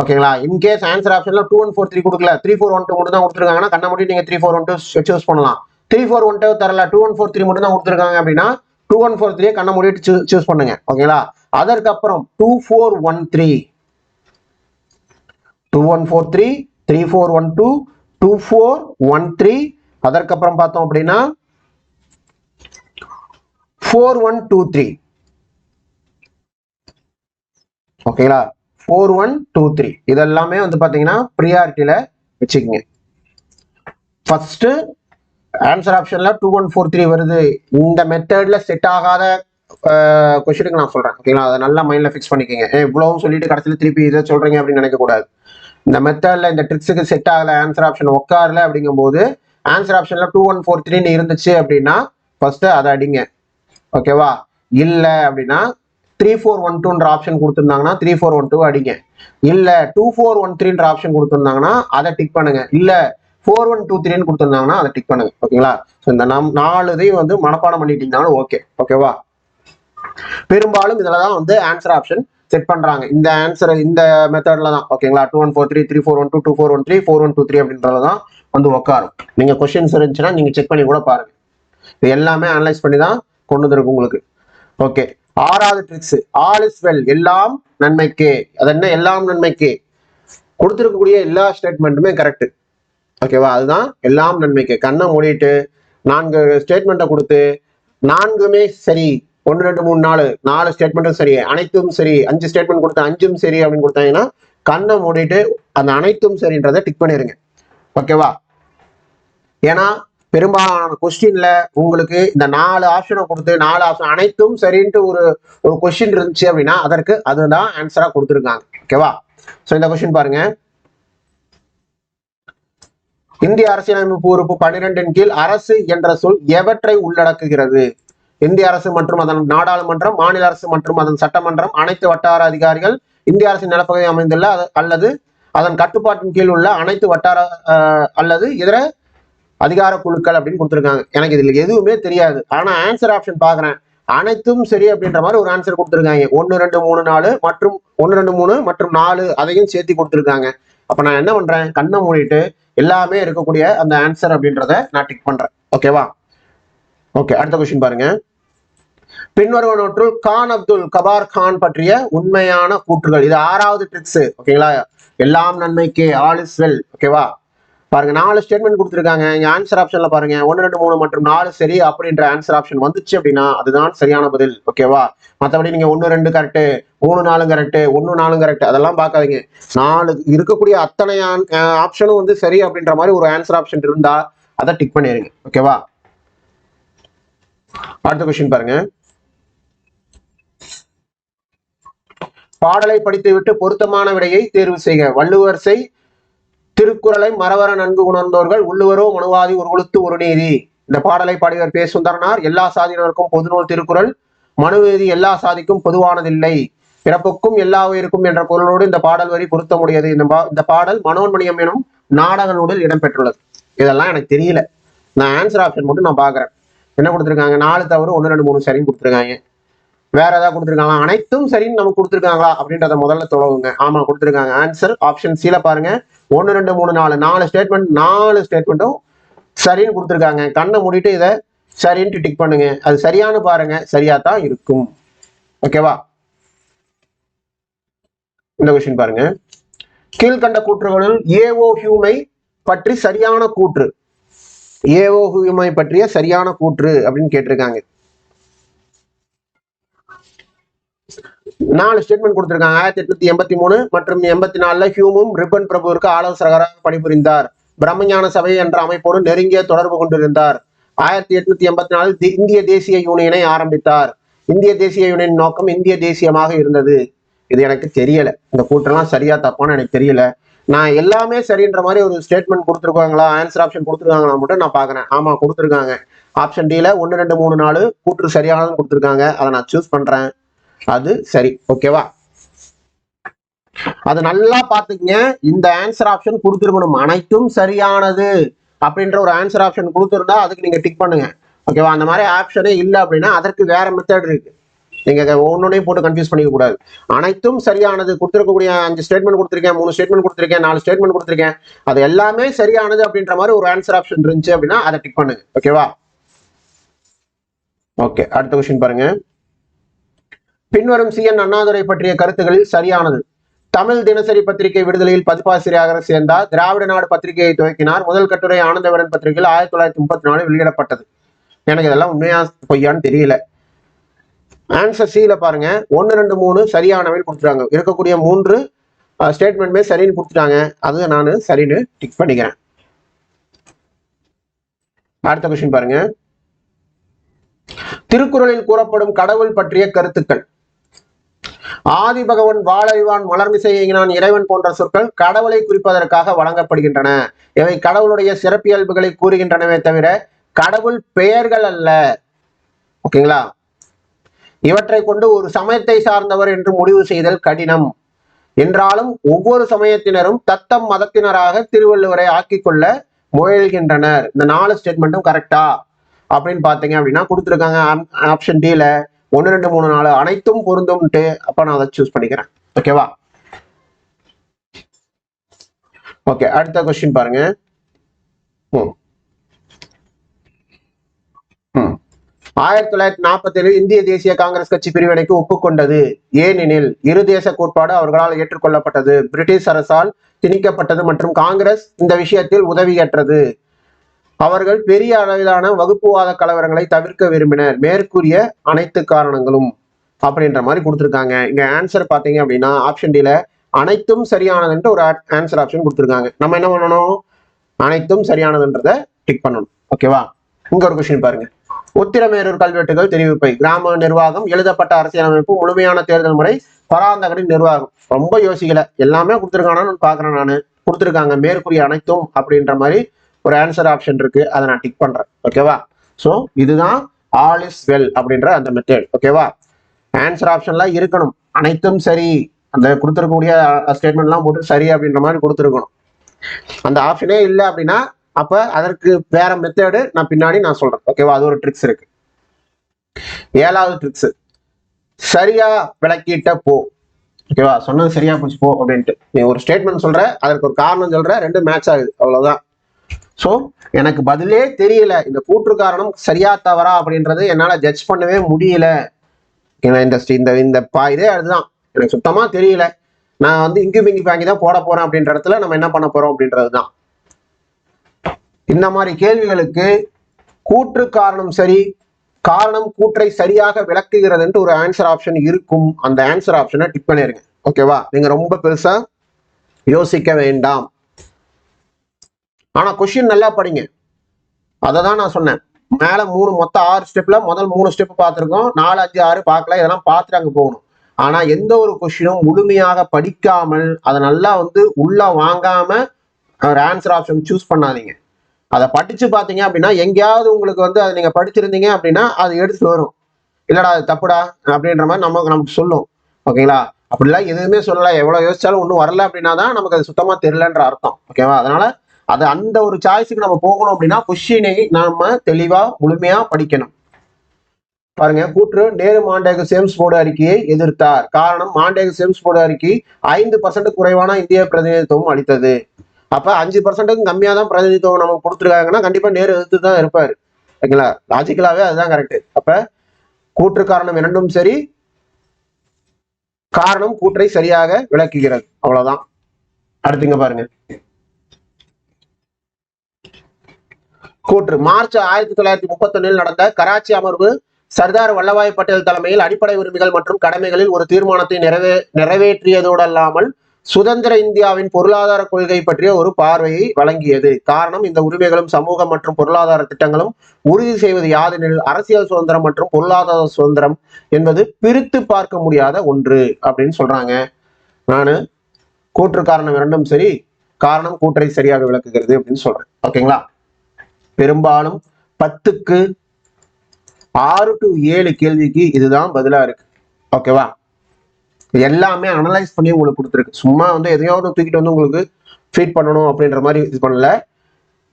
ஓகேங்களா? இன்கேஸ் ஆன்சர் ஆப்ஷன்ல 2 1 4 3 கொடுக்கல, 3 4 1 2 மட்டும் தான் கொடுத்துருக்காங்கன்னா கண்ண முடி நீங்க 3 4 1 2 சூஸ் பண்ணலாம். 3 4 1 2 தரல, 2 1 4 3 மட்டும் தான் கொடுத்துருக்காங்க அப்படின்னா 2 1 4 3 கண்ண மூடிட்டு சூஸ் பண்ணுங்க. ஓகேங்களா? அதற்கப்புறம் 2 4 1 3 2 1 4 3 3 4 1 2 2 4 1 3. அதற்கப்புறம் பார்த்தோம் அப்படின்னா 4 1 2 3. ஓகேங்களா? 4 1 2 3 இதெல்லாமே வந்து பாத்தீங்கன்னா ப்ரியாரிட்டியில வச்சுக்கோங்க. ஃபர்ஸ்ட் ஆன்சர் ஆப்ஷன்ல 2 1 4 3 வருது. இந்த மெத்தட்ல செட் ஆகாத கொஸ்டினுக்கு நான் சொல்றேன். ஓகேங்களா? அதை நல்லா மைண்ட்ல ஃபிக்ஸ் பண்ணிக்கோங்க. இவ்வளவும் சொல்லிட்டு கடைசியில் திருப்பி இதை சொல்றீங்க அப்படின்னு நினைக்க கூடாது. இந்த மெத்தட்ல இந்த ட்ரிக்ஸுக்கு செட் ஆகல, ஆன்சர் ஆப்ஷன் உட்காரல அப்படிங்கும் போது ஆன்சர் ஆப்ஷன்ல 2 1 4 3 இருந்துச்சு அப்படின்னா ஃபர்ஸ்ட் அதை அடிங்க. ஓகேவா? இல்ல அப்படின்னா 3 4 1 2ன்ற ஆப்ஷன் கொடுத்துருந்தாங்கன்னா 3 4 1 2 அடிங்க. இல்ல 2 4 1 3ன்ற ஆப்ஷன் கொடுத்துருந்தாங்கன்னா அதை டிக் பண்ணுங்க. இல்ல 4 1 2 3ன்னு கொடுத்துருந்தாங்கன்னா அதை டிக் பண்ணுங்க. ஓகேங்களா? இந்த 4 இதையும் வந்து மனப்பாடம் பண்ணிட்டீங்கன்னாலும் ஓகே. ஓகேவா? பெரும்பாலும் இதுலதான் வந்து ஆன்சர் ஆப்ஷன் செட் பண்றாங்க. இந்த ஆன்சர் இந்த மெத்தட்ல தான். ஓகேங்களா? 2 1 4 3 3 4 1 2 2 4 1 3 4 1 2 3 அப்படின்றதான் வந்து உட்காரும். நீங்க கொஸ்டின்ஸ் இருந்துச்சுன்னா நீங்க செக் பண்ணி கூட பாருங்க. இது எல்லாமே அனலைஸ் பண்ணி தான் கொண்டு வந்திருக்கு உங்களுக்கு. ஓகே, 6வது ட்ரிக்ஸ் ஆல் இஸ் வெல், எல்லாம் நன்மைக்கே. அது என்ன? எல்லாம் நன்மைக்கே. கொடுத்துருக்கக்கூடிய எல்லா ஸ்டேட்மெண்ட்டுமே கரெக்ட். ஓகேவா? அதுதான் எல்லாம் நன்மைக்கு. கண்ணை மூடிட்டு 4 ஸ்டேட்மெண்ட்டை கொடுத்து 4மே சரி, 1 2 3 4 ஸ்டேட்மெண்ட்டும் சரி, அனைத்தும் சரி, 5 ஸ்டேட்மெண்ட் கொடுத்து 5ம் சரி அப்படின்னு கொடுத்தாங்கன்னா கண்ணை மூடிட்டு அந்த அனைத்தும் சரின்றதை டிக் பண்ணிருங்க. ஓகேவா? ஏன்னா பெரும்பாலான கொஸ்டின்ல உங்களுக்கு இந்த 4 ஆப்ஷனை கொடுத்து 4 ஆப்ஷன் அனைத்தும் சரின்ட்டு ஒரு ஒரு கொஸ்டின் இருந்துச்சு அப்படின்னா அதற்கு அதுதான் ஆன்சரா கொடுத்துருக்காங்க. ஓகேவா? சோ இந்த கொஸ்டின் பாருங்க. இந்திய அரசியலமைப்பு உறுப்பு 12 கீழ் அரசு என்ற சொல் எவற்றை உள்ளடக்குகிறது? இந்திய அரசு மற்றும் அதன் நாடாளுமன்றம், மாநில அரசு மற்றும் அதன் சட்டமன்றம், அனைத்து வட்டார அதிகாரிகள், இந்திய அரசின் நிலப்பகுதி அமைந்துள்ள அல்லது அதன் கட்டுப்பாட்டின் கீழ் உள்ள அனைத்து வட்டார அல்லது இதர அதிகார குழுக்கள் அப்படின்னு கொடுத்துருக்காங்க. எனக்கு இதுல எதுவுமே தெரியாது. ஆனா ஆன்சர் ஆப்ஷன் பாக்குறேன், அனைத்தும் சரி அப்படின்ற மாதிரி ஒரு ஆன்சர் கொடுத்துருக்காங்க. 1 2 3 4 மற்றும் 1 2 3 மற்றும் 4 அதையும் சேர்த்து கொடுத்துருக்காங்க. அப்ப நான் என்ன பண்றேன், கண்ணை மூடிட்டு எல்லாமே இருக்கக்கூடிய அந்த ஆன்சர் அப்படின்றத நான் டிக் பண்றேன். ஓகேவா? ஓகே, அடுத்த கொஸ்டின் பாருங்க. பின்வருவனவற்றுள் கான் அப்துல் கபார் கான் பற்றிய உண்மையான கூற்றுகள். இது 6வது ட்ரிக்ஸ். ஓகேங்களா? எல்லாம் நன்மைக்கு, ஆல் இஸ் வெல். ஓகேவா? பாருங்க, 4 ஸ்டேட்மெண்ட் கொடுத்துருக்காங்க. இங்க ஆன்சர் ஆப்ஷன்ல பாருங்க 1 2 3 மற்றும் 4 சரி அப்படின்ற ஆன்சர் ஆப்ஷன் வந்துச்சு அப்படின்னா அதுதான் சரியான பதில். ஓகேவா? மற்றபடி நீங்க 1 2 கரெக்ட், 3 4 கரெக்ட், 1 4 கரெக்ட் அதெல்லாம் பார்க்காதீங்க. 4 இருக்கக்கூடிய அத்தனை ஆப்ஷனும் வந்து சரி அப்படின்ற மாதிரி ஒரு ஆன்சர் ஆப்ஷன் இருந்தா அதை டிக் பண்ணிருங்க. ஓகேவா? அடுத்த கொஸ்டின் பாருங்க. பாடலை படித்துவிட்டு பொருத்தமான விடையை தேர்வு செய்க. வள்ளுவர் செய் திருக்குறளை மறவர நன்கு உணர்ந்தோர்கள் உள்ளுவரோ மனுவாதி ஒரு கொழுத்து ஒரு நீதி. இந்த பாடலை பாடியவர் பே. சுந்தரனார். எல்லா சாதியினருக்கும் பொதுநூல் திருக்குறள். மனுநீதி எல்லா சாதிக்கும் பொதுவானதில்லை. பிறப்புக்கும் எல்லா உயிருக்கும் என்ற பொருளோடு இந்த பாடல் வரி பொருத்தமுடையது. இந்த பாடல் மனோன்மணியம் எனும் நாடக நூலில் இடம்பெற்றுள்ளது. இதெல்லாம் எனக்கு தெரியல. நான் ஆன்சர் ஆப்ஷன் மட்டும் நான் பாக்குறேன். என்ன கொடுத்துருக்காங்க? 4 தவறு 1 2 3 சரின்னு கொடுத்துருக்காங்க. வேற ஏதாவது கொடுத்துருக்காங்களா? அனைத்தும் சரின்னு நமக்கு கொடுத்துருக்காங்களா அப்படின்றத முதல்ல தொடங்குங்க. ஆமா, கொடுத்துருக்காங்க. ஆன்சர் ஆப்ஷன் சில பாருங்க. 1 2 3 4 4 ஸ்டேட்மெண்ட், 4 ஸ்டேட்மெண்ட்டும் சரின்னு கொடுத்துருக்காங்க. கண்ணை மூடிட்டு இதை சரின்ட்டு டிக் பண்ணுங்க. அது சரியானு பாருங்க, சரியா தான் இருக்கும். ஓகேவா? இந்த கொஸ்டின் பாருங்க. கீழ்கண்ட கூற்றுகளில் ஏஓ ஹியூமை பற்றி சரியான கூற்று. ஏஓ ஹியூமை பற்றிய சரியான கூற்று அப்படின்னு கேட்டிருக்காங்க. 4 ஸ்டேட்மெண்ட் கொடுத்திருக்காங்க. 1883 மற்றும் 84 ஹியூமும் ரிப்பன் பிரபுவிற்கு ஆலோசகராக பணிபுரிந்தார். பிரம்மஞான சபை என்ற அமைப்போடு நெருங்கிய தொடர்பு கொண்டிருந்தார். 1884 இந்திய தேசிய யூனியனை ஆரம்பித்தார். இந்திய தேசிய யூனியன் நோக்கம் இந்திய தேசியமாக இருந்தது. இது எனக்கு தெரியல. இந்த கூற்றெல்லாம் சரியா தப்பான்னு எனக்கு தெரியல. நான் எல்லாமே சரின்ற மாதிரி ஒரு ஸ்டேட்மெண்ட் கொடுத்துருக்காங்களா, ஆன்சர் ஆப்ஷன் கொடுத்துருக்காங்களா மட்டும் நான் பாக்குறேன். ஆமா, கொடுத்துருக்காங்க. ஆப்ஷன் டில 1 2 3 4 கூற்று சரியானதுன்னு கொடுத்துருக்காங்க. அதை நான் சூஸ் பண்றேன். அது சரி. ஓகேவா? அது நல்லா பாத்துக்கங்க. இந்த ஆன்சர் ஆப்ஷன் கொடுத்துருக்கணும். அனைத்தும் சரியானது அப்படின்ற ஒரு ஆன்சர் ஆப்ஷன் கொடுத்துருந்தா அதுக்கு நீங்க டிக் பண்ணுங்க. ஓகேவா? அந்த மாதிரி ஆப்ஷனே இல்லை அப்படின்னா அதற்கு வேற மெத்தட் இருக்கு. நீங்க ஒன்னொன்னையும் போட்டு கன்ஃபியூஸ் பண்ணிக்க கூடாது. அனைத்தும் சரியானது கொடுத்துருக்கக்கூடிய 5 ஸ்டேட்மெண்ட் கொடுத்துருக்கேன், 3 ஸ்டேட்மெண்ட் கொடுத்துருக்கேன், 4 ஸ்டேட்மெண்ட் கொடுத்துருக்கேன். அது எல்லாமே சரியானது அப்படின்ற மாதிரி ஒரு ஆன்சர் ஆப்ஷன் இருந்துச்சு அப்படின்னா அதை டிக் பண்ணுங்க. ஓகேவா? ஓகே, அடுத்த கொஸ்டின் பாருங்க. பின்வரும் CN அண்ணாதுரை பற்றிய கருத்துக்களில் சரியானது. தமிழ் தினசரி பத்திரிகை விடுதலையில் பதிப்பாசிரியராக சேர்ந்தார். திராவிட நாடு பத்திரிகையை துவக்கினார். முதல் கட்டுரை ஆனந்தவிடன் பத்திரிகையில் 1934 வெளியிடப்பட்டது. எனக்கு இதெல்லாம் உண்மையா பொய்யான்னு தெரியல. ஆன்சர் சில பாருங்க. 1 2 3 சரியானவை கொடுத்துட்டாங்க. இருக்கக்கூடிய 3 ஸ்டேட்மெண்ட்மே சரின்னு கொடுத்துட்டாங்க. அது நான் சரின்னு டிக் பண்ணிக்கிறேன். அடுத்த கொஸ்டின் பாருங்க. திருக்குறளில் கூறப்படும் கடவுள் பற்றிய கருத்துக்கள். ஆதி பகவன் வாழறிவான் மலர்மிசை எங்கினான் இறைவன் போன்ற சொற்கள் கடவுளை குறிப்பதற்காக வழங்கப்படுகின்றன. இவை கடவுளுடைய சிறப்பியல்புகளை கூறுகின்றனவே தவிர கடவுள் பெயர்கள் அல்ல. ஓகேங்களா? இவற்றை கொண்டு ஒரு சமயத்தை சார்ந்தவர் என்று முடிவு செய்தல் கடினம். என்றாலும் ஒவ்வொரு சமயத்தினரும் தத்தம் மதத்தினராக திருவள்ளுவரை ஆக்கிக் கொள்ள முயல்கின்றனர். இந்த 4 ஸ்டேட்மெண்ட்டும் கரெக்டா அப்படின்னு பாத்தீங்க அப்படின்னா கொடுத்துருக்காங்க. ஆப்ஷன் டில 1 2 3 4 அனைத்தும் பொருந்தும்ட்டு. அப்ப நான் அதை சூஸ் பண்ணிக்கிறேன். ஓகேவா? ஓகே, அடுத்த கொஸ்டின் பாருங்க. 1947 இந்திய தேசிய காங்கிரஸ் கட்சி பிரிவினைக்கு ஒப்புக்கொண்டது. ஏனெனில் இரு தேச கோட்பாடு அவர்களால் ஏற்றுக்கொள்ளப்பட்டது, பிரிட்டிஷ் அரசால் திணிக்கப்பட்டது மற்றும் காங்கிரஸ் இந்த விஷயத்தில் உதவியற்றது. அவர்கள் பெரிய அளவிலான வகுப்புவாத கலவரங்களை தவிர்க்க விரும்பினர். மேற்கூறிய அனைத்து காரணங்களும் அப்படின்ற மாதிரி கொடுத்துருக்காங்க. இங்க ஆன்சர் பாத்தீங்க அப்படின்னா ஆப்ஷன் டில அனைத்தும் சரியானதுன்ட்டு ஒரு ஆன்சர் ஆப்ஷன் கொடுத்துருக்காங்க. நம்ம என்ன பண்ணணும்? அனைத்தும் சரியானதுன்றத டிக் பண்ணணும். ஓகேவா? இங்க ஒரு கொஸ்டின் பாருங்க. உத்திரமேரூர் கல்வெட்டுகள் தெரிவிப்பை, கிராம நிர்வாகம், எழுதப்பட்ட அரசியலமைப்பு, முழுமையான தேர்தல் முறை, பராந்தகரின் நிர்வாகம். ரொம்ப யோசிக்கல, எல்லாமே கொடுத்துருக்கானு பாக்குறேன் நானு. கொடுத்துருக்காங்க மேற்கூறிய அனைத்தும் அப்படின்ற மாதிரி ஒரு ஆன்சர் ஆப்ஷன் இருக்கு, அதை நான் டிக் பண்றேன். ஓகேவா? சோ இதுதான் ஆல் இஸ் வெல் அப்படின்ற அந்த மெத்தட். ஓகேவா? ஆன்சர் ஆப்ஷன்ல இருக்கணும் அனைத்தும் சரி, அந்த கொடுத்துருக்கக்கூடிய ஸ்டேட்மெண்ட் எல்லாம் போட்டு சரி அப்படின்ற மாதிரி கொடுத்துருக்கணும். அந்த ஆப்ஷனே இல்லை அப்படின்னா அப்ப அதற்கு வேற மெத்தேடு நான் பின்னாடி நான் சொல்றேன். ஓகேவா? அது ஒரு ட்ரிக்ஸ் இருக்கு. 7வது ட்ரிக்ஸ், சரியா விளக்கிட்ட போ. ஓகேவா? சொன்னது சரியா போச்சு போ அப்படின்ட்டு நீ ஒரு ஸ்டேட்மெண்ட் சொல்ற, அதற்கு ஒரு காரணம் சொல்ற, ரெண்டு மேட்ச் ஆகுது, அவ்வளவுதான். சோ எனக்கு பதிலே தெரியல, இந்த கூற்று காரணம் சரியா தவறா அப்படின்றது என்னால ஜட்ஜ் பண்ணவே முடியல. இந்த இதே அதுதான் எனக்கு சுத்தமா தெரியல, நான் வந்து இங்கு மிங்கி வாங்கி தான் போட போறேன் அப்படின்ற இடத்துல நம்ம என்ன பண்ண போறோம் அப்படின்றதுதான். இந்த மாதிரி கேள்விகளுக்கு கூற்று காரணம் சரி, காரணம் கூற்றை சரியாக விளக்குகிறதுன்ட்டு ஒரு ஆன்சர் ஆப்ஷன் இருக்கும். அந்த ஆன்சர் ஆப்ஷனை டிக் பண்ணிருங்க. ஓகேவா? நீங்க ரொம்ப பெருசா யோசிக்க வேண்டாம். ஆனா கொஸ்டின் நல்லா படிங்க, அதை தான் நான் சொன்னேன். மேல மொத்தம் 6 ஸ்டெப்ல முதல் 3 ஸ்டெப் பார்த்துருக்கோம், 4, 5, 6 பார்க்கல, இதெல்லாம் பார்த்துட்டு அங்க போகணும். ஆனா எந்த ஒரு கொஸ்டினும் முழுமையாக படிக்காமல் அதை நல்லா வந்து உள்ள வாங்காம ஒரு ஆன்சர் ஆப்ஷன் சூஸ் பண்ணாதீங்க. அதை படிச்சு பார்த்தீங்க அப்படின்னா எங்கேயாவது உங்களுக்கு வந்து அதை நீங்க படிச்சிருந்தீங்க அப்படின்னா அது எடுத்துட்டு வரும், இல்லடா அது தப்புடா அப்படின்ற மாதிரி நமக்கு சொல்லும். ஓகேங்களா? அப்படிலாம் எதுவுமே சொல்லல, எவ்வளவு யோசிச்சாலும் ஒன்றும் வரல அப்படின்னா தான் நமக்கு அது சுத்தமா தெரியலன்ற அர்த்தம். ஓகேவா? அதனால அது அந்த ஒரு சாய்ஸுக்கு நம்ம போகணும் அப்படின்னா கொஸ்டினை நாம தெளிவா முழுமையா படிக்கணும். பாருங்க, கூற்று, நேரு மாண்டேகு சேம்ஸ் போர்டு அறிக்கையை எதிர்த்தார். காரணம், மாண்டேகு சேம்ஸ் போர்டு அறிக்கை 5% குறைவான இந்திய பிரதிநிதித்துவம் அளித்தது. அப்ப 5% கம்மியா தான் பிரதிநிதித்துவம் நமக்கு கொடுத்துருக்காங்கன்னா கண்டிப்பா நேரு எதிர்த்து தான் இருப்பாரு. ஓகேங்களா? லாஜிக்கலாவே அதுதான் கரெக்ட். அப்ப கூற்று காரணம் இரண்டும் சரி, காரணம் கூற்றை சரியாக விளக்குகிறது, அவ்வளவுதான். அடுத்துங்க பாருங்க, கூற்று, மார்ச் 1931 நடந்த கராச்சி அமர்வு சர்தார் வல்லபாய் பட்டேல் தலைமையில் அடிப்படை உரிமைகள் மற்றும் கடமைகளில் ஒரு தீர்மானத்தை நிறைவேற்றியதோடு அல்லாமல் சுதந்திர இந்தியாவின் பொருளாதார கொள்கை பற்றிய ஒரு பார்வையை வழங்கியது. காரணம், இந்த உரிமைகளும் சமூக மற்றும் பொருளாதார திட்டங்களும் உறுதி செய்வது யாதெனில் அரசியல் சுதந்திரம் மற்றும் பொருளாதார சுதந்திரம் என்பது பிரித்து பார்க்க முடியாத ஒன்று அப்படின்னு சொல்றாங்க. நானு கூற்று காரணம் இரண்டும் சரி, காரணம் கூற்றை சரியாக விளக்குகிறது அப்படின்னு சொல்றேன். ஓகேங்களா? பெரும்பாலும் 10க்கு 6 to 7 கேள்விக்கு இதுதான் பதிலா இருக்கு. ஓகேவா? எல்லாமே அனலைஸ் பண்ணி உங்களுக்கு கொடுத்துருக்கு. சும்மா வந்து எதையாவது தூக்கிட்டு வந்து உங்களுக்கு ஃபீட் பண்ணணும் அப்படின்ற மாதிரி இது பண்ணல.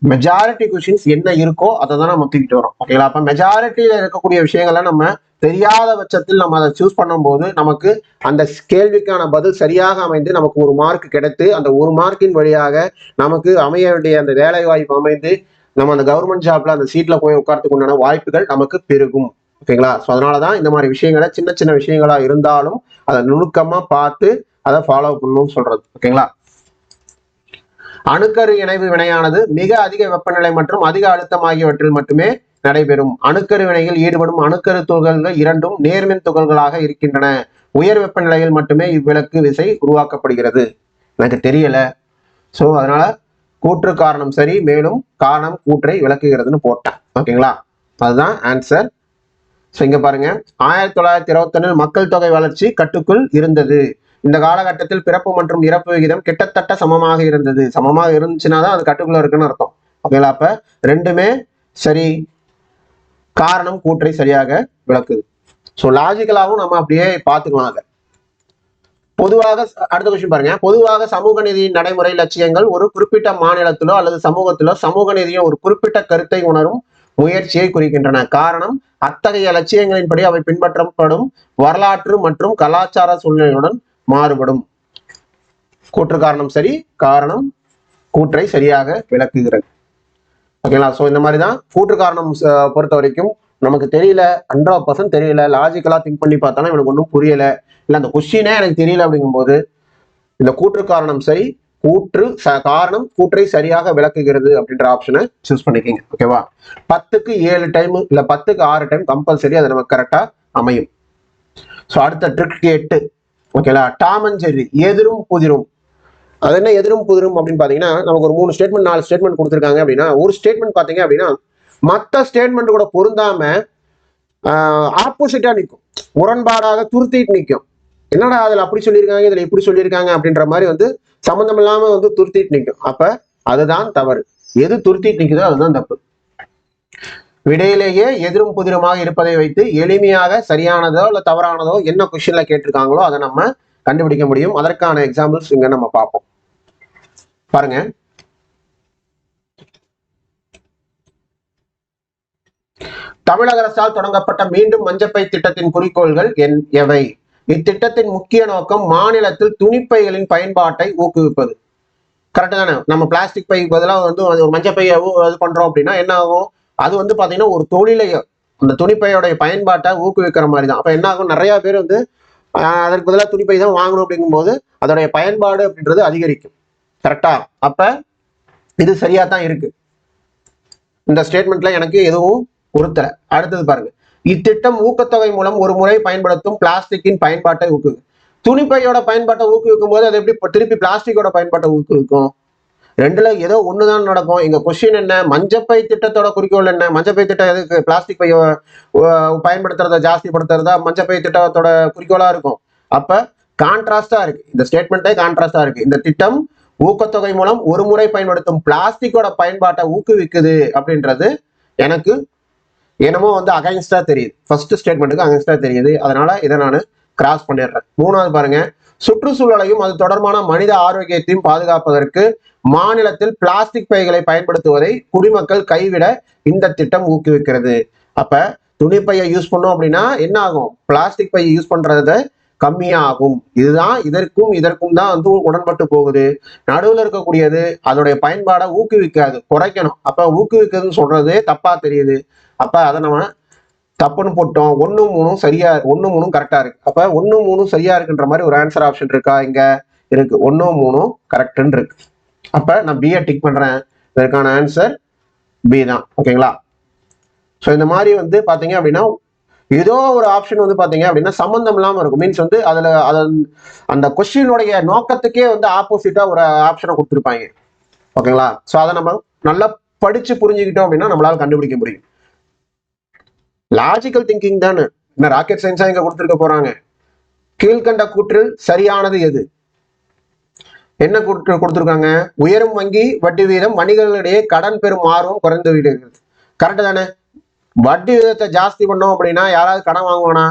மெஜாரிட்டி கொஸ்டின்ஸ் என்ன இருக்கோ அதை தான் நம்ம தூக்கிட்டு வரோம். ஓகேங்களா? அப்ப மெஜாரிட்டியில இருக்கக்கூடிய விஷயங்களை நம்ம தெரியாத பட்சத்தில் நம்ம அதை சூஸ் பண்ணும்போது நமக்கு அந்த கேள்விக்கான பதில் சரியாக அமைந்து நமக்கு ஒரு மார்க் கிடைத்து அந்த ஒரு மார்க்கின் வழியாக நமக்கு அமைய வேண்டிய அந்த வேலை வாய்ப்பு அமைந்து நம்ம அந்த கவர்மெண்ட் ஜாப்ல அந்த சீட்ல போய் உட்கார்றதுக்கு உண்டான வாய்ப்புகள் நமக்கு பெருகும். ஓகேங்களா? ஸோ அதனாலதான் இந்த மாதிரி விஷயங்களை சின்ன சின்ன விஷயங்களா இருந்தாலும் அதை நுணுக்கமா பார்த்து அதை ஃபாலோ பண்ணணும்னு சொல்றது. ஓகேங்களா? அணுக்கரு இணைவு வினையானது மிக அதிக வெப்பநிலை மற்றும் அதிக அழுத்தம் ஆகியவற்றில் மட்டுமே நடைபெறும். அணுக்கரு வினையில் ஈடுபடும் அணுக்கரு துகள்கள் இரண்டும் நேர்மின் துகள்களாக இருக்கின்றன. உயர் வெப்பநிலையில் மட்டுமே இவ்விளக்கு விசை உருவாக்கப்படுகிறது. எனக்கு தெரியல, ஸோ அதனால கூற்று காரணம் சரி, மேலும் காரணம் கூற்றை விளக்குகிறதுன்னு போட்டேன். ஓகேங்களா? அதுதான் ஆன்சர். ஸோ இங்க பாருங்க, 1921 மக்கள் தொகை வளர்ச்சி கட்டுக்குள் இருந்தது. இந்த காலகட்டத்தில் பிறப்பு மற்றும் இறப்பு விகிதம் கிட்டத்தட்ட சமமாக இருந்தது. சமமாக இருந்துச்சுன்னா தான் அது கட்டுக்குள்ள இருக்குன்னு அர்த்தம். ஓகேங்களா? அப்ப ரெண்டுமே சரி, காரணம் கூற்றை சரியாக விளக்குது. ஸோ லாஜிக்கலாகவும் நம்ம அப்படியே பார்த்துக்கலாம். அதை பொதுவாக அடுத்த கொஸ்டின் பாருங்க, பொதுவாக சமூக நீதியின் நடைமுறை லட்சியங்கள் ஒரு குறிப்பிட்ட மாநிலத்திலோ அல்லது சமூகத்திலோ சமூக நீதியின் ஒரு குறிப்பிட்ட கருத்தை உணரும் முயற்சியை குறிக்கின்றன. காரணம், அத்தகைய லட்சியங்களின்படி அவை பின்பற்றப்படும் வரலாற்று மற்றும் கலாச்சார சூழ்நிலையுடன் மாறுபடும். கூற்று காரணம் சரி, காரணம் கூற்றை சரியாக விளக்குகிறது. ஓகேங்களா? ஸோ இந்த மாதிரி தான் கூற்று காரணம் பொறுத்த வரைக்கும் நமக்கு தெரியல, 100% தெரியல, லாஜிக்கலா திங்க் பண்ணி பார்த்தாலும் எனக்கு ஒன்றும் புரியல, இல்லை அந்த கொஸ்டினே எனக்கு தெரியல அப்படிங்கும்போது இந்த கூற்று காரணம் சரி, காரணம் கூற்றை சரியாக விளக்குகிறது அப்படின்ற ஆப்ஷனை சூஸ் பண்ணிக்கிங்க. ஓகேவா? 10க்கு 7 டைம் இல்ல 10க்கு 6 டைம் கம்பல்சரி அது நமக்கு கரெக்டா அமையும். ஸோ அடுத்த ட்ரிக் 8. ஓகேங்களா? டாம் அண்ட் ஜெர்ரி, எதிரும் புதிரும். அது என்ன எதிரும் புதிரும் அப்படின்னு பாத்தீங்கன்னா, நமக்கு ஒரு 3 ஸ்டேட்மெண்ட் 4 ஸ்டேட்மெண்ட் கொடுத்துருக்காங்க அப்படின்னா, ஒரு ஸ்டேட்மெண்ட் பாத்தீங்க அப்படின்னா மற்ற ஸ்டேட்மெண்ட் கூட பொருந்தாம ஆப்போசிட்டா நிற்கும், முரண்பாடாக துருத்திட்டு நிற்கும். என்னடா அதுல அப்படி சொல்லியிருக்காங்க, இதுல இப்படி சொல்லியிருக்காங்க அப்படின்ற மாதிரி வந்து சம்மந்தம் இல்லாம வந்து துருத்திட்டு நிற்கும். அப்ப அதுதான் தவறு. எது துருத்திட்டு நிற்குதோ அதுதான் தப்பு. விடையிலேயே எதிரும் புதிருமாக இருப்பதை வைத்து எளிமையாக சரியானதோ இல்ல தவறானதோ என்ன கொஸ்டின்ல கேட்டிருக்காங்களோ அதை நம்ம கண்டுபிடிக்க முடியும். அதற்கான எக்ஸாம்பிள்ஸ் இங்க நம்ம பார்ப்போம். பாருங்க, தமிழக அரசால் தொடங்கப்பட்ட மீண்டும் மஞ்சப்பை திட்டத்தின் குறிக்கோள்கள் எவை? இத்திட்டத்தின் முக்கிய நோக்கம் மாநிலத்தில் துணிப்பைகளின் பயன்பாட்டை ஊக்குவிப்பது. கரெக்ட் தானே? நம்ம பிளாஸ்டிக் பை பதிலாக வந்து ஒரு மஞ்சப்பையை இது பண்றோம் அப்படின்னா என்ன ஆகும்? அது வந்து பாத்தீங்கன்னா ஒரு தொழிலையோ அந்த துணிப்பையோடைய பயன்பாட்டை ஊக்குவிக்கிற மாதிரி தான். அப்ப என்ன ஆகும்? நிறைய பேர் வந்து அதற்கு பதிலாக துணிப்பை தான் வாங்கணும் அப்படிங்கும்போது அதோடைய பயன்பாடு அப்படின்றது அதிகரிக்கும். கரெக்டா? அப்ப இது சரியா தான் இருக்கு. இந்த ஸ்டேட்மெண்ட்ல எனக்கு எதுவும் பொருத்தல. அடுத்தது பாருங்க, இத்திட்டம் ஊக்கத்தொகை மூலம் ஒரு முறை பயன்படுத்தும் பிளாஸ்டிக்கின் பயன்பாட்டை ஊக்குவிக்கும். துணிப்பையோட பயன்பாட்டை ஊக்குவிக்கும் போது அது எப்படி திருப்பி பிளாஸ்டிக்கோட பயன்பாட்டை ஊக்குவிக்கும்? ரெண்டுல ஏதோ ஒண்ணுதான் நடக்கும். எங்க கொஸ்டின் என்ன? மஞ்சப்பை திட்டத்தோட குறிக்கோள் என்ன? மஞ்சப்பை திட்டம் எதுக்கு? பிளாஸ்டிக் பைய பயன்படுத்துறத ஜாஸ்திப்படுத்துறதா மஞ்சப்பை திட்டத்தோட குறிக்கோளா இருக்கும். அப்ப கான்ட்ராஸ்டா இருக்கு, இந்த ஸ்டேட்மெண்ட்டே கான்ட்ராஸ்டா இருக்கு. இந்த திட்டம் ஊக்கத்தொகை மூலம் ஒரு முறை பயன்படுத்தும் பிளாஸ்டிக்கோட பயன்பாட்டை ஊக்குவிக்குது அப்படின்றது எனக்கு என்னமோ வந்து அகைன்ஸ்டா தெரியுது. ஃபர்ஸ்ட் ஸ்டேட்மெண்ட்டுக்கு அகைன்ஸ்டா தெரியுது. அதனால இதை நான் கிராஸ் பண்ணிடுறேன். மூணாவது பாருங்க, சுற்றுச்சூழலையும் அது தொடர்பான மனித ஆரோக்கியத்தையும் பாதுகாப்பதற்கு மாநிலத்தில் பிளாஸ்டிக் பைகளை பயன்படுத்துவதை குடிமக்கள் கைவிட இந்த திட்டம் ஊக்குவிக்கிறது. அப்ப துணிப்பையை யூஸ் பண்ணோம் அப்படின்னா என்ன ஆகும்? பிளாஸ்டிக் பையை யூஸ் பண்றது கம்மியாகும். இதுதான் இதற்கும் தான் வந்து உடன்பட்டு போகுது. நடுவில் இருக்கக்கூடியது அதோடைய பயன்பாடை ஊக்குவிக்காது, குறைக்கணும். அப்ப ஊக்குவிக்கிறதுன்னு சொல்றது தப்பா தெரியுது. அப்ப அதை நம்ம தப்புன்னு போட்டோம். 1, 3 சரியா, 1, 3 கரெக்டா இருக்கு. அப்ப 1, 3 சரியா இருக்குன்ற மாதிரி ஒரு ஆன்சர் ஆப்ஷன் இருக்கா? இங்க இருக்கு. 1, 3 கரெக்ட்னு இருக்கு. அப்ப நான் பியை டிக் பண்றேன். இதற்கான ஆன்சர் பி தான். ஓகேங்களா? ஸோ இந்த மாதிரி வந்து பாத்தீங்க அப்படின்னா ஏதோ ஒரு ஆப்ஷன் வந்து பாத்தீங்க அப்படின்னா சம்பந்தம் இல்லாம இருக்கும். மீன்ஸ் வந்து அதுல அந்த கொஸ்டினுடைய நோக்கத்துக்கே வந்து ஆப்போசிட்டா ஒரு ஆப்ஷனை கொடுத்துருப்பாங்க. ஓகேங்களா? ஸோ அதை நம்ம நல்லா படிச்சு புரிஞ்சுக்கிட்டோம் அப்படின்னா நம்மளால கண்டுபிடிக்க முடியும். லாஜிக்கல் திங்கிங் தானே, என்ன ராக்கெட் சயின்ஸா இங்க கொடுத்துருக்க போறாங்க. கீழ்கண்ட கூற்றில் சரியானது எது? என்ன கொடுத்துருக்காங்க? உயரும் வங்கி வட்டி வீதம் வணிகர்களிடையே கடன் பெறும் ஆர்வம் குறைந்து விடுகிறது. கரெக்ட் தானே? வட்டி விதத்தை ஜாஸ்தி பண்ணோம் அப்படின்னா யாராவது கடன் வாங்குவானா?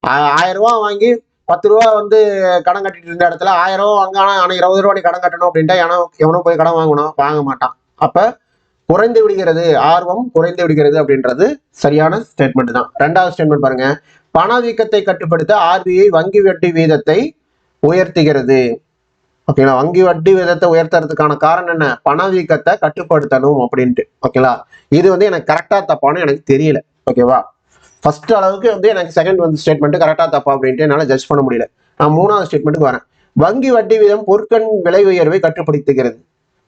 1000 ரூபாய் வாங்கி 10 ரூபா வந்து கடன் கட்டிட்டு இருந்த இடத்துல 1000 ரூபா வாங்கினா ஆனா 20 ரூபா நீ கடன் கட்டணும் அப்படின்ட்டா எவனோ போய் கடன் வாங்கணும்? வாங்க மாட்டான். அப்ப குறைந்து விடுகிறது, ஆர்வம் குறைந்து விடுகிறது அப்படின்றது சரியான ஸ்டேட்மெண்ட் தான். ரெண்டாவது ஸ்டேட்மெண்ட் பாருங்க, பணவீக்கத்தை கட்டுப்படுத்த ஆர்பிஐ வங்கி வட்டி வீதத்தை உயர்த்துகிறது. ஓகேங்களா? வங்கி வட்டி விதத்தை உயர்த்துறதுக்கான காரணம் என்ன? பணவீக்கத்தை கட்டுப்படுத்தணும் அப்படின்ட்டு. ஓகேங்களா? இது வந்து எனக்கு கரெக்டா தப்பான்னு எனக்கு தெரியல. ஓகேவா? ஃபர்ஸ்ட் அளவுக்கு வந்து எனக்கு செகண்ட் வந்து ஸ்டேட்மெண்ட் கரெக்டா தப்பா அப்படின்ட்டு என்னால ஜட்ஜ் பண்ண முடியல. நான் மூணாவது ஸ்டேட்மெண்ட்டுக்கு வரேன். வங்கி வட்டி வீதம் பொருட்களின் விலை உயர்வை கட்டுப்படுத்துகிறது.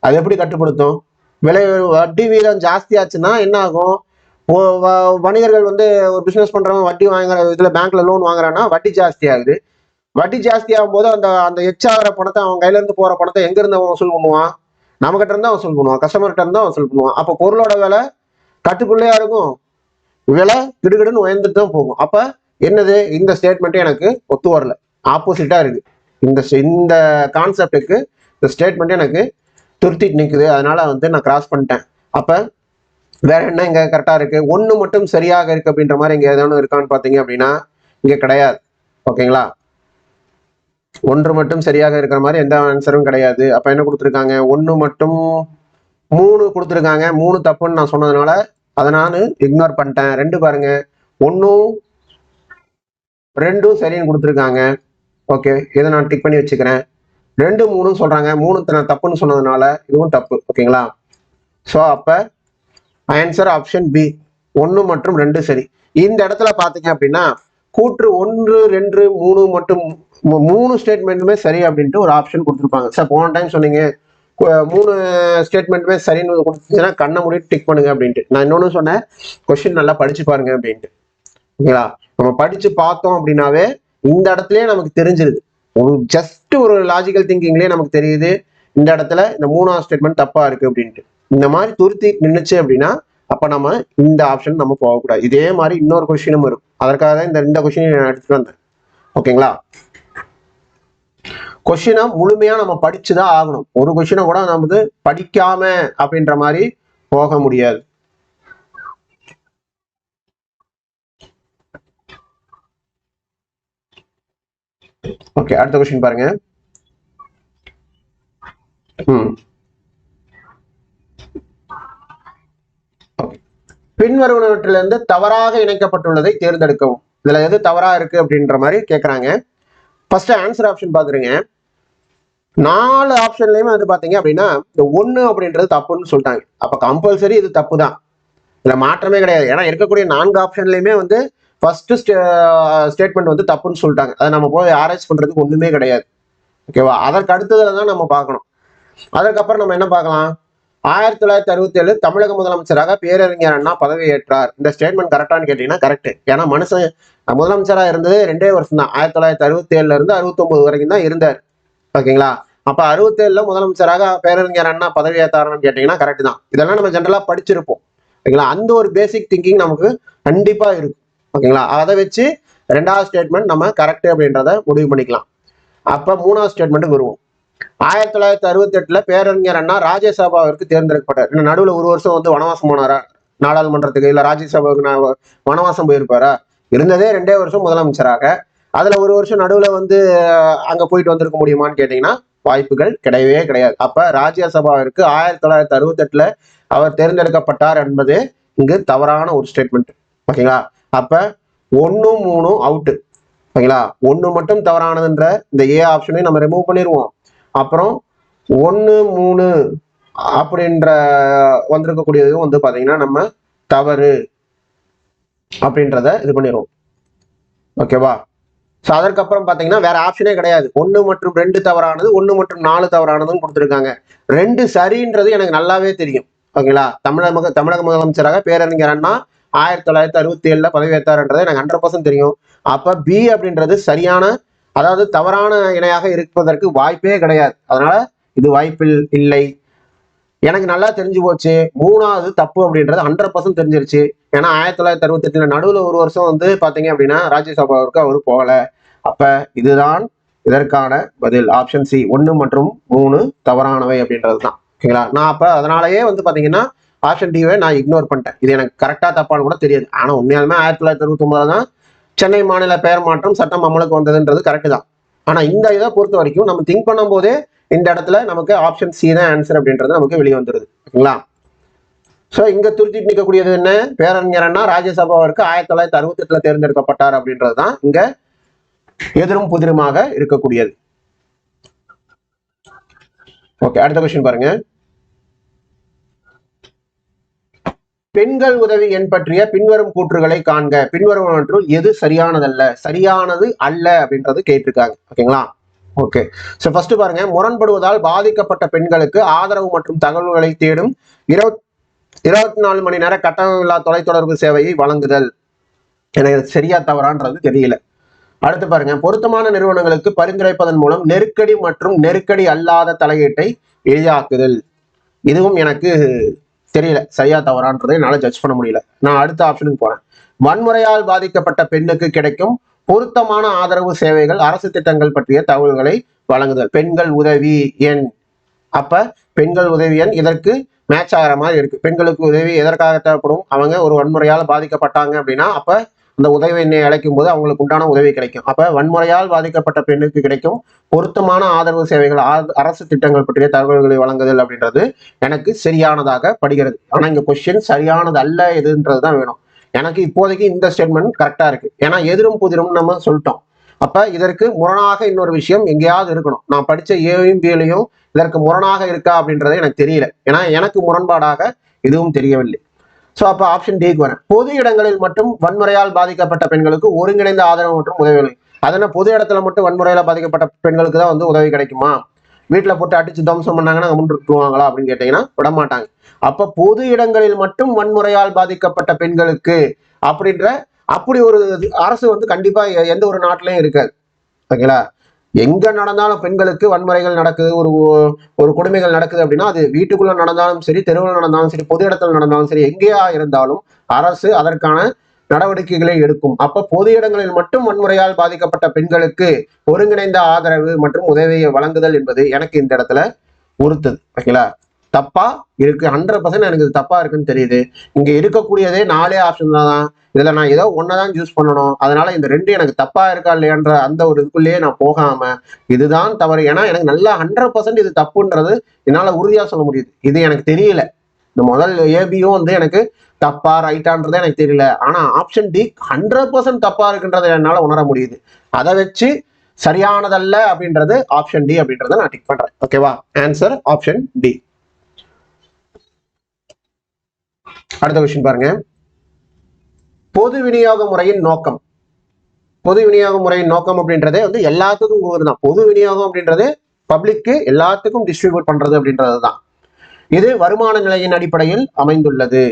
அது எப்படி கட்டுப்படுத்தும்? வட்டி வீதம் ஜாஸ்தி ஆச்சுன்னா என்ன ஆகும்? வணிகர்கள் வந்து ஒரு பிசினஸ் பண்றவங்க வட்டி வாங்குற இதுல பேங்க்ல லோன் வாங்குறான்னா வட்டி ஜாஸ்தி ஆகுது. வட்டி ஜாஸ்தி ஆகும் போது அந்த எச்சாகிற பணத்தை அவன் கையில இருந்து போற பணத்தை எங்க இருந்து அவன் வசூல் பண்ணுவான்? நம்ம கிட்ட இருந்தா வசூல் பண்ணுவான், கஸ்டமர்கிட்ட இருந்தா வசூல் பண்ணுவான். அப்ப பொருளோட விலை கட்டுக்குள்ளேயா இருக்கும், விலை கிடுகிடுன்னு உயர்ந்துட்டு தான் போகும். அப்ப என்னது? இந்த ஸ்டேட்மெண்ட் எனக்கு ஒத்து வரல, ஆப்போசிட்டா இருக்கு. இந்த கான்செப்டுக்கு இந்த ஸ்டேட்மெண்ட் எனக்கு துருத்திட்டு நிற்குது. அதனால வந்து நான் கிராஸ் பண்ணிட்டேன். அப்ப வேற என்ன இங்க கரெக்டா இருக்கு? ஒண்ணு மட்டும் சரியாக இருக்கு அப்படின்ற மாதிரி இங்க ஏதாவது இருக்கான்னு பாத்தீங்க அப்படின்னா இங்க கிடையாது. ஓகேங்களா? ஒன்று மட்டும் சரியாக இருக்கிற மாதிரி எந்த ஆன்சரும் கிடையாது. அப்ப என்ன கொடுத்துருக்காங்க? 1 மட்டும் 3 கொடுத்துருக்காங்க. 3 தப்புன்னு நான் சொன்னதுனால அதை நான் இக்னோர் பண்ணிட்டேன். 2 பாருங்க, 1 2 சரின்னு கொடுத்துருக்காங்க. ஓகே, இதை நான் டிக் பண்ணி வச்சுக்கிறேன். 2 3 சொல்றாங்க. 3 நான் தப்புன்னு சொன்னதுனால இதுவும் தப்பு. ஓகேங்களா? ஸோ அப்ப ஆன்சர் ஆப்ஷன் பி, 1 மற்றும் 2 சரி. இந்த இடத்துல பாத்தீங்க அப்படின்னா கூற்று 1 2 3 மட்டும் 3 ஸ்டேட்மெண்ட்டுமே சரி அப்படின்ட்டு ஒரு ஆப்ஷன் கொடுத்துருப்பாங்க. சார் போன டைம் சொன்னீங்க 3 ஸ்டேட்மெண்ட்டுமே சரின்னு கொடுத்துச்சுன்னா கண்ணை மூடிட்டு டிக் பண்ணுங்க அப்படின்ட்டு. நான் இன்னொன்னு சொன்னேன், கொஸ்டின் நல்லா படிச்சு பாருங்க அப்படின்ட்டு. ஓகேங்களா? நம்ம படிச்சு பார்த்தோம் அப்படின்னாவே இந்த இடத்துலயே நமக்கு தெரிஞ்சிருது. ஜஸ்ட் ஒரு லாஜிக்கல் திங்கிங்லேயே நமக்கு தெரியுது இந்த இடத்துல இந்த 3ஆவது ஸ்டேட்மெண்ட் தப்பா இருக்கு அப்படின்ட்டு. இந்த மாதிரி துருத்தி நின்றுச்சு அப்படின்னா அப்ப நம்ம இந்த ஆப்ஷன் நம்ம போகக்கூடாது. இதே மாதிரி இன்னொரு கொஸ்டினும் இருக்கும், அதற்காக தான் இந்த கொஸ்டின் நான் எடுத்துட்டு வந்தேன். ஓகேங்களா? கொஸ்டினை முழுமையா நம்ம படிச்சுதான் ஆகணும். ஒரு கொஸ்டினை கூட நம்ம வந்து படிக்காம அப்படின்ற மாதிரி போக முடியாது. ஓகே, அடுத்த கொஸ்டின் பாருங்க. பின்வருவனவற்றிலிருந்து தவறாக இணைக்கப்பட்டுள்ளதை தேர்ந்தெடுக்கவும். இதுல எது தவறா இருக்கு அப்படின்ற மாதிரி கேட்கறாங்க. ஃபர்ஸ்ட் ஆன்சர் ஆப்ஷன் பாத்துருங்க. 4 ஆப்ஷன்லயுமே வந்து பாத்தீங்க அப்படின்னா இந்த 1 அப்படின்றது தப்புன்னு சொல்லிட்டாங்க. அப்ப கம்பல்சரி இது தப்பு தான், இதுல மாற்றமே கிடையாது. ஏன்னா இருக்கக்கூடிய 4 ஆப்ஷன்லயுமே வந்து ஃபர்ஸ்ட் ஸ்டேட்மெண்ட் வந்து தப்புன்னு சொல்லிட்டாங்க. அதை நம்ம போய் ஆராய்ச்சி பண்றதுக்கு ஒண்ணுமே கிடையாது. ஓகேவா? அதற்கு அடுத்ததுல தான் நம்ம பார்க்கணும். அதுக்கப்புறம் நம்ம என்ன பார்க்கலாம்? 1967 தமிழக முதலமைச்சராக பேரறிஞர் அண்ணா பதவியேற்றார். இந்த ஸ்டேட்மெண்ட் கரெக்டான்னு கேட்டீங்கன்னா கரெக்ட். ஏன்னா மனுஷன் முதலமைச்சரா இருந்தது 2 வருஷம் தான். 1967 இருந்து 69 வரைக்கும் தான் இருந்தார். ஓகேங்களா? அப்ப 67 முதலமைச்சராக பேரறிஞர் அண்ணா பதவியேற்றாருன்னு கேட்டீங்கன்னா கரெக்ட் தான். இதெல்லாம் நம்ம ஜென்ரலா படிச்சிருப்போம். ஓகேங்களா? அந்த ஒரு பேசிக் திங்கிங் நமக்கு கண்டிப்பா இருக்கும். ஓகேங்களா? அதை வச்சு 2வது ஸ்டேட்மெண்ட் நம்ம கரெக்ட் அப்படின்றத முடிவு பண்ணிக்கலாம். அப்ப 3வது ஸ்டேட்மெண்ட்டுக்கு வருவோம். 1968 பேரறிஞர் அண்ணா ராஜ்யசபாவிற்கு தேர்ந்தெடுக்கப்பட்டார். நடுவில் ஒரு வருஷம் வந்து வனவாசம் போனாரா நாடாளுமன்றத்துக்கு, இல்ல ராஜ்யசபாவுக்கு வனவாசம் போயிருப்பாரா? இருந்ததே 2 வருஷம் முதலமைச்சராக. அதுல ஒரு வருஷம் நடுவுல வந்து அங்க போயிட்டு வந்திருக்க முடியுமான்னு கேட்டீங்கன்னா வாய்ப்புகள் கிடையவே கிடையாது. அப்ப ராஜ்யசபாவிற்கு 1968 அவர் தேர்ந்தெடுக்கப்பட்டார் என்பது இங்கு தவறான ஒரு ஸ்டேட்மெண்ட். ஓகேங்களா? அப்ப 1, 3 அவுட்டு. ஓகேங்களா? 1 மட்டும் தவறானதுன்ற இந்த ஏ ஆப்ஷனை நம்ம ரிமூவ் பண்ணிடுவோம். அப்புறம் 1, 3 அப்படின்ற வந்திருக்கக்கூடியது வந்து பாத்தீங்கன்னா நம்ம தவறு அப்படின்றத இது பண்ணிடுவோம். ஓகேவா? ஸோ அதற்கப்புறம் பார்த்தீங்கன்னா வேற ஆப்ஷனே கிடையாது. 1 மற்றும் 2 தவறானது, 1 மற்றும் 4 தவறானதுன்னு கொடுத்துருக்காங்க. 2 சரின்றது எனக்கு நல்லாவே தெரியும். ஓகேங்களா? தமிழக முதலமைச்சராக பேரறிஞர் அண்ணா 1967 பதவியேற்றார்ன்றது எனக்கு 100% தெரியும். அப்ப பி அப்படின்றது சரியான, அதாவது தவறான இணையாக இருப்பதற்கு வாய்ப்பே கிடையாது. அதனால இது வாய்ப்பில் இல்லை. எனக்கு நல்லா தெரிஞ்சு போச்சு 3வது தப்பு அப்படின்றது 100% தெரிஞ்சிருச்சு. ஏன்னா 1968 நடுவில் ஒரு வருஷம் வந்து பாத்தீங்க அப்படின்னா ராஜ்யசபாவிற்கு அவரு போகல. அப்ப இதுதான் இதற்கான பதில். ஆப்ஷன் சி 1 மற்றும் 3 தவறானவை அப்படின்றது தான். ஓகேங்களா? நான் அப்ப அதனாலயே வந்து பாத்தீங்கன்னா ஆப்ஷன் டிவை நான் இக்னோர் பண்ணிட்டேன். இது எனக்கு கரெக்டா தப்பான்னு கூட தெரியாது. ஆனா உண்மையாலுமே 1969 தான் சென்னை மாநில பெயர் மாற்றம் சட்டம் அமலுக்கு வந்ததுன்றது கரெக்ட் தான். ஆனா இந்த இதை பொறுத்த வரைக்கும் நம்ம திங்க் பண்ணும் போதே இந்த இடத்துல நமக்கு ஆப்ஷன் சி தான் ஆன்சர் அப்படின்றது நமக்கு வெளியே வந்துருது. ஓகேங்களா? சோ இங்க துருத்தி நிற்கக்கூடியது என்ன? பேரறிஞர் அண்ணா ராஜ்யசபாவிற்கு 1968 தேர்ந்தெடுக்கப்பட்டார் அப்படின்றது தான் இங்க எதிரும் புதிருமாக இருக்கக்கூடியது. ஓகே, அடுத்த கொஸ்டின் பாருங்க. பெண்கள் உதவி எண் பற்றிய பின்வரும் கூற்றுகளை காண்க. பின்வருவனவற்றுள் எது சரியானதல்ல, சரியானது அல்ல அப்படின்றது கேட்டிருக்காங்க. ஓகேங்களா? ஓகே, சோ ஃபர்ஸ்ட் பாருங்க. முரண்படுவதால் பாதிக்கப்பட்ட பெண்களுக்கு ஆதரவு மற்றும் தகவல்களை தேடும் 24 மணி நேர கட்டணமில்லா தொலைத்தொடர்பு சேவையை வழங்குதல். எனக்கு சரியா தவறான்றது தெரியல. அடுத்து பாருங்க. பொருத்தமான நிறுவனங்களுக்கு பரிந்துரைப்பதன் மூலம் நெருக்கடி மற்றும் நெருக்கடி அல்லாத தலையீட்டை எளிதாக்குதல். இதுவும் எனக்கு தெரியல, சரியா தவறான்றதை என்னால ஜட்ஜ் பண்ண முடியல. நான் அடுத்த ஆப்ஷனுக்கு போறேன். வன்முறையால் பாதிக்கப்பட்ட பெண்ணுக்கு கிடைக்கும் பொருத்தமான ஆதரவு சேவைகள், அரசு திட்டங்கள் பற்றிய தகவல்களை வழங்குதல். பெண்கள் உதவி எண். அப்ப பெண்கள் உதவி எண் இதற்கு மேட்ச் ஆகிற மாதிரி இருக்கு. பெண்களுக்கு உதவி எதற்காக தேவைப்படும்? அவங்க ஒரு வன்முறையால் பாதிக்கப்பட்டாங்க அப்படின்னா அப்ப அந்த உதவி எண்ணை அழைக்கும் போது அவங்களுக்கு உண்டான உதவி கிடைக்கும். அப்ப வன்முறையால் பாதிக்கப்பட்ட பெண்ணுக்கு கிடைக்கும் பொருத்தமான ஆதரவு சேவைகள், அரசு திட்டங்கள் பற்றிய தகவல்களை வழங்குதல் அப்படின்றது எனக்கு சரியானதாக படுகிறது. ஆனா இங்க கொஸ்டின் சரியானது அல்ல எதுன்றதுதான் வேணும். எனக்கு இப்போதைக்கு இந்த ஸ்டேட்மெண்ட் கரெக்டா இருக்கு. ஏன்னா எதிரும் புதிரும் நம்ம சொல்லிட்டோம். அப்ப இதற்கு முரணாக இன்னொரு விஷயம் எங்கேயாவது இருக்கணும். நான் படிச்ச ஏயும் பியிலையும் இதற்கு முரணாக இருக்கா அப்படின்றத எனக்கு தெரியல. ஏன்னா எனக்கு முரண்பாடாக எதுவும் தெரியவில்லை. சோ அப்ப ஆப்ஷன் டிக்கு வரேன். பொது இடங்களில் மட்டும் வன்முறையால் பாதிக்கப்பட்ட பெண்களுக்கு ஒருங்கிணைந்த ஆதரவு மற்றும் உதவிகள். அதனால பொது இடத்துல மட்டும் வன்முறையால பாதிக்கப்பட்ட பெண்களுக்கு தான் வந்து உதவி கிடைக்குமா? வீட்டுல போட்டு அடிச்சு தம்சம் பண்ணாங்கன்னா முன்னிட்டுவாங்களா அப்படின்னு கேட்டீங்கன்னா விட மாட்டாங்க. அப்ப பொது இடங்களில் மட்டும் வன்முறையால் பாதிக்கப்பட்ட பெண்களுக்கு அப்படின்ற அப்படி ஒரு அரசு வந்து கண்டிப்பா எந்த ஒரு நாட்டிலையும் இருக்காது. ஓகேங்களா? எங்க நடந்தாலும் பெண்களுக்கு வன்முறைகள் நடக்குது, ஒரு கொடுமைகள் நடக்குது அப்படின்னா அது வீட்டுக்குள்ள நடந்தாலும் சரி, தெருவில் நடந்தாலும் சரி, பொது இடத்துல நடந்தாலும் சரி, எங்கேயா இருந்தாலும் அரசு அதற்கான நடவடிக்கைகளை எடுக்கும். அப்ப பொது இடங்களில் மட்டும் வன்முறையால் பாதிக்கப்பட்ட பெண்களுக்கு ஒருங்கிணைந்த ஆதரவு மற்றும் உதவியை வழங்குதல் என்பது எனக்கு இந்த இடத்துல உறுத்துது. ஓகேங்களா, தப்பா இருக்கு. 100% எனக்கு இது தப்பா இருக்குன்னு தெரியுது. இங்க இருக்கக்கூடியதே 4 ஆப்ஷன் தான். இதுல நான் ஏதோ ஒன்னதான் சூஸ் பண்ணணும். அதனால இந்த 2 எனக்கு தப்பா இருக்கா இல்லையான்ற அந்த ஒரு இதுக்குள்ளேயே நான் போகாம இதுதான் தவறு. ஏன்னா எனக்கு நல்லா 100% இது தப்புன்றது என்னால உறுதியா சொல்ல முடியுது. இது எனக்கு தெரியல. இந்த முதல் ஏபியும் வந்து எனக்கு தப்பா ரைட்டான்றதே எனக்கு தெரியல. ஆனா ஆப்ஷன் டி 100% தப்பா இருக்குன்றதை என்னால உணர முடியுது. அதை வச்சு சரியானதல்ல அப்படின்றது ஆப்ஷன் டி அப்படின்றத நான் டிக் பண்றேன். ஓகேவா, ஆன்சர் ஆப்ஷன் டி. அடுத்த கொஸ்டின் பாருங்க. பொது விநியோக முறையின் நோக்கம். பொது விநியோக முறையின் நோக்கம் அப்படின்றதே வந்து எல்லாத்துக்கும் கொடுக்குறது தான். பொது விநியோகம் அப்படின்றது பப்ளிக்கு எல்லாத்துக்கும் டிஸ்ட்ரிபியூட் பண்றது அப்படின்றது தான். இது வருமான நிலையின் அடிப்படையில் அமைந்துள்ளது.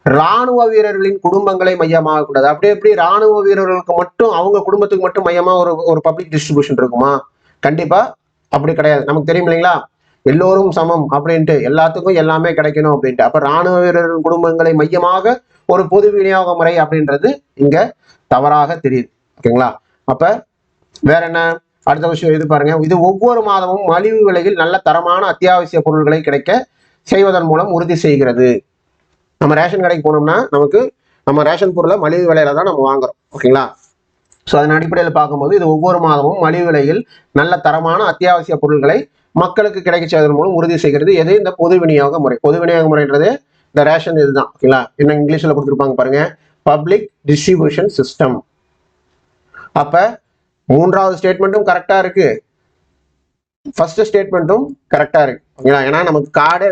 ராணுவ வீரர்களின் குடும்பங்களை மையமாக கூடாது. அப்படி எப்படி ராணுவ வீரர்களுக்கு மட்டும் அவங்க குடும்பத்துக்கு மட்டும் மையமா ஒரு பப்ளிக் டிஸ்ட்ரிபியூஷன் இருக்குமா? கண்டிப்பா அப்படி கிடையாது. நமக்கு தெரியும் இல்லைங்களா, எல்லோரும் சமம் அப்படின்ட்டு, எல்லாத்துக்கும் எல்லாமே கிடைக்கணும் அப்படின்ட்டு. அப்ப ராணுவ வீரர்களின் குடும்பங்களை மையமாக ஒரு பொது விநியோக முறை அப்படின்றது இங்க தவறாக தெரியுது. ஓகேங்களா, அப்ப வேற என்ன அடுத்த விஷயம் இது பாருங்க. இது ஒவ்வொரு மாதமும் மலிவு விலையில் நல்ல தரமான அத்தியாவசிய பொருட்களை கிடைக்க செய்வதன் மூலம் உறுதி செய்கிறது. நம்ம ரேஷன் கடைக்கு போனோம்னா நமக்கு நம்ம ரேஷன் பொருளை மலிவு விலையில தான் நம்ம வாங்குறோம். ஓகேங்களா, ஸோ அதன் அடிப்படையில் பார்க்கும்போது இது ஒவ்வொரு மாதமும் மலிவு விலையில் நல்ல தரமான அத்தியாவசிய பொருட்களை மக்களுக்கு கிடைக்க செய்வதன் மூலம் உறுதி செய்கிறது. எது? இந்த பொது விநியோக முறை. பொது விநியோக முறைன்றது இந்த ரேஷன் இதுதான். ஓகேங்களா, என்ன இங்கிலீஷ்ல கொடுத்துருப்பாங்க பாருங்க, பப்ளிக் டிஸ்ட்ரிபியூஷன் சிஸ்டம். அப்ப மூன்றாவது ஸ்டேட்மெண்ட்டும் கரெக்டா இருக்கு, ஃபர்ஸ்ட் ஸ்டேட்மெண்ட்டும் கரெக்டா இருக்கு. ஓகேங்களா, ஏன்னா நமக்கு கார்டு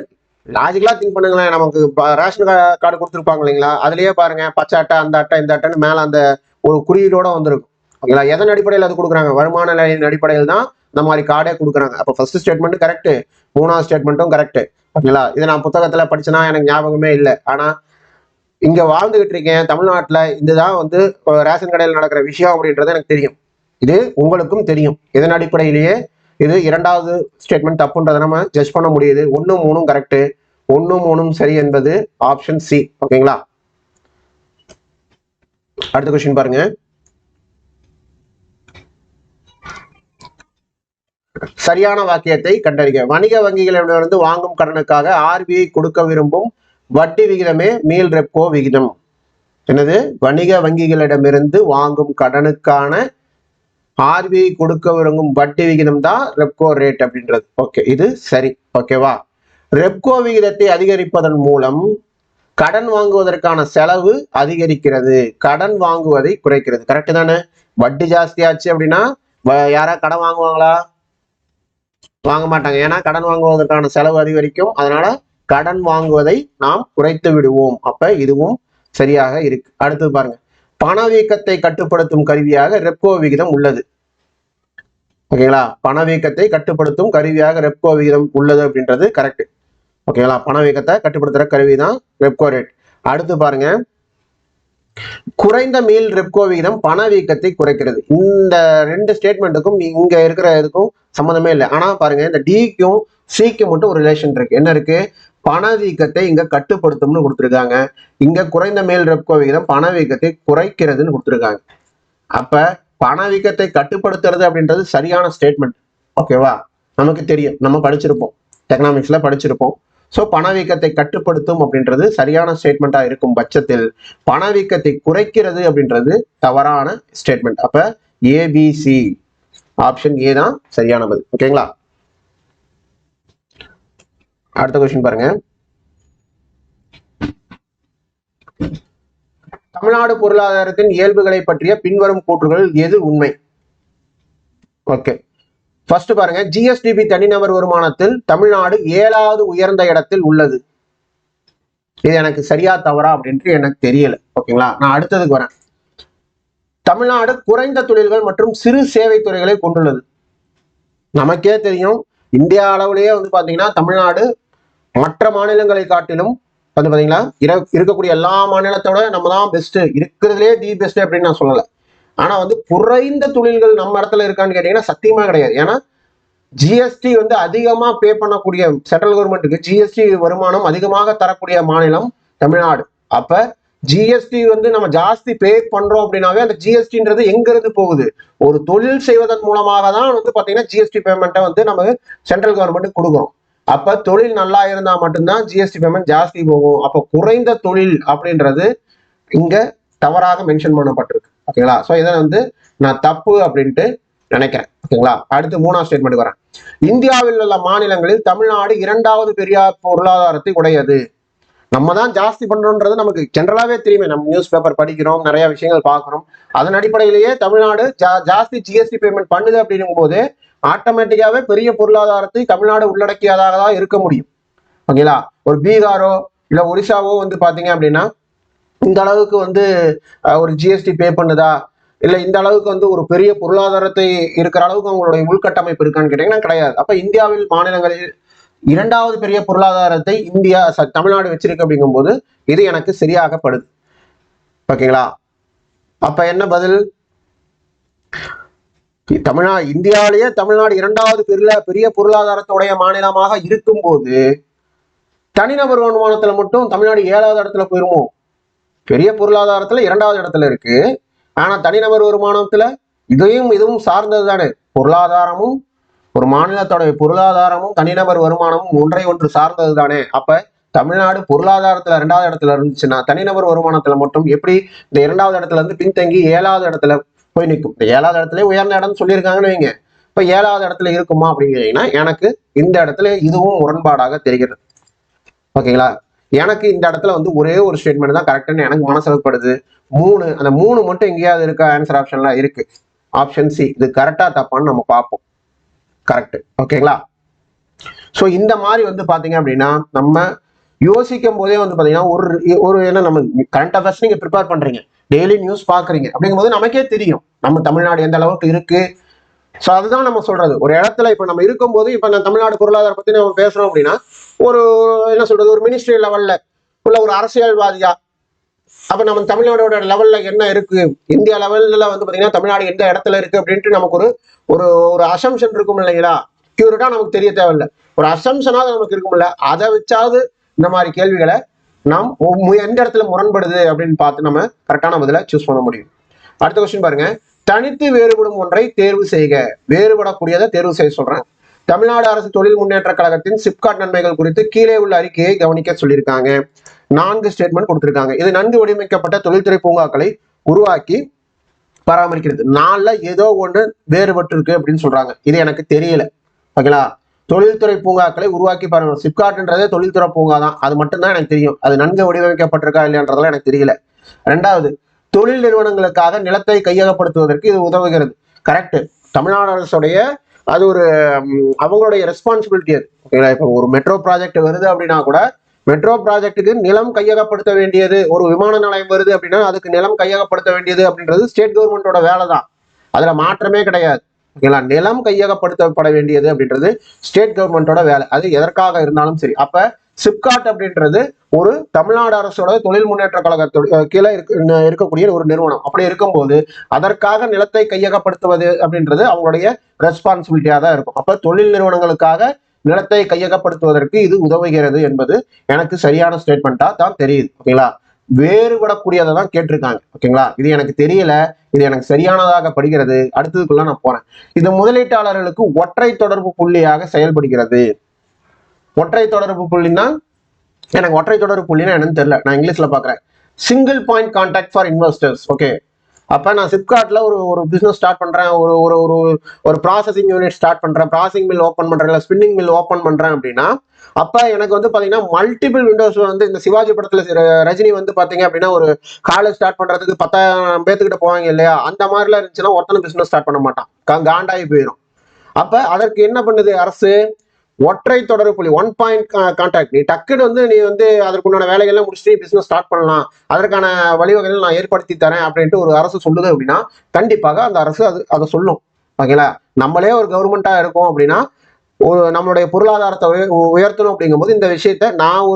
லாஜிக்கலா திங்க் பண்ணுங்களேன். நமக்கு ரேஷன் கார்டு கொடுத்துருப்பாங்க இல்லைங்களா, அதுலயே பாருங்க பச்சை அட்டை, அந்த அட்டை, இந்த அட்டைன்னு மேல அந்த ஒரு குறியீடோட வந்திருக்கும். ஓகேங்களா, எதன் அடிப்படையில் அது கொடுக்குறாங்க? வருமான நிலையின் அடிப்படையில் தான் இந்த மாதிரி கார்டே கொடுக்குறாங்க. அப்போ ஃபர்ஸ்ட் ஸ்டேட்மெண்ட் கரெக்ட், மூணாவது ஸ்டேட்மெண்ட்டும் கரெக்ட். ஓகேங்களா, இதை நான் புத்தகத்துல படிச்சேன்னா எனக்கு ஞாபகமே இல்லை. ஆனா இங்க வாழ்ந்துகிட்டு இருக்கேன் தமிழ்நாட்டுல, இதுதான் வந்து ரேஷன் கடையில் நடக்கிற விஷயம் அப்படின்றது எனக்கு தெரியும். இது உங்களுக்கும் தெரியும். இதன் அடிப்படையிலேயே இது இரண்டாவது ஸ்டேட்மெண்ட் தப்புன்றதை நம்ம ஜட்ஜ் பண்ண முடியுது. 1, 3 கரெக்ட், 1, 3 சரி என்பது ஆப்ஷன் சி. ஓகேங்களா, அடுத்த கொஸ்டின் பாருங்க. சரியான வாக்கியத்தை கண்டறிக. வணிக வங்கிகளிடமிருந்து வாங்கும் கடனுக்காக ஆர்பிஐ கொடுக்க விரும்பும் வட்டி விகிதமே மீள் ரெப்கோ விகிதம். என்னது? வணிக வங்கிகளிடமிருந்து வாங்கும் கடனுக்கான ஆர்பிஐ கொடுக்க விரும்பும் வட்டி விகிதம் தான் ரெப்கோ ரேட் அப்படின்றது. ஓகே, இது சரி. ஓகேவா, ரெப்கோ விகிதத்தை அதிகரிப்பதன் மூலம் கடன் வாங்குவதற்கான செலவு அதிகரிக்கிறது, கடன் வாங்குவதை குறைக்கிறது. கரெக்ட் தானே? வட்டி ஜாஸ்தியாச்சு அப்படின்னா யாரா கடன் வாங்குவாங்களா? வாங்க மாட்டாங்க. ஏன்னா கடன் வாங்குவதற்கான செலவு அதிகரிக்கும். அதனால கடன் வாங்குவதை நாம் குறைத்து விடுவோம். அப்ப இதுவும் சரியாக இருக்கு. அடுத்தது பாருங்க, பணவீக்கத்தை கட்டுப்படுத்தும் கருவியாக ரெப்கோ விகிதம் உள்ளது. ஓகேங்களா, பணவீக்கத்தை கட்டுப்படுத்தும் கருவியாக ரெப்கோ விகிதம் உள்ளது அப்படின்றது கரெக்ட். ஓகேங்களா, பணவீக்கத்தை கட்டுப்படுத்துற கருவி தான் ரெப்கோ ரேட். அடுத்து பாருங்க, குறைந்த மீள் ரெப்கோ விகிதம் பணவீக்கத்தை குறைக்கிறது. இந்த ரெண்டு ஸ்டேட்மெண்ட்டுக்கும் இங்க இருக்கிற இதுக்கும் சம்மந்தமே இல்லை. ஆனா பாருங்க, இந்த டிக்கும் சிக்கும் மட்டும் ஒரு ரிலேஷன் இருக்கு. என்ன இருக்கு? பணவீக்கத்தை இங்க கட்டுப்படுத்தும்னு கொடுத்துருக்காங்க, இங்க குறைந்த மேல் ரெப்கோ விகிதம் பணவீக்கத்தை குறைக்கிறதுன்னு கொடுத்துருக்காங்க. அப்ப பணவீக்கத்தை கட்டுப்படுத்துறது அப்படின்றது சரியான ஸ்டேட்மெண்ட். ஓகேவா, நமக்கு தெரியும், நம்ம படிச்சிருப்போம், எக்கனாமிக்ஸ்ல படிச்சிருப்போம். ஸோ பணவீக்கத்தை கட்டுப்படுத்தும் அப்படின்றது சரியான ஸ்டேட்மெண்டா இருக்கும் பட்சத்தில் பணவீக்கத்தை குறைக்கிறது அப்படின்றது தவறான ஸ்டேட்மெண்ட். அப்ப ஏபிசி ஆப்ஷன் ஏ தான் சரியான பதில். ஓகேங்களா, அடுத்த கொஸ்டின் பாருங்க. தமிழ்நாடு பொருளாதாரத்தின் இயல்புகளை பற்றிய பின்வரும் கூற்றுகள் எது உண்மை? ஓகே, ஃபர்ஸ்ட் பாருங்க, ஜிஎஸ்டிபி தனிநபர் வருமானத்தில் தமிழ்நாடு 7வது உயர்ந்த இடத்தில் உள்ளது. இது எனக்கு சரியா தவறா அப்படின்ட்டு எனக்கு தெரியல. ஓகேங்களா, நான் அடுத்ததுக்கு வரேன். தமிழ்நாடு குறைந்த தொழில்கள் மற்றும் சிறு சேவை துறைகளை கொண்டுள்ளது. நமக்கே தெரியும், இந்தியா அளவுலேயே வந்து பாத்தீங்கன்னா தமிழ்நாடு மற்ற மாநிலங்களை காட்டிலும் வந்து பாத்தீங்கன்னா இருக்கக்கூடிய எல்லா மாநிலத்தோட நம்ம தான் பெஸ்ட், இருக்கிறதுலே தி பெஸ்ட் அப்படின்னு நான் சொல்லலை. ஆனா வந்து குறைந்த தொழில்கள் நம்ம இடத்துல இருக்கான்னு கேட்டீங்கன்னா சத்தியமா கிடையாது. ஏன்னா ஜிஎஸ்டி வந்து அதிகமா பே பண்ணக்கூடிய சென்ட்ரல் கவர்மெண்ட்டுக்கு ஜிஎஸ்டி வருமானம் அதிகமாக தரக்கூடிய மாநிலம் தமிழ்நாடு. அப்ப ஜிஎஸ்டி வந்து நம்ம ஜாஸ்தி பே பண்றோம் அப்படின்னாவே அந்த ஜிஎஸ்டின்றது எங்க இருந்து போகுது? ஒரு தொழில் செய்வதன் மூலமாக தான் வந்து பாத்தீங்கன்னா ஜிஎஸ்டி பேமெண்ட்டை வந்து நம்ம சென்ட்ரல் கவர்மெண்ட் கொடுக்குறோம். அப்ப தொழில் நல்லா இருந்தா மட்டும்தான் ஜிஎஸ்டி பேமெண்ட் ஜாஸ்தி போகும். அப்ப குறைந்த தொழில் அப்படின்றது இங்க தவறாக மென்ஷன் பண்ணப்பட்டிருக்கு. ஓகேங்களா? ஸோ இதை வந்து நான் தப்பு அப்படின்ட்டு நினைக்கிறேன். ஓகேங்களா? அடுத்து 3ஆவது ஸ்டேட்மெண்ட் வரேன். இந்தியாவில் உள்ள மாநிலங்களில் தமிழ்நாடு 2வது பெரிய பொருளாதாரத்தை உடையது. நம்ம தான் ஜாஸ்தி பண்றோம்ன்றது நமக்கு ஜென்ரலாவே தெரியுமே. நம்ம நியூஸ் பேப்பர் படிக்கிறோம், நிறைய விஷயங்கள் பார்க்கிறோம். அதன் அடிப்படையிலேயே தமிழ்நாடு ஜாஸ்தி ஜிஎஸ்டி பேமெண்ட் பண்ணுது அப்படிங்கும் போது ஆட்டோமேட்டிக்காவே பெரிய பொருளாதாரத்தை தமிழ்நாடு உள்ளடக்கியதாக தான் இருக்க முடியும். ஓகேங்களா? ஒரு பீகாரோ இல்ல ஒரிசாவோ வந்து பாத்தீங்க அப்படின்னா இந்த அளவுக்கு வந்து ஒரு ஜிஎஸ்டி பே பண்ணுதா, இல்ல இந்த அளவுக்கு வந்து ஒரு பெரிய பொருளாதாரத்தை இருக்கிற அளவுக்கு அவங்களுடைய உள்கட்டமைப்பு இருக்கான்னு கேட்டீங்கன்னா கிடையாது. அப்ப இந்தியாவில் மாநிலங்களில் 2வது பெரிய பொருளாதாரத்தை தமிழ்நாடு வச்சிருக்கு அப்படிங்கும் போது இது எனக்கு சரியாகப்படுது. ஓகேங்களா? அப்ப என்ன பதில்? இந்தியாவிலேயே தமிழ்நாடு 2வது பெரிய பொருளாதாரத்துடைய மாநிலமாக இருக்கும் போது தனிநபர் வருமானத்துல மட்டும் தமிழ்நாடு 7வது இடத்துல போயிருமோ? பெரிய பொருளாதாரத்துல 2வது இடத்துல இருக்கு. ஆனா தனிநபர் வருமானத்துல இதுவும் சார்ந்தது தானே. பொருளாதாரமும் ஒரு மாநிலத்தோடைய பொருளாதாரமும் தனிநபர் வருமானமும் ஒன்று சார்ந்தது தானே. அப்ப தமிழ்நாடு பொருளாதாரத்துல 2வது இடத்துல இருந்துச்சுன்னா தனிநபர் வருமானத்துல மட்டும் எப்படி இந்த 2வது இடத்துல இருந்து பின்தங்கி 7வது இடத்துல போய் நிற்கும்? இந்த 7வது இடத்துல உயர்ந்த இடம்னு சொல்லியிருக்காங்கன்னு வைங்க. இப்ப 7வது இடத்துல இருக்குமா அப்படிங்கிறீங்கன்னா எனக்கு இந்த இடத்துல இதுவும் முரண்பாடாக தெரிகிறது. ஓகேங்களா? எனக்கு இந்த இடத்துல வந்து ஒரே ஒரு ஸ்டேட்மெண்ட் தான் கரெக்ட்னு எனக்கு மனசிலப்படுது. அந்த 3 மட்டும் எங்கேயாவது இருக்கா? ஆன்சர் ஆப்ஷன்ல இருக்கு. Option C. இது கரெக்டா தப்பான்னு நம்ம பார்ப்போம். கரெக்ட். ஓகேங்களா? ஸோ இந்த மாதிரி வந்து பாத்தீங்க அப்படின்னா நம்ம யோசிக்கும் போதே வந்து பாத்தீங்கன்னா ஒரு என்ன நம்ம கரண்ட் அஃபேர்ஸ் நீங்க ப்ரிப்பேர் பண்றீங்க, டெய்லி நியூஸ் பாக்குறீங்க அப்படிங்கும் போது நமக்கே தெரியும் நம்ம தமிழ்நாடு எந்த அளவுக்கு இருக்கு. ஸோ அதுதான் நம்ம சொல்றது. ஒரு இடத்துல இப்ப நம்ம இருக்கும்போது இப்ப நான் தமிழ்நாடு பொருளாதாரம் பத்தி நம்ம பேசுறோம் அப்படின்னா ஒரு என்ன சொல்றது, ஒரு மினிஸ்ட்ரி லெவல்ல உள்ள ஒரு அரசியல்வாதியா அப்ப நம்ம தமிழ்நாடோட லெவல்ல என்ன இருக்கு, இந்தியா லெவல்ல வந்து பாத்தீங்கன்னா தமிழ்நாடு எந்த இடத்துல இருக்கு அப்படின்ட்டு நமக்கு ஒரு ஒரு அசம்ஷன் இருக்கும் இல்லைங்களா? கியூரிட்டா நமக்கு தெரிய தேவையில்லை, ஒரு அசம்ஷனாவது நமக்கு இருக்கும்ல. அதை வச்சாவது இந்த மாதிரி கேள்விகளை நாம் எந்த இடத்துல முரண்படுது அப்படின்னு பார்த்து நம்ம கரெக்டான பதில சூஸ் பண்ண முடியும். அடுத்த கொஸ்டின் பாருங்க. தனித்து வேறுபடும் ஒன்றை தேர்வு செய்க. வேறுபடக்கூடியதை தேர்வு செய்ய சொல்றேன். தமிழ்நாடு அரசு தொழில் முன்னேற்ற கழகத்தின் சிப்காட் நன்மைகள் குறித்து கீழே உள்ள அறிக்கையை கவனிக்க சொல்லியிருக்காங்க. 4 ஸ்டேட்மெண்ட் கொடுத்திருக்காங்க. இது நன்கு வடிவமைக்கப்பட்ட தொழில்துறை பூங்காக்களை உருவாக்கி பராமரிக்கிறது. 4ல ஏதோ ஒன்று வேறுபட்டு இருக்கு அப்படின்னு சொல்றாங்க. இது எனக்கு தெரியல. ஓகேங்களா? தொழில்துறை பூங்காக்களை உருவாக்கி பராமரி, சிப்காட்ன்றதே தொழில்துறை பூங்கா தான், அது மட்டும்தான் எனக்கு தெரியும். அது நன்கு வடிவமைக்கப்பட்டிருக்கா இல்லையான்றதெல்லாம் எனக்கு தெரியல. 2வது, தொழில் நிறுவனங்களுக்காக நிலத்தை கையகப்படுத்துவதற்கு இது உதவுகிறது. கரெக்ட். தமிழ்நாடு அரசுடைய அது ஒரு அவங்களுடைய ரெஸ்பான்சிபிலிட்டி அது. ஓகேங்களா? இப்போ ஒரு மெட்ரோ ப்ராஜெக்ட் வருது அப்படின்னா கூட மெட்ரோ ப்ராஜெக்டுக்கு நிலம் கையகப்படுத்த வேண்டியது, ஒரு விமான நிலையம் வருது அப்படின்னா அதுக்கு நிலம் கையகப்படுத்த வேண்டியது அப்படின்றது ஸ்டேட் கவர்மெண்டோட வேலை தான். அதுல மாற்றமே கிடையாது. ஓகேங்களா? நிலம் கையகப்படுத்தப்பட வேண்டியது அப்படின்றது ஸ்டேட் கவர்மெண்டோட வேலை, அது எதற்காக இருந்தாலும் சரி. அப்ப சிப்காட் அப்படின்றது ஒரு தமிழ்நாடு அரசோட தொழில் முன்னேற்ற கழகத்தோட கீழே இருக்கக்கூடிய ஒரு நிறுவனம். அப்படி இருக்கும்போது அதற்காக நிலத்தை கையகப்படுத்துவது அப்படின்றது அவங்களுடைய ரெஸ்பான்சிபிலிட்டியா தான் இருக்கும். அப்ப தொழில் நிறுவனங்களுக்காக நிலத்தை கையகப்படுத்துவதற்கு இது உதவுகிறது என்பது எனக்கு சரியான ஸ்டேட்மெண்டா தான் தெரியுது. ஓகேங்களா? வேறுபடக்கூடியதை தான் கேட்டிருக்காங்க. ஓகேங்களா? இது எனக்கு தெரியல, இது எனக்கு சரியானதாக படுகிறது. அடுத்ததுக்குள்ள நான் போறேன். இது முதலீட்டாளர்களுக்கு ஒற்றை தொடர்பு புள்ளியாக செயல்படுகிறது. ஒற்றை தொடர்பு புள்ளினா எனக்கு ஒற்றை தொடர்பு புள்ளினா என்னன்னு தெரியல, நான் இங்கிலீஷ்ல பாக்குறேன். Single point contact for investors. Okay, அப்ப நான் சிப்காட்ல ஒரு பிசினஸ் ஸ்டார்ட் பண்றேன், ஒரு ஒரு ஒரு ஒரு ப்ராசஸிங் யூனிட் ஸ்டார்ட் பண்றேன், ப்ராசஸிங் மில் ஓப்பன் பண்றேன், இல்லை ஸ்பின்னிங் மில் ஓப்பன் பண்றேன் அப்படின்னா அப்ப எனக்கு வந்து பாத்தீங்கன்னா மல்டிபிள் விண்டோஸ் வந்து இந்த சிவாஜி படத்துல ரஜினி வந்து பாத்தீங்க அப்படின்னா ஒரு காலேஜ் ஸ்டார்ட் பண்றதுக்கு 10,000 பேத்துக்கிட்ட போவாங்க இல்லையா, அந்த மாதிரிலாம் இருந்துச்சுன்னா ஒருத்தனை பிசினஸ் ஸ்டார்ட் பண்ண மாட்டான், காண்டாகி போயிடும். அப்ப அதற்கு என்ன பண்ணுது அரசு? ஒற்றை தொடர்பு புள்ளி, 1 பாயிண்ட் கான்டாக்ட். நீ டக்குன்னு வந்து நீ வந்து அதற்குண்டான வேலைகள்லாம் முடிச்சுட்டு பிசினஸ் ஸ்டார்ட் பண்ணலாம், அதற்கான வழிவகைகள் நான் ஏற்படுத்தி தரேன் அப்படின்ட்டு ஒரு அரசு சொல்லுது அப்படின்னா கண்டிப்பாக அந்த அரசு அதை சொல்லும். ஓகேங்களா? நம்மளே ஒரு கவர்மெண்டா இருக்கோம் அப்படின்னா நம்மளுடைய பொருளாதாரத்தை உயர்த்தணும் அப்படிங்கும்போது இந்த விஷயத்த நான்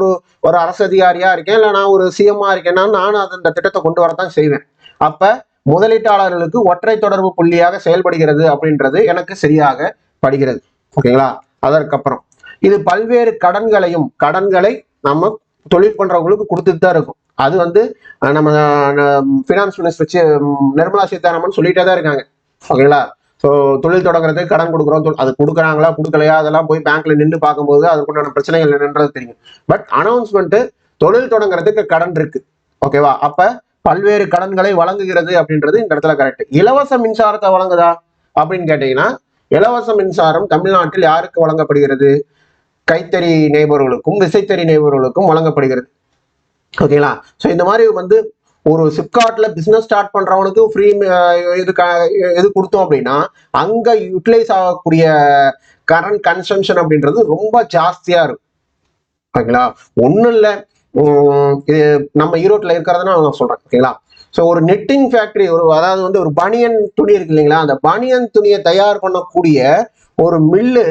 ஒரு அரசு அதிகாரியா இருக்கேன், இல்லை நான் ஒரு சிஎம்மா இருக்கேன்னா நான் அந்த திட்டத்தை கொண்டு வரத்தான் செய்வேன். அப்ப முதலீட்டாளர்களுக்கு ஒற்றை தொடர்பு புள்ளியாக செயல்படுகிறது அப்படின்றது எனக்கு சரியாக படுகிறது. ஓகேங்களா? அதற்கப்புறம் இது பல்வேறு கடன்களை நம்ம தொழில் பண்றவங்களுக்கு கொடுத்துட்டு தான் இருக்கும். அது வந்து நம்ம பினான்ஸ் மினிஸ்டர் நிர்மலா சீதாராமன் சொல்லிட்டே தான் இருக்காங்க. ஓகேங்களா? ஸோ தொழில் தொடங்குறதுக்கு கடன் கொடுக்குறோம், அது கொடுக்குறாங்களா கொடுக்கலையா அதெல்லாம் போய் பேங்க்ல நின்று பார்க்கும்போது அதுக்குண்டான பிரச்சனைகள் என்னன்றது தெரியும். பட் அனௌன்ஸ்மெண்ட் தொழில் தொடங்குறதுக்கு கடன் இருக்கு. ஓகேவா? அப்ப பல்வேறு கடன்களை வழங்குகிறது அப்படின்றது இந்த இடத்துல கரெக்ட். இலவச மின்சாரத்தை வழங்குதா அப்படின்னு கேட்டீங்கன்னா, இலவச மின்சாரம் தமிழ்நாட்டில் யாருக்கு வழங்கப்படுகிறது? கைத்தறி நெய்பவர்களுக்கும் விசைத்தறி நெய்பவர்களுக்கும் வழங்கப்படுகிறது. ஓகேங்களா? ஸோ இந்த மாதிரி வந்து ஒரு சிப்காட்ல பிசினஸ் ஸ்டார்ட் பண்றவனுக்கு ஃப்ரீ இது கொடுத்தோம் அப்படின்னா அங்க யூட்டிலைஸ் ஆகக்கூடிய கரண்ட் கன்சம்ஷன் அப்படின்றது ரொம்ப ஜாஸ்தியா இருக்கும். ஓகேங்களா? ஒன்றும் இல்லை, இது நம்ம ஈரோட்டில் இருக்கிறதுனா நான் சொல்றேன். ஓகேங்களா? ஸோ ஒரு நெட்டிங் ஃபேக்டரி, அதாவது வந்து ஒரு பனியன் துணி இருக்கு இல்லைங்களா, அந்த பனியன் துணியை தயார் பண்ணக்கூடிய ஒரு மில்லு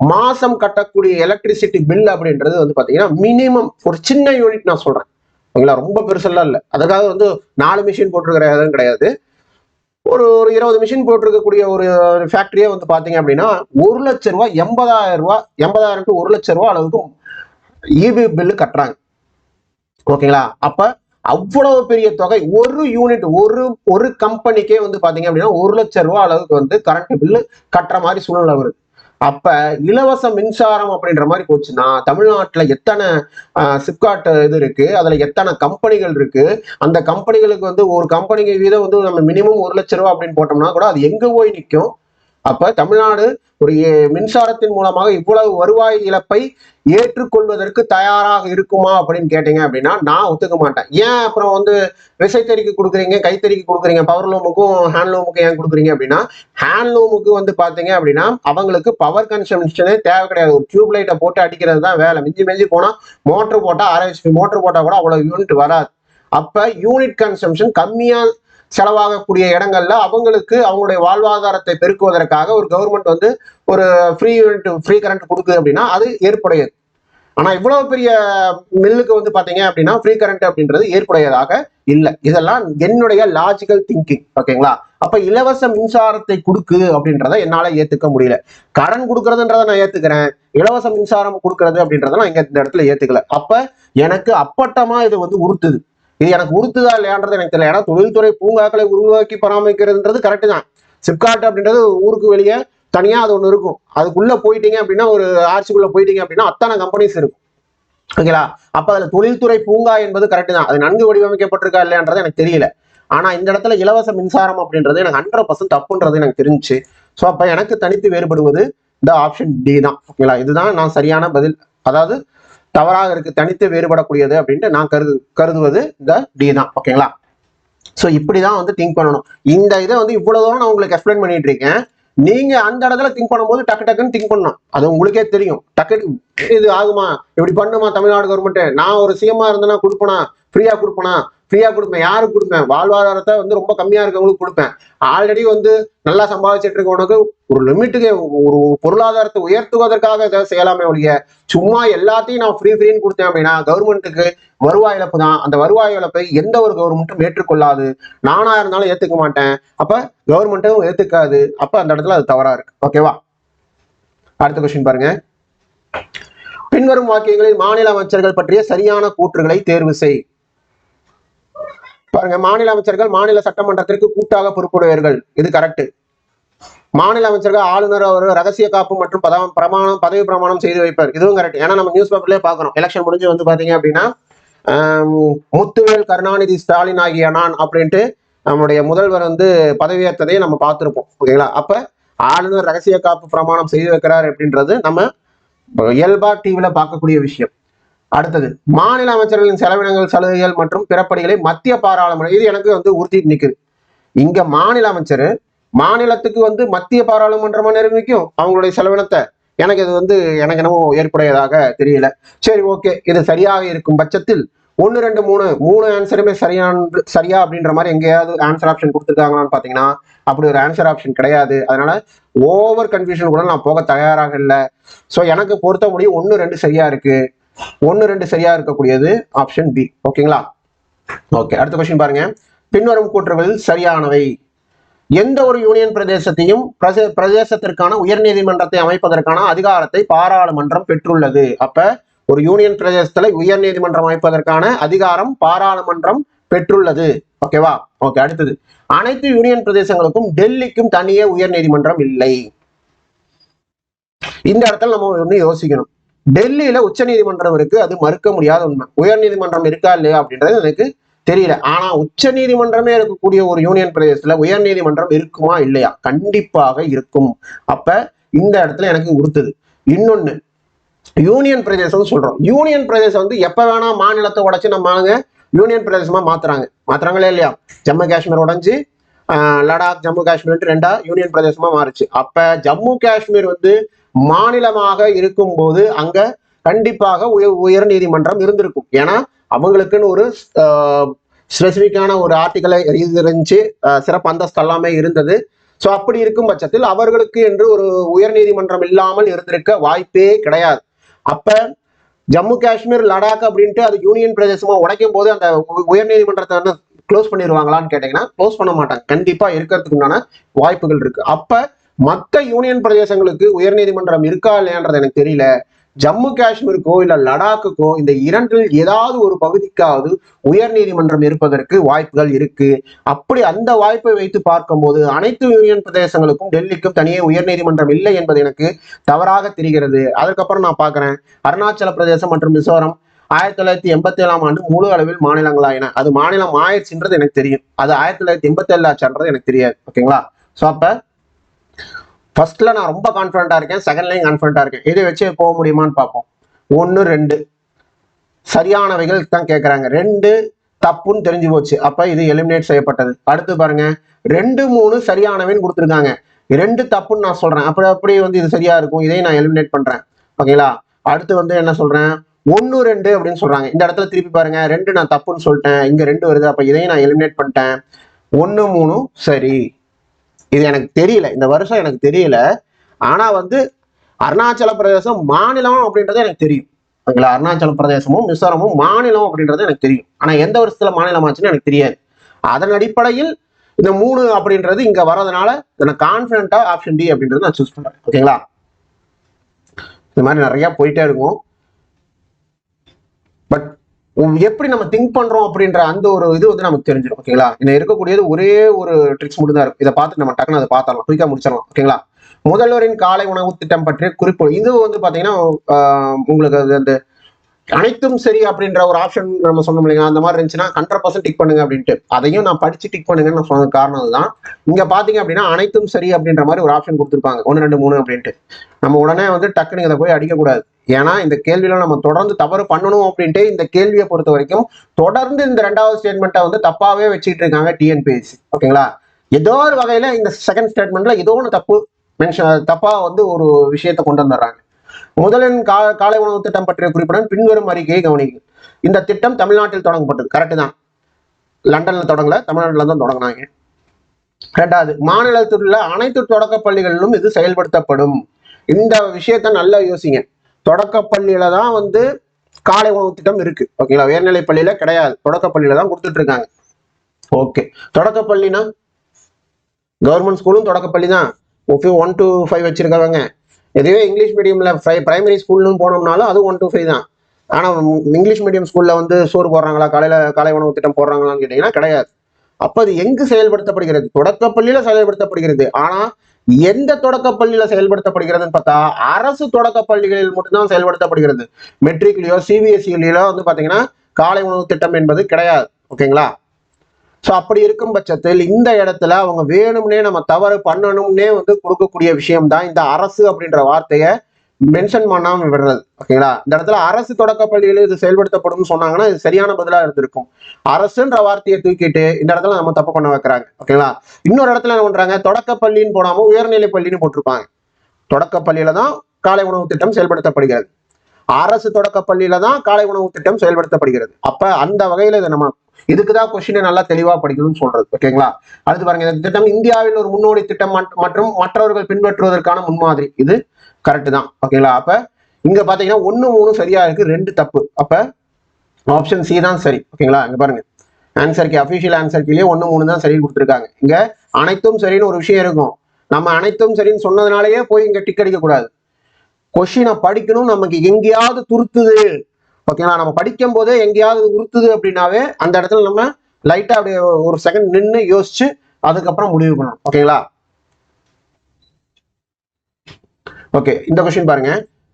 மாசம் கட்டக்கூடிய எலக்ட்ரிசிட்டி பில் அப்படின்றது வந்து பாத்தீங்கன்னா மினிமம் ஒரு சின்ன யூனிட் நான் சொல்றேன். ஓகேங்களா? ரொம்ப பெருசெல்லாம் இல்லை. அதுக்காக வந்து 4 மிஷின் போட்டிருக்கிற கிடையாது. ஒரு 20 மிஷின் போட்டிருக்கக்கூடிய ஒரு ஃபேக்டரியே வந்து பாத்தீங்க அப்படின்னா 1 லட்சம் ரூபாய் 80,000 டு 1 லட்சம் ரூபாய் அளவுக்கு இபி பில்லு கட்டுறாங்க. ஓகேங்களா? அப்ப அவ்வளவு பெரிய தொகை ஒரு யூனிட் ஒரு கம்பெனிக்கே வந்து பாத்தீங்க அப்படின்னா 1 லட்சம் ரூபாய் அளவுக்கு வந்து கரண்ட் பில்லு கட்டுற மாதிரி சூழ்நிலை வருது. அப்ப இலவச மின்சாரம் அப்படின்ற மாதிரி போச்சுன்னா தமிழ்நாட்டுல எத்தனை சிப்காட் இது இருக்கு, அதுல எத்தனை கம்பெனிகள் இருக்கு, அந்த கம்பெனிகளுக்கு வந்து ஒரு கம்பெனிக்கு வீதம் வந்து நம்ம மினிமம் 1 லட்சம் ரூபாய் அப்படின்னு போட்டோம்னா கூட அது எங்க போய் நிற்கும்? அப்ப தமிழ்நாடு ஒரு மின்சாரத்தின் மூலமாக இவ்வளவு வருவாய் இழப்பை ஏற்றுக்கொள்வதற்கு தயாராக இருக்குமா அப்படின்னு கேட்டீங்க அப்படின்னா நான் ஒத்துக்க மாட்டேன். ஏன் அப்புறம் வந்து விசைத்தறிக்கு கொடுக்குறீங்க, கைத்தறிக்கு கொடுக்குறீங்க, பவர்லூமுக்கும் ஹேண்ட்லூமுக்கும் ஏன் கொடுக்குறீங்க அப்படின்னா, ஹேண்ட்லூமுக்கு வந்து பாத்தீங்க அப்படின்னா அவங்களுக்கு பவர் கன்சம்ஷனே தேவை கிடையாது. ஒரு டியூப் லைட்டை போட்டு அடிக்கிறது தான் வேலை. மிஞ்சி போனா மோட்டர் போட்டா 6 HP மோட்டர் போட்டா கூட அவ்வளவு யூனிட் வராது. அப்ப யூனிட் கன்சம்ஷன் கம்மியா செலவாகக்கூடிய இடங்கள்ல அவங்களுக்கு அவங்களுடைய வாழ்வாதாரத்தை பெருக்குவதற்காக ஒரு கவர்மெண்ட் வந்து ஒரு ஃப்ரீ கரண்ட் கொடுக்குது அப்படின்னா அது ஏற்புடையது. ஆனா இவ்வளவு பெரிய மில்லுக்கு வந்து பாத்தீங்க அப்படின்னா ஃப்ரீ கரண்ட் அப்படின்றது ஏற்புடையதாக இல்லை. இதெல்லாம் என்னுடைய லாஜிக்கல் திங்கிங். ஓகேங்களா? அப்ப இலவச மின்சாரத்தை கொடுக்குது அப்படின்றத என்னால ஏத்துக்க முடியல. கடன் கொடுக்கறதுன்றத நான் ஏத்துக்கிறேன், இலவச மின்சாரம் கொடுக்கறது அப்படின்றத நான் இந்த இடத்துல ஏத்துக்கல. அப்ப எனக்கு அப்பட்டமா இது வந்து உறுத்துது. இது எனக்கு உறுத்துதா இல்லையான்றது எனக்கு தெரியல. ஏன்னா தொழில்துறை பூங்காக்களை உருவாக்கி பராமரிக்கிறதுன்றது கரெக்டு தான். சிப்காட் அப்படின்றது ஊருக்கு வெளியே தனியா அது ஒண்ணு இருக்கும். அதுக்குள்ள போயிட்டீங்க அப்படின்னா ஒரு ஆர்ச்சிக்குள்ள போயிட்டீங்க அப்படின்னா அத்தனை கம்பெனிஸ் இருக்கும். ஓகேங்களா? அப்ப அதுல தொழில்துறை பூங்கா என்பது கரெக்டு தான். அது நன்கு வடிவமைக்கப்பட்டிருக்கா இல்லையான்றது எனக்கு தெரியல. ஆனா இந்த இடத்துல இலவச மின்சாரம் அப்படின்றது எனக்கு 100% தப்புன்றது எனக்கு தெரிஞ்சு. ஸோ அப்ப எனக்கு தனித்து வேறுபடுவது இந்த ஆப்ஷன் டி தான். ஓகேங்களா? இதுதான் நான் சரியான பதில். அதாவது தவறாக இருக்கு, தனித்து வேறுபடக்கூடியது அப்படின்ட்டு நான் கருதுவது இந்த டி தான். ஓகேங்களா? ஸோ இப்படிதான் வந்து திங்க் பண்ணணும். இந்த இதை வந்து இவ்வளவு தூரம் நான் உங்களுக்கு எக்ஸ்பிளைன் பண்ணிட்டு இருக்கேன். நீங்க அந்த இடத்துல திங்க் பண்ணும்போது டக்குன்னு திங்க் பண்ணணும். அது உங்களுக்கே தெரியும். இது ஆகுமா, இப்படி பண்ணுமா தமிழ்நாடு கவர்மெண்ட்? நான் ஒரு சிஎம்மா இருந்தேன்னா கொடுப்பேனா? ஃப்ரீயா கொடுப்பேன். யாருக்கு கொடுப்பேன்? வாழ்வாதாரத்தை வந்து ரொம்ப கம்மியா இருக்கவங்களுக்கு கொடுப்பேன். ஆல்ரெடி வந்து நல்லா சம்பாதிச்சிட்டு இருக்கவனுக்கு ஒரு லிமிட்டுக்கு ஒரு பொருளாதாரத்தை உயர்த்துவதற்காக இதை செய்யலாமே ஒழிய சும்மா எல்லாத்தையும் நான் ஃப்ரீன்னு கொடுத்தேன் அப்படின்னா கவர்மெண்ட்டுக்கு வருவாய் இழப்பு தான். அந்த வருவாய் இழப்பை எந்த ஒரு கவர்மெண்ட்டும் ஏற்றுக்கொள்ளாது. நானா இருந்தாலும் ஏத்துக்க மாட்டேன். அப்ப கவர்மெண்ட்டும் ஏத்துக்காது. அப்ப அந்த இடத்துல அது தவறா இருக்கு. ஓகேவா? அடுத்த கொஸ்டின் பாருங்க. பின்வரும் வாக்கியங்களில் மாநில அமைச்சர்கள் பற்றிய சரியான கூற்றுகளை தேர்வு செய். பாருங்க, மாநில அமைச்சர்கள் மாநில சட்டமன்றத்திற்கு கூட்டாக பொறுப்புடையவர்கள். இது கரெக்ட். மாநில அமைச்சர்கள் ஆளுநர் அவர் ரகசிய காப்பு மற்றும் பதவி பிரமாணம் செய்து வைப்பார். இதுவும் கரெக்ட். ஏன்னா நம்ம நியூஸ் பேப்பர்லயே பாக்குறோம். எலெக்ஷன் முடிஞ்சு வந்து பாத்தீங்க அப்படின்னா முத்துவேல் கருணாநிதி ஸ்டாலின் ஆகிய நான் அப்படின்ட்டு நம்முடைய முதல்வர் வந்து பதவியேற்றதையே நம்ம பார்த்திருப்போம். ஓகேங்களா? அப்ப ஆளுநர் ரகசிய காப்பு பிரமாணம் செய்து வைக்கிறார் அப்படின்றது நம்ம இயல்பா டிவில பார்க்கக்கூடிய விஷயம். அடுத்தது, மாநில அமைச்சர்களின் செலவினங்கள், சலுகைகள் மற்றும் பிறப்படிகளை மத்திய பாராளுமன்றம், இது எனக்கு வந்து உறுதி நிற்குது. இங்க மாநில அமைச்சர் மாநிலத்துக்கு வந்து மத்திய பாராளுமன்றமா நிர்ணயிக்கும் அவங்களுடைய செலவினத்தை. எனக்கு இது வந்து எனக்கு என்னமோ ஏற்புடையதாக தெரியல. சரி, ஓகே, இது சரியாக இருக்கும் பட்சத்தில் 1, 2, 3 ஆன்சருமே சரியா அப்படின்ற மாதிரி எங்கேயாவது ஆன்சர் ஆப்ஷன் கொடுத்துருக்காங்களான்னு பாத்தீங்கன்னா அப்படி ஒரு ஆன்சர் ஆப்ஷன் கிடையாது. அதனால ஓவர் கன்ஃபியூஷன் கூட நான் போக தயாராக இல்லை. ஸோ எனக்கு பொறுத்த முடியும் 1, 2 சரியா இருக்கு. 1, 2 சரியா இருக்கக்கூடியது ஆப்ஷன் பி. ஓகேங்களா? ஓகே, அடுத்த கொஸ்டின் பாருங்க. பின்வரும் கூற்றுகளில் சரியானவை. எந்த ஒரு யூனியன் பிரதேசத்தையும் பிரதேசத்திற்கான உயர்நீதிமன்றத்தை அமைப்பதற்கான அதிகாரத்தை பாராளுமன்றம் பெற்றுள்ளது. அப்ப ஒரு யூனியன் பிரதேசத்துல உயர்நீதிமன்றம் அமைப்பதற்கான அதிகாரம் பாராளுமன்றம் பெற்றுள்ளது. ஓகேவா? ஓகே. அடுத்தது, அனைத்து யூனியன் பிரதேசங்களுக்கும் டெல்லிக்கும் தனியே உயர்நீதிமன்றம் இல்லை. இந்த இடத்துல நம்ம ஒண்ணு யோசிக்கணும். டெல்லியில உச்ச நீதிமன்றம் இருக்கு, அது மறுக்க முடியாத உண்மை. உயர் நீதிமன்றம் இருக்கா இல்லையா அப்படின்றது எனக்கு தெரியல. ஆனா உச்ச நீதிமன்றமே இருக்கக்கூடிய ஒரு யூனியன் பிரதேசத்துல உயர் நீதிமன்றம் இருக்குமா இல்லையா? கண்டிப்பாக இருக்கும். அப்ப இந்த இடத்துல எனக்கு உறுத்துது. இன்னொன்னு, யூனியன் பிரதேசம் சொல்றோம். யூனியன் பிரதேசம் வந்து எப்ப வேணா மாநிலத்தை உடைச்சு நம்ம யூனியன் பிரதேசமா மாத்துறாங்களே இல்லையா? ஜம்மு காஷ்மீர் உடைஞ்சு லடாக் ஜம்மு காஷ்மீர் ரெண்டா யூனியன் பிரதேசமா மாறுச்சு. அப்ப ஜம்மு காஷ்மீர் வந்து மாநிலமாக இருக்கும் போது அங்க கண்டிப்பாக உயர் நீதிமன்றம் இருந்திருக்கும். ஏன்னா அவங்களுக்குன்னு ஒரு ஸ்பெசிபிக்கான ஒரு ஆர்டிக்கலை இருந்துச்சு, சிறப்பு அந்தஸ்து எல்லாமே இருந்தது. ஸோ அப்படி இருக்கும் பட்சத்தில் அவர்களுக்கு என்று ஒரு உயர் நீதிமன்றம் இல்லாமல் இருந்திருக்க வாய்ப்பே கிடையாது. அப்ப ஜம்மு காஷ்மீர் லடாக் அப்படின்ட்டு அது யூனியன் பிரதேசமா உடைக்கும் போது அந்த உயர் நீதிமன்றத்தை வந்து க்ளோஸ் பண்ணிடுவாங்களான்னு கேட்டீங்கன்னா க்ளோஸ் பண்ண மாட்டாங்க. கண்டிப்பா இருக்கிறதுக்கு உண்டான வாய்ப்புகள் இருக்கு. அப்ப மற்ற யூனியன் பிரதேசங்களுக்கு உயர்நீதிமன்றம் இருக்கா இல்லையான்றது எனக்கு தெரியல. ஜம்மு காஷ்மீருக்கோ இல்ல லடாக்குக்கோ இந்த இரண்டில் ஏதாவது ஒரு பகுதிக்காவது உயர் நீதிமன்றம் இருப்பதற்கு வாய்ப்புகள் இருக்கு. அப்படி அந்த வாய்ப்பை வைத்து பார்க்கும்போது அனைத்து யூனியன் பிரதேசங்களுக்கும் டெல்லிக்கும் தனியே உயர் நீதிமன்றம் இல்லை என்பது எனக்கு தவறாக தெரிகிறது. அதுக்கப்புறம் நான் பாக்குறேன், அருணாச்சல பிரதேசம் மற்றும் மிசோரம் 1987 ஆண்டு முழு அளவில் மாநிலங்களாயின. அது மாநிலம் ஆயிடுச்சுன்றது எனக்கு தெரியும். அது 1987 ஆச்சுன்றது எனக்கு தெரியாது. ஓகேங்களா? ஸோ அப்ப ஃபர்ஸ்ட்ல நான் ரொம்ப கான்ஃபிடண்டா இருக்கேன், செகண்ட்லையும் கான்ஃபிடண்டா இருக்கேன். இதை வச்சு போக முடியுமான்னு பார்ப்போம். 1, 2 சரியானவைகள் தான் கேட்கறாங்க. 2 தப்புன்னு தெரிஞ்சு போச்சு. அப்ப இது எலிமினேட் செய்யப்பட்டது. அடுத்து பாருங்க, 2, 3 சரியானவைன்னு கொடுத்துருக்காங்க. 2 தப்புன்னு நான் சொல்றேன். அப்படி வந்து இது சரியா இருக்கும், இதையும் நான் எலிமினேட் பண்றேன். ஓகேங்களா? அடுத்து வந்து என்ன சொல்றேன், 1, 2 அப்படின்னு சொல்றாங்க. இந்த இடத்துல திருப்பி பாருங்க, 2 நான் தப்புன்னு சொல்லிட்டேன், இங்க 2 வருது. அப்ப இதையும் நான் எலிமினேட் பண்ணிட்டேன். 1, 3 சரி. இது எனக்கு தெரியல, இந்த வருஷம் எனக்கு தெரியல. ஆனா வந்து அருணாச்சல பிரதேசம் மாநிலம் அப்படின்றது எனக்கு தெரியும். ஓகேங்களா? அருணாச்சல பிரதேசமும் மிசோரமும் மாநிலம் அப்படின்றது எனக்கு தெரியும். ஆனா எந்த வருஷத்துல மாநிலம் ஆச்சுன்னு எனக்கு தெரியாது. அதன் அடிப்படையில் இந்த 3 அப்படின்றது இங்க வர்றதுனால எனக்கு கான்பிடண்டா ஆப்ஷன் டி அப்படின்றது நான் சூஸ் பண்றேன். ஓகேங்களா? இந்த மாதிரி நிறைய போயிட்டே இருக்கும். பட் எப்படி நம்ம திங்க் பண்றோம் அப்படின்ற அந்த ஒரு இது வந்து நமக்கு தெரிஞ்சிடும். ஓகேங்களா? இன்னும் இருக்கக்கூடியது ஒரே ஒரு ட்ரிக்ஸ் மட்டும் தான் இருக்கும். இதை பார்த்து நம்ம டக்குன்னு அதை பார்த்தரலாம், குயிக்கா முடிச்சிடலாம். ஓகேங்களா? முதல்வரின் காலை உணவு திட்டம் பற்றிய குறிப்பு. இது வந்து பாத்தீங்கன்னா உங்களுக்கு அந்த அனைத்தும் சரி அப்படின்ற ஒரு ஆப்ஷன் நம்ம சொன்னோம் இல்லைங்க, அந்த மாதிரி இருந்துச்சுன்னா 100% டிக் பண்ணுங்க அப்படின்ட்டு. அதையும் நான் படிச்சு டிக் பண்ணுங்கன்னு நான் சொன்னது காரணம் அதுதான். இங்க பாத்தீங்க அப்படின்னா அனைத்தும் சரி அப்படின்ற மாதிரி ஒரு ஆப்ஷன் கொடுத்துருப்பாங்க, 1, 2, 3 அப்படின்ட்டு. நம்ம உடனே வந்து டக்குன்னு இதை போய் அடிக்கக்கூடாது. ஏன்னா இந்த கேள்வியில நம்ம தொடர்ந்து தவறு பண்ணணும் அப்படின்ட்டு இந்த கேள்வியை பொறுத்த வரைக்கும் தொடர்ந்து இந்த 2வது ஸ்டேட்மெண்ட்டை வந்து தப்பாவே வச்சுட்டு இருக்காங்க டிஎன்பிஎஸ்சி. ஓகேங்களா? ஏதோ ஒரு வகையில இந்த செகண்ட் ஸ்டேட்மெண்ட்ல ஏதோ ஒன்று தப்பா வந்து ஒரு விஷயத்தை கொண்டு வந்துடுறாங்க. முதலின் காலை உணவு திட்டம் பற்றிய குறிப்புடன் பின்வரும் அறிக்கையை கவனிக்கும். இந்த திட்டம் தமிழ்நாட்டில் தொடங்கப்பட்டது. கரெக்ட் தான். லண்டன்ல தொடங்கல, தமிழ்நாட்டில் தான் தொடங்கினாங்க. 2வது, மாநிலத்தில் உள்ள அனைத்து தொடக்க பள்ளிகளிலும் இது செயல்படுத்தப்படும். இந்த விஷயத்த நல்லா யோசிங்க. தொடக்க பள்ளியில தான் வந்து காலை உணவு திட்டம் இருக்கு. ஓகேங்களா? உயர்நிலை பள்ளியில கிடையாது, தொடக்க பள்ளியில தான் கொடுத்துட்டு இருக்காங்க. ஓகே. தொடக்க பள்ளினா கவர்மெண்ட் ஸ்கூலும் தொடக்க பள்ளி தான். 1 to 5 வச்சிருக்காங்க. இதுவே இங்கிலீஷ் மீடியம்ல பிரைமரி ஸ்கூல்னு போனோம்னாலும் அது 1 to 5 தான். ஆனா இங்கிலீஷ் மீடியம் ஸ்கூல்ல வந்து சோறு போடுறாங்களா, காலை உணவு திட்டம் போடுறாங்களான்னு கேட்டீங்கன்னா கிடையாது. அப்ப அது எங்கு செயல்படுத்தப்படுகிறது? தொடக்க பள்ளியில செயல்படுத்தப்படுகிறது. ஆனா எந்த தொடக்க பள்ளியில செயல்படுத்தப்படுகிறதுன்னு பார்த்தா அரசு தொடக்க பள்ளிகளில் மட்டும்தான் செயல்படுத்தப்படுகிறது. மெட்ரிக்லயோ சிபிஎஸ்சிலயோ வந்து பாத்தீங்கன்னா காலை உணவு திட்டம் என்பது கிடையாது. ஓகேங்களா? ஸோ அப்படி இருக்கும் பட்சத்தில் இந்த இடத்துல அவங்க வேணும்னே நம்ம தவறு பண்ணணும்னே வந்து கொடுக்கக்கூடிய விஷயம் தான் இந்த அரசு அப்படின்ற வார்த்தையை மென்ஷன் பண்ணாம விடுறது. ஓகேங்களா? இந்த இடத்துல அரசு தொடக்க பள்ளிகளில் இது செயல்படுத்தப்படும் சொன்னாங்கன்னா இது சரியான பதிலா இருந்திருக்கும். அரசுன்ற வார்த்தையை தூக்கிட்டு இந்த இடத்துல நம்ம தப்பு பண்ண வைக்கிறாங்க. ஓகேங்களா? இன்னொரு இடத்துல என்ன பண்றாங்க, தொடக்க பள்ளின்னு போடாம உயர்நிலை பள்ளின்னு போட்டிருப்பாங்க. தொடக்க பள்ளியில தான் காலை உணவு திட்டம் செயல்படுத்தப்படுகிறது, அரசு தொடக்க பள்ளியில தான் காலை உணவு திட்டம் செயல்படுத்தப்படுகிறது. அப்ப அந்த வகையில இதை நம்ம இதுக்குதான் கொஸ்டினை நல்லா தெளிவா படிக்கணும்னு சொல்றது. ஓகேங்களா? அடுத்து பாருங்க, இந்த திட்டம் இந்தியாவில் ஒரு முன்னோடி திட்டம் மற்றும் மற்றவர்கள் பின்பற்றுவதற்கான முன்மாதிரி. இது கரெக்ட் தான். ஓகேங்களா? அப்ப இங்க பாத்தீங்கன்னா 1, 3 சரியா இருக்கு, 2 தப்பு. அப்ப ஆப்ஷன் சி தான் சரி. ஓகேங்களா? இங்க பாருங்க, ஆன்சர் கீ, அஃபிஷியல் ஆன்சர் கீழே 1 3 தான் சரி கொடுத்துருக்காங்க. இங்க அனைத்தும் சரின்னு ஒரு விஷயம் இருக்கும். நம்ம அனைத்தும் சரின்னு சொன்னதுனாலயே போய் இங்க டிக் அடிக்க கூடாது. கொஸ்டினை படிக்கணும், நமக்கு எங்கேயாவது துருத்துது, ஓகேங்களா, நம்ம படிக்கும் போதே எங்கேயாவது உறுத்துது அப்படின்னாவே அந்த இடத்துல நம்ம லைட்டா அப்படியே ஒரு செகண்ட் நின்று யோசிச்சு அதுக்கப்புறம் முடிவு பண்ணணும். ஓகேங்களா? ஓகே, இந்த கொஸ்டின் பாருங்க.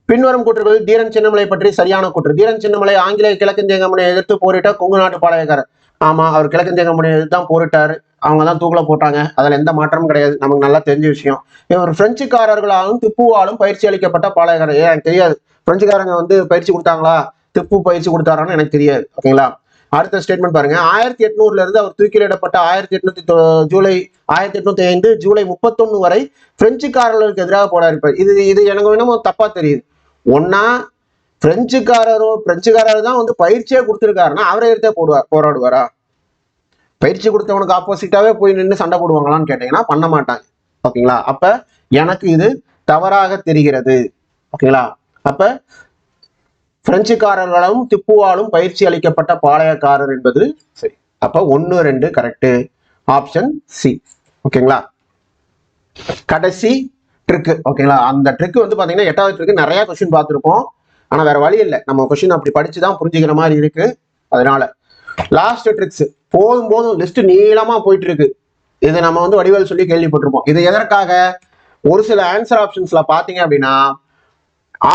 பின்வரும் கூற்றுகளில் தீரன் சின்னமலை பற்றி சரியான கூற்று. தீரன் சின்னமலை ஆங்கிலேய கிழக்கந்தியங்கம்பெனியை எதிர்த்து போரிட்ட கொங்கு நாட்டு பாளையக்காரர். ஆமா, அவர் கிழக்கந்தியங்கம்பெனியை எதிர்த்து தான் போரிட்டாரு. அவங்க தான் தூக்கில போட்டாங்க. அதுல எந்த மாற்றமும் கிடையாது, நமக்கு நல்லா தெரிஞ்ச விஷயம். இவர் பிரெஞ்சுக்காரர்களாலும் திப்புவாலும் பயிற்சி அளிக்கப்பட்ட பாளையக்காரர். எனக்கு தெரியாது பிரெஞ்சுக்காரங்க வந்து பயிற்சி கொடுத்தாங்களா, திப்பு பயிற்சி கொடுத்தாரான்னு எனக்கு தெரியாது. ஓகேங்களா? அடுத்த ஸ்டேட்மெண்ட் பாருங்க. 1800 இருந்து அவர் தூக்கிலிடப்பட்ட 1805 ஜூலை 31 வரை பிரெஞ்சுக்காரர்களுக்கு எதிராக போராடிப்பார். இது எனக்கு என்னமோ தப்பா தெரியுது. ஒன்னா பிரெஞ்சுக்காரர் தான் வந்து பயிற்சியே கொடுத்துருக்காருன்னா அவரை எடுத்தே போராடுவாரா? பயிற்சி கொடுத்தவனுக்கு ஆப்போசிட்டாவே போய் நின்று சண்டை போடுவாங்களான்னு கேட்டீங்கன்னா பண்ண மாட்டாங்க. ஓகேங்களா? அப்ப எனக்கு இது தவறாக தெரிகிறது. ஓகேங்களா? அப்ப பிரெஞ்சுக்காரர்களும் திப்புவாலும் பயிற்சி அளிக்கப்பட்ட பாளையக்காரர் என்பது சரி. அப்ப 1 2 கரெக்ட், ஆப்ஷன் சி. ஓகேங்களா? கடைசி ட்ரிக்கு. ஓகேங்களா? அந்த ட்ரிக் வந்து பாத்தீங்கன்னா 8வது ட்ரிக்கு நிறைய கொஸ்டின் பார்த்துருப்போம். ஆனா வேற வழி இல்லை, நம்ம கொஸ்டின் அப்படி படிச்சுதான் புரிஞ்சுக்கிற மாதிரி இருக்கு. அதனால லாஸ்ட் ட்ரிக்ஸ் போதும் லிஸ்ட் நீளமா போயிட்டு இருக்கு. இது நம்ம வந்து வடிவேல் சொல்லி கேள்விப்பட்டிருப்போம். இது எதற்காக? ஒரு சில ஆன்சர் ஆப்ஷன்ஸ்ல பாத்தீங்க அப்படின்னா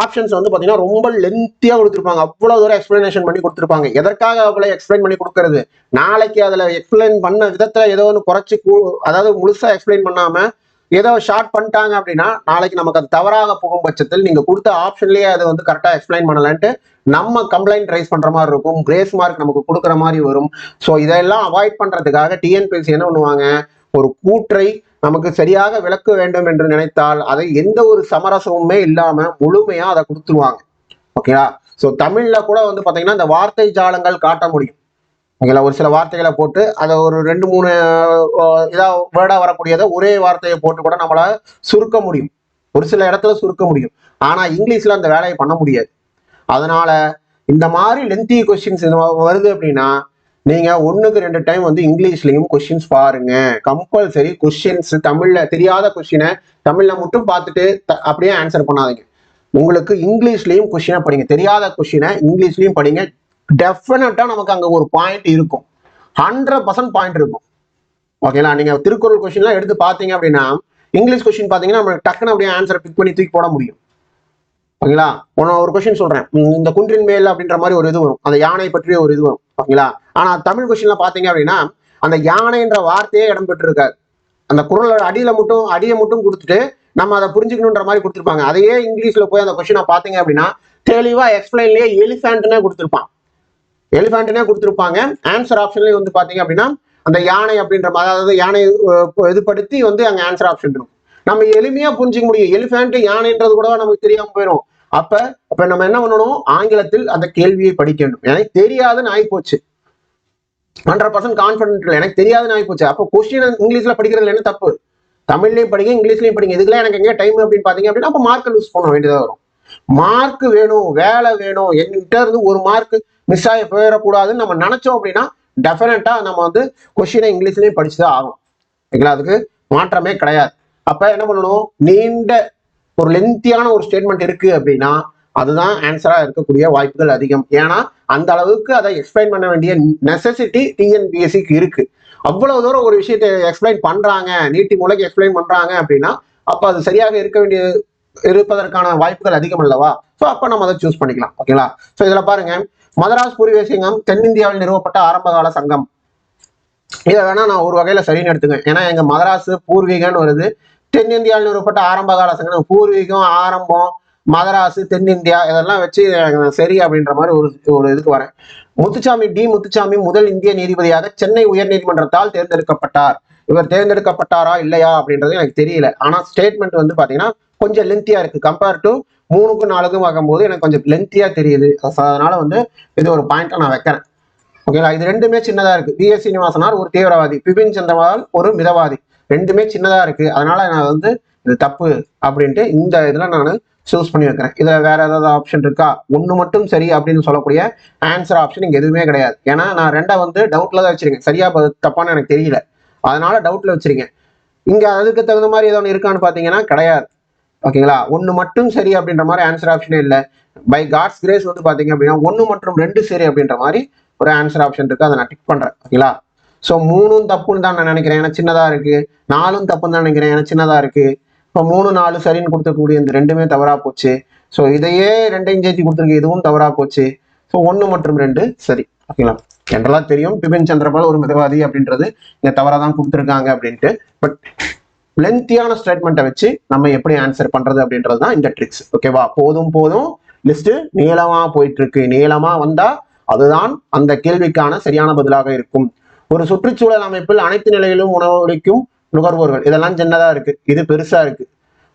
ஆப்ஷன்ஸ் வந்து பாத்தீங்கன்னா ரொம்ப லென்த்தியா கொடுத்துருப்பாங்க. அவ்வளவு தூரம் எக்ஸ்பிளனேஷன் பண்ணி கொடுத்துருப்பாங்க. எதற்காக அவ்வளவு எக்ஸ்பிளைன் பண்ணி கொடுக்கறது? நாளைக்கு அதுல எக்ஸ்பிளைன் பண்ண விதத்துல ஏதோ ஒன்று குறைச்சி, அதாவது முழுசா எக்ஸ்பிளைன் பண்ணாம ஏதோ ஷார்ட் பண்ணிட்டாங்க அப்படின்னா நாளைக்கு நமக்கு அது தவறாக போகும் பட்சத்தில் நீங்க கொடுத்த ஆப்ஷன்லயே அதை வந்து கரெக்டா எக்ஸ்பிளைன் பண்ணலான்ட்டு நம்ம கம்ப்ளைண்ட் ரைஸ் பண்ற மாதிரி இருக்கும். கிரேஸ் மார்க் நமக்கு கொடுக்குற மாதிரி வரும். ஸோ இதெல்லாம் அவாய்ட் பண்றதுக்காக டிஎன்பிஎஸ்சி என்ன பண்ணுவாங்க, ஒரு கூற்றை நமக்கு சரியாக விளக்க வேண்டும் என்று நினைத்தால் அதை எந்த ஒரு சமரசமுமே இல்லாம முழுமையா அதை கொடுத்துருவாங்க. ஓகேங்களா? ஸோ தமிழ்ல கூட வந்து பாத்தீங்கன்னா இந்த வார்த்தை ஜாலங்கள் காட்ட முடியும். ஓகேங்களா? ஒரு சில வார்த்தைகளை போட்டு அதை ஒரு 2 3 இதா வேர்டா வரக்கூடியதை ஒரே வார்த்தையை போட்டு கூட நம்மளால சுருக்க முடியும். ஒரு சில இடத்துல சுருக்க முடியும். ஆனா இங்கிலீஷ்ல அந்த வேலையை பண்ண முடியாது. அதனால இந்த மாதிரி லென்த்தி கொஸ்டின்ஸ் வருது அப்படின்னா நீங்க 1க்கு 2 டைம் வந்து இங்கிலீஷ்லயும் கொஸ்டின்ஸ் பாருங்க. கம்பல்சரி கொஸ்டின்ஸ் தமிழ்ல தெரியாத கொஸ்டினை தமிழ்ல மட்டும் பார்த்துட்டு அப்படியே ஆன்சர் பண்ணாதீங்க. உங்களுக்கு இங்கிலீஷ்லயும் கொஸ்டினை படிங்க. தெரியாத கொஸ்டினை இங்கிலீஷ்லயும் படிங்க. டெஃபினட்டா நமக்கு அங்க ஒரு பாயிண்ட் இருக்கும். 100% பாயிண்ட் இருக்கும். ஓகேங்களா? நீங்க திருக்குறள் கொஸ்டின்லாம் எடுத்து பாத்தீங்க அப்படின்னா இங்கிலீஷ் கொஸ்டின் பாத்தீங்கன்னா நம்ம டக்குன்னு அப்படியே ஆன்சரை பிக் பண்ணி தூக்கி போட முடியும். ஓகேங்களா? ஒரு கொஸ்டின் சொல்றேன். இந்த குன்றின் மேல் அப்படின்ற மாதிரி ஒரு இது வரும், அந்த யானை பற்றிய ஒரு இது வரும். ஓகேங்களா? ஆனா தமிழ் கொஸ்டின்ல பாத்தீங்க அப்படின்னா அந்த யானைன்ற வார்த்தையே இடம்பெற்று இருக்காது. அந்த குறளோட அடியை மட்டும் கொடுத்துட்டு நம்ம அதை புரிஞ்சுக்கணுன்ற மாதிரி கொடுத்துருப்பாங்க. அதையே இங்கிலீஷ்ல போய் அந்த கொஸ்டினை பாத்தீங்க அப்படின்னா தெளிவா எக்ஸ்பிளைன்லயே எலிஃபேண்ட்னே கொடுத்துருப்பாங்க. ஆன்சர் ஆப்ஷன்லயே வந்து பாத்தீங்க அப்படின்னா அந்த யானை அப்படின்ற மாதிரி, அதாவது யானை இதுபடுத்தி வந்து அங்க ஆன்சர் ஆப்ஷன் இருக்கும். நம்ம எளிமையா புரிஞ்சுக்க முடியும். எலிஃபேண்ட் யானைன்றது கூட நமக்கு தெரியாம போயிடும். அப்ப நம்ம என்ன பண்ணணும், ஆங்கிலத்தில் அந்த கேள்வியை படிக்கணும். எனக்கு தெரியாதுன்னு ஆயிப்போச்சு, 100% கான்பிடன்ட் இல்லை, எனக்கு தெரியாதுன்னு ஆயிப்போச்சு. அப்போ கொஸ்டின் இங்கிலீஷ்ல படிக்கிறதுல என்ன தப்பு? தமிழ்லயும் படிங்க, இங்கிலீஷ்லயும் படிங்க. இதுக்கெல்லாம் எனக்கு எங்க டைம் அப்படின்னு பாத்தீங்க அப்படின்னா அப்ப மார்க் லூஸ் பண்ண வேண்டியதா வரும். மார்க் வேணும், வேலை வேணும், என்கிட்ட இருந்து ஒரு மார்க் மிஸ் ஆகி போயிடக்கூடாதுன்னு நம்ம நினைச்சோம் அப்படின்னா டெஃபினட்டா நம்ம வந்து கொஸ்டினை இங்கிலீஷ்லயும் படிச்சுதான் ஆகும். ஓகேங்களா? அதுக்கு மாற்றமே கிடையாது. அப்ப என்ன பண்ணணும், நீண்ட ஒரு லென்த்தியான ஒரு ஸ்டேட்மெண்ட் இருக்கு அப்படின்னா அதுதான் ஆன்சரா இருக்கக்கூடிய வாய்ப்புகள் அதிகம். ஏன்னா அந்த அளவுக்கு அதை எக்ஸ்பிளைன் பண்ண வேண்டிய நெசசிட்டி டிஎன்பிஎஸ்சிக்கு இருக்கு. அவ்வளவு தூரம் ஒரு விஷயத்தை எக்ஸ்பிளைன் பண்றாங்க, நீட்டி மூலைக்கு எக்ஸ்பிளைன் பண்றாங்க அப்படின்னா அப்ப அது சரியாக இருப்பதற்கான வாய்ப்புகள் அதிகம் அல்லவா? ஸோ அப்ப நம்ம அதை சூஸ் பண்ணிக்கலாம். ஓகேங்களா? ஸோ இதுல பாருங்க, மதராஸ் பூர்வீக சங்கம் தென்னிந்தியாவில் நிறுவப்பட்ட ஆரம்பகால சங்கம். இதை வேணா நான் ஒரு வகையில சரின்னு எடுத்துங்க. ஏன்னா எங்க மதராஸ் பூர்வீகன்னு வருது, தென்னிந்தியாவில் நிறுவப்பட்ட ஆரம்பகால சங்கம், பூர்வீகம், ஆரம்பம், மதராசு, தென்னிந்தியா, இதெல்லாம் வச்சு சரி அப்படின்ற மாதிரி ஒரு இதுக்கு வரேன். முத்துசாமி முதல் இந்திய நீதிபதியாக சென்னை உயர் நீதிமன்றத்தால் தேர்ந்தெடுக்கப்பட்டார். இவர் தேர்ந்தெடுக்கப்பட்டாரா இல்லையா அப்படின்றது எனக்கு தெரியல. ஆனா ஸ்டேட்மெண்ட் வந்து பாத்தீங்கன்னா கொஞ்சம் லென்த்தியா இருக்கு. கம்பேர் டு 3க்கும் 4க்கும் பார்க்கும்போது எனக்கு கொஞ்சம் லென்த்தியா தெரியுது. அதனால வந்து இது ஒரு பாயிண்டா நான் வைக்கிறேன். ஓகேங்களா? இது ரெண்டுமே சின்னதா இருக்கு. பிஎஸ் சீனிவாசனார் ஒரு தீவிரவாதி, பிபின் சந்திரபால் ஒரு மிதவாதி, ரெண்டுமே சின்னதா இருக்கு. அதனால நான் வந்து இது தப்பு அப்படின்ட்டு இந்த இதுல நான் சூஸ் பண்ணி வைக்கிறேன். இதுல வேற ஏதாவது ஆப்ஷன் இருக்கா? ஒண்ணு மட்டும் சரி அப்படின்னு சொல்லக்கூடிய ஆன்சர் ஆப்ஷன் இங்க எதுவுமே கிடையாது. ஏன்னா நான் ரெண்டை வந்து டவுட்ல தான் வச்சிருக்கேன். சரியா தப்பான்னு எனக்கு தெரியல, அதனால டவுட்ல வச்சிருக்கேன். இங்க அதுக்கு தகுந்த மாதிரி ஏதோ ஒன்று இருக்கான்னு பாத்தீங்கன்னா கிடையாது. ஓகேங்களா, ஒன்னு மட்டும் சரி அப்படின்ற மாதிரி ஆன்சர் ஆப்ஷனே இல்லை. பை காட்ஸ் கிரேஸ் வந்து பாத்தீங்க அப்படின்னா 1 மற்றும் 2 சரி அப்படின்ற மாதிரி ஒரு ஆன்சர் ஆப்ஷன் இருக்கு. அதை நான் டிக் பண்றேன். ஓகேங்களா, ஸோ 3ம் தப்புன்னு தான் நான் நினைக்கிறேன், ஏன்னா சின்னதா இருக்கு. 4ம் தப்புன்னு தான் நினைக்கிறேன், ஏன்னா சின்னதா இருக்கு. இப்போ 3, 4 சரின்னு கொடுத்துக்கூடிய இந்த ரெண்டுமே தவறா போச்சு. ஸோ இதையே ரெண்டையும் சேர்த்து கொடுத்துருக்கு, இதுவும் தவறா போச்சு. ஸோ 1 மற்றும் 2 சரி. ஓகேங்களா, ஜென்ரலா தெரியும் பிபின் சந்திரபால் ஒரு மிதவாதி அப்படின்றது இங்க தவறா தான் கொடுத்துருக்காங்க அப்படின்ட்டு. பட் லென்த்தியான ஸ்டேட்மெண்ட்டை வச்சு நம்ம எப்படி ஆன்சர் பண்றது அப்படின்றது தான் இந்த ட்ரிக்ஸ். ஓகேவா, போதும் போதும் லிஸ்ட் நீளமா போயிட்டு இருக்கு. நீளமா வந்தா அதுதான் அந்த கேள்விக்கான சரியான பதிலாக இருக்கும். ஒரு சுற்றுச்சூழல் அமைப்பில் அனைத்து நிலையிலும் உணவளிக்கும் நுகர்வோர்கள், இதெல்லாம் சின்னதா இருக்கு, இது பெருசா இருக்கு.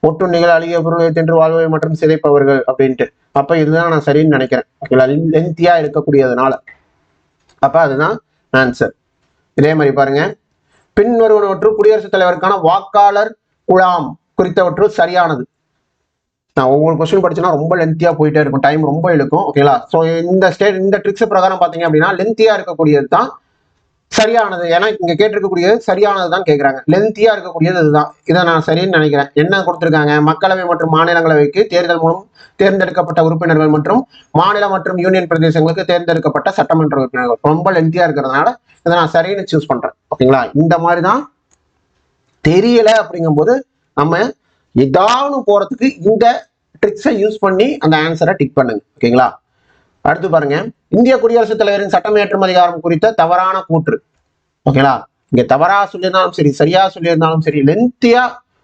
ஒட்டு நிகழ் அழிய பொருளை தின்று வாழ்வை மற்றும் சிதைப்பவர்கள் அப்படின்ட்டு. அப்ப இதுதான் நான் சரின்னு நினைக்கிறேன். லென்த்தியா இருக்கக்கூடியதுனால அப்ப அதுதான் ஆன்சர். இதே மாதிரி பாருங்க, பின்வருவனவற்று குடியரசுத் தலைவருக்கான வாக்காளர் குழாம் குறித்தவற்று சரியானது. நான் ஒவ்வொரு கொஸ்டின் படிச்சேன்னா ரொம்ப லென்த்தியா போயிட்டே இருக்கும், டைம் ரொம்ப இழுக்கும். ஓகேங்களா, ஸோ இந்த ட்ரிக்ஸ் பிரகாரம் பாத்தீங்க அப்படின்னா லென்த்தியா இருக்கக்கூடியது தான் சரியானது. ஏன்னா இங்க கேட்டிருக்கக்கூடியது சரியானது தான் கேட்கறாங்க. லென்த்தியா இருக்கக்கூடியது இதுதான். இதை நான் சரின்னு நினைக்கிறேன். என்ன கொடுத்திருக்காங்க, மக்களவை மற்றும் மாநிலங்களவைக்கு தேர்தல் மூலம் தேர்ந்தெடுக்கப்பட்ட உறுப்பினர்கள் மற்றும் மாநில மற்றும் யூனியன் பிரதேசங்களுக்கு தேர்ந்தெடுக்கப்பட்ட சட்டமன்ற உறுப்பினர்கள். ரொம்ப லென்த்தியா இருக்கிறதுனால இதை நான் சரின்னு சூஸ் பண்றேன். ஓகேங்களா, இந்த மாதிரி தான். தெரியல அப்படிங்கும்போது நம்ம ஏதாவது போறதுக்கு இந்த ட்ரிக்ஸை யூஸ் பண்ணி அந்த ஆன்சரை டிக் பண்ணுங்க. ஓகேங்களா, அடுத்து பாருங்க, இந்திய குடியரசுத் தலைவரின் சட்டமேற்றும் அதிகாரம் குறித்த தவறான கூற்று. ஓகேங்களா, இங்க தவறா சொல்லியிருந்தாலும் சரி, சரியா சொல்லியிருந்தாலும் சரி, லென்த்தியா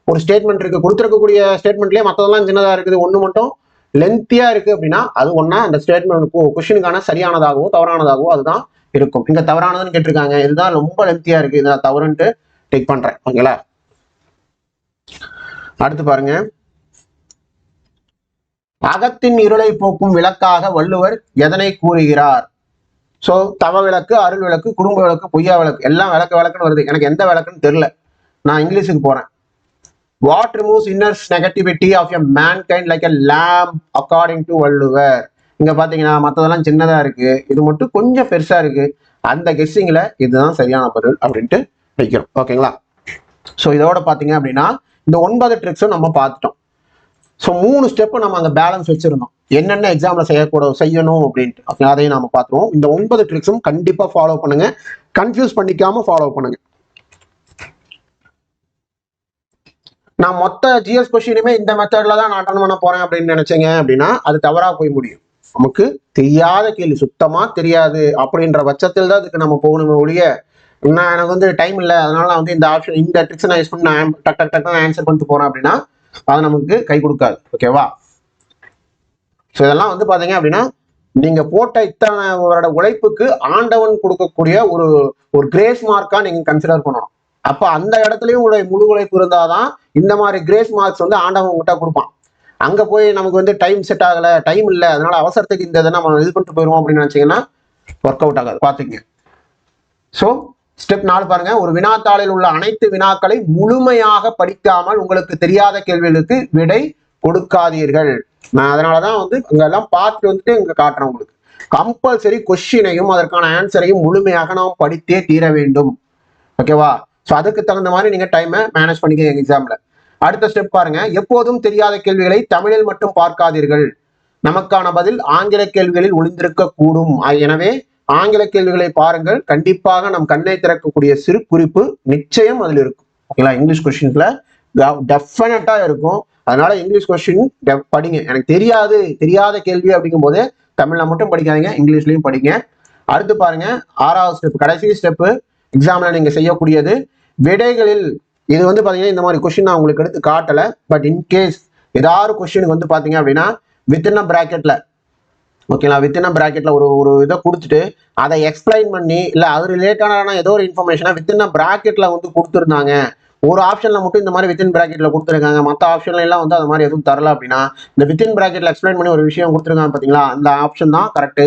ஒரு ஸ்டேட்மெண்ட் இருக்கு. கொடுத்துருக்கக்கூடிய ஸ்டேட்மெண்ட்லயே மற்றதெல்லாம் சின்னதா இருக்குது, ஒண்ணு மட்டும் லென்த்தியா இருக்கு அப்படின்னா அது ஒன்னா அந்த ஸ்டேட்மெண்ட் கொஸ்டினுக்கான சரியானதாகவோ தவறானதாகவோ அதுதான் இருக்கும். இங்க தவறானதுன்னு கேட்டிருக்காங்க, இதுதான் ரொம்ப லென்த்தியா இருக்கு, இதை தவறுன்ட்டு டிக் பண்றேன். ஓகேங்களா, அடுத்து பாருங்க, அகத்தின் இருளை போக்கும் விளக்காக வள்ளுவர் எதனை கூறுகிறார்? சோ தவ விளக்கு, அருள் விளக்கு, குடும்ப விளக்கு, பொய்யா விளக்கு, எல்லாம் விளக்குன்னு வருது. எனக்கு எந்த விளக்குன்னு தெரியல, நான் இங்கிலீஷுக்கு போறேன். What removes inner negativity of a mankind like a lamp according to Valluvar. இங்க பாத்தீங்கன்னா மற்றதெல்லாம் சின்னதா இருக்கு, இது மட்டும் கொஞ்சம் பெருசா இருக்கு. அந்த கெஸ்ஸிங்ல இதுதான் சரியான பதில் அப்படின்ட்டு வைக்கிறோம். ஓகேங்களா, ஸோ இதோட பாத்தீங்க அப்படின்னா இந்த 9 ட்ரிக்ஸும் நம்ம பார்த்துட்டோம். ஸோ 3 ஸ்டெப் நம்ம அங்கே பேலன்ஸ் வச்சிருந்தோம், என்னென்ன எக்ஸாம்ல செய்யணும் அப்படின்ட்டு. அதையும் நம்ம பார்த்துருவோம். இந்த 9 ட்ரிக்ஸும் கண்டிப்பா ஃபாலோ பண்ணுங்க, கன்ஃபியூஸ் பண்ணிக்காம ஃபாலோ பண்ணுங்க. நான் மொத்த ஜிஎஸ் கொஸ்டினுமே இந்த மெத்தட்ல தான் நான் அட்டன் பண்ண போறேன் அப்படின்னு நினைச்சீங்க அப்படின்னா அது தவறா போய் முடியும். நமக்கு தெரியாத கேள்வி, சுத்தமா தெரியாது அப்படின்ற பட்சத்தில் தான் அதுக்கு நம்ம போகணுமே ஒழிய, நான் எனக்கு வந்து டைம் இல்லை அதனால நான் வந்து இந்த ஆப்ஷன் இந்த ட்ரிக்ஸ் நான் யூஸ் பண்ணி நான் டக் ஆன்சர் பண்ணிட்டு போறேன் அப்படின்னா அது நமக்கு கை கொடுக்காது. ஓகேவா, ஸோ இதெல்லாம் வந்து பாத்தீங்க அப்படின்னா நீங்க போட்ட இத்தனை வருட உழைப்புக்கு ஆண்டவன் கொடுக்கக்கூடிய ஒரு கிரேஸ் மார்க்கா நீங்க கன்சிடர் பண்ணணும். அப்ப அந்த இடத்துலயும் உங்களுடைய முழு உழைப்பு இருந்தாதான் இந்த மாதிரி கிரேஸ் மார்க்ஸ் வந்து ஆண்டவன் உங்ககிட்ட கொடுப்பான். அங்க போய் நமக்கு வந்து டைம் செட் ஆகல, டைம் இல்லை, அதனால அவசரத்துக்கு இந்த இதை நம்ம இது பண்ணிட்டு போயிடுவோம் அப்படின்னு நினைச்சீங்கன்னா ஒர்க் அவுட் ஆகாது. பாத்துங்க. ஸோ ஸ்டெப் 4 பாருங்க, ஒரு வினாத்தாளில் உள்ள அனைத்து வினாக்களை முழுமையாக படிக்காமல் உங்களுக்கு தெரியாத கேள்விகளுக்கு விடை கொடுக்காதீர்கள். நான் அதனாலதான் வந்து அங்கெல்லாம் பார்த்துட்டு வந்துட்டு இங்க காட்டுறேன் உங்களுக்கு. கம்பல்சரி கொஸ்டினையும் அதற்கான ஆன்சரையும் முழுமையாக நாம் படித்தே தீர வேண்டும். ஓகேவா, ஸோ அதுக்கு தகுந்த மாதிரி நீங்க டைமை மேனேஜ் பண்ணிக்க எக்ஸாம்ல. அடுத்த ஸ்டெப் பாருங்க, எப்போதும் தெரியாத கேள்விகளை தமிழில் மட்டும் பார்க்காதீர்கள். நமக்கான பதில் ஆங்கில கேள்விகளில் ஒளிந்திருக்க கூடும். எனவே ஆங்கில கேள்விகளை பாருங்கள். கண்டிப்பாக நம் கண்ணை திறக்கக்கூடிய சிறு குறிப்பு நிச்சயம் அதில் இருக்கும். ஓகேங்களா, இங்கிலீஷ் கொஸ்டின்ஸ்ல டெஃபினட்டா இருக்கும். அதனால இங்கிலீஷ் கொஸ்டின் படிங்க. எனக்கு தெரியாத கேள்வி அப்படிங்கும் போது தமிழ்ல மட்டும் படிக்காதீங்க, இங்கிலீஷ்லயும் படிங்க. அடுத்து பாருங்க, 6வது ஸ்டெப், கடைசி ஸ்டெப் எக்ஸாம்ல நீங்க செய்யக்கூடியது விடைகளில். இது வந்து பாத்தீங்கன்னா இந்த மாதிரி கொஸ்டின் நான் உங்களுக்கு எடுத்து காட்டல. பட் இன்கேஸ் ஏதாவது கொஸ்டினுக்கு வந்து பாத்தீங்க அப்படின்னா வித்தின் அ பிராக்கெட்ல, ஓகேங்களா, வித்தின் அ பிராக்கெட்ல ஒரு இதை கொடுத்துட்டு அதை எக்ஸ்பிளைன் பண்ணி இல்ல அது ரிலேட்டடான ஏதோ ஒரு இன்ஃபர்மேஷனை வித்தின் அ பிராக்கெட்ல வந்து கொடுத்துருந்தாங்க. ஒரு ஆப்ஷன்ல மட்டும் இந்த மாதிரி வித்தின் பிராக்கெட்ல கொடுத்துருக்காங்க, மற்ற ஆப்ஷன்ல எல்லாம் வந்து அது மாதிரி எதுவும் தரல அப்படின்னா இந்த வித்தின் பிராக்கெட்ல எக்ஸ்பிளைன் பண்ணி ஒரு விஷயம் கொடுத்துருக்காங்க பாத்தீங்களா, அந்த ஆப்ஷன் தான் கரெக்ட்,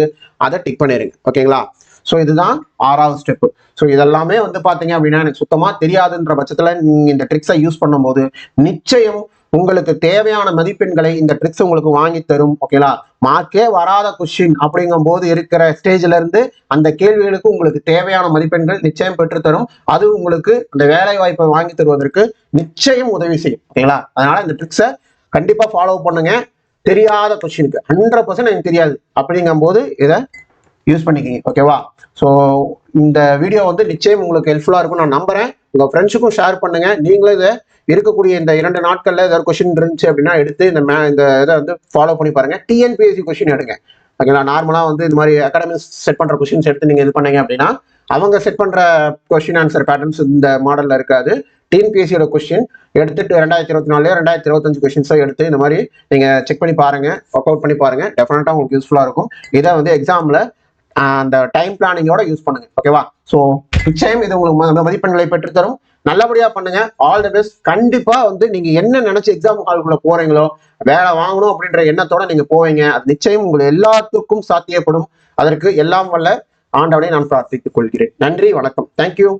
அதை டிக் பண்ணிருங்க. ஓகேங்களா, ஸோ இதுதான் 6வது ஸ்டெப். ஸோ இதெல்லாமே வந்து பாத்தீங்க அப்படின்னா எனக்கு சுத்தமா தெரியாதுன்ற பட்சத்துல நீங்க இந்த ட்ரிக்ஸை யூஸ் பண்ணும்போது நிச்சயம் உங்களுக்கு தேவையான மதிப்பெண்களை இந்த ட்ரிக்ஸ் உங்களுக்கு வாங்கி தரும். ஓகேங்களா, மார்க்கே வராத கொஸ்டின் அப்படிங்கும் போது இருக்கிற ஸ்டேஜ்ல இருந்து அந்த கேள்விகளுக்கு உங்களுக்கு தேவையான மதிப்பெண்கள் நிச்சயம் பெற்று தரும். அது உங்களுக்கு அந்த வேலை வாய்ப்பை வாங்கி தருவதற்கு நிச்சயம் உதவி செய்யும். ஓகேங்களா, அதனால இந்த ட்ரிக்ஸை கண்டிப்பா ஃபாலோ பண்ணுங்க. தெரியாத கொஸ்டினுக்கு 100% எனக்கு தெரியாது அப்படிங்கும் போது இதை யூஸ் பண்ணிக்கிங்க. ஓகேவா, ஸோ இந்த வீடியோ வந்து நிச்சயம் உங்களுக்கு ஹெல்ப்ஃபுல்லா இருக்கும் நான் நம்புறேன். உங்க ஃப்ரெண்ட்ஸுக்கும் ஷேர் பண்ணுங்க. நீங்களும் இதை இருக்கக்கூடிய இந்த 2 நாட்கள்ல ஏதாவது கொஸ்டின் இருந்துச்சு அப்படின்னா எடுத்து இந்த இதை வந்து ஃபாலோ பண்ணி பாருங்க. டிஎன்பிஎஸ்சி கொஸ்டின் எடுங்க. ஓகேங்களா, நார்மலா வந்து இந்த மாதிரி அகாடமிக்ஸ் செட் பண்ற கொஸ்டின்ஸ் எடுத்து நீங்க இது பண்ணீங்க அப்படின்னா அவங்க செட் பண்ற கொஸ்டின் ஆன்சர் பேட்டர்ன்ஸ் இந்த மாடல்ல இருக்காது. டிஎன்பிஎஸ்சியோட கொஸ்டின் எடுத்துட்டு 2024 2025 கொஸ்டின்ஸோ எடுத்து இந்த மாதிரி நீங்க செக் பண்ணி பாருங்க, ஒர்க் அவுட் பண்ணி பாருங்க. டெஃபினட்டா உங்களுக்கு யூஸ்ஃபுல்லா இருக்கும். இதை வந்து எக்ஸாம்ல அந்த டைம் பிளானிங்கோட யூஸ் பண்ணுங்க. ஓகேவா, ஸோ நிச்சயம் இது உங்களுக்கு மதிப்பெண்களை பெற்று தரும். நல்லபடியா பண்ணுங்க. All the best. கண்டிப்பா வந்து நீங்க என்ன நினைச்சு எக்ஸாம் ஹாலுக்குள்ள போறீங்களோ, வேலை வாங்கணும் அப்படின்ற எண்ணத்தோட நீங்க போவீங்க. அது நிச்சயம் உங்களுக்கு எல்லாத்துக்கும் சாத்தியப்படும். அதற்கு எல்லாம் வல்ல ஆண்டவனை நான் பிரார்த்தித்துக் கொள்கிறேன். நன்றி, வணக்கம். தேங்க்யூ.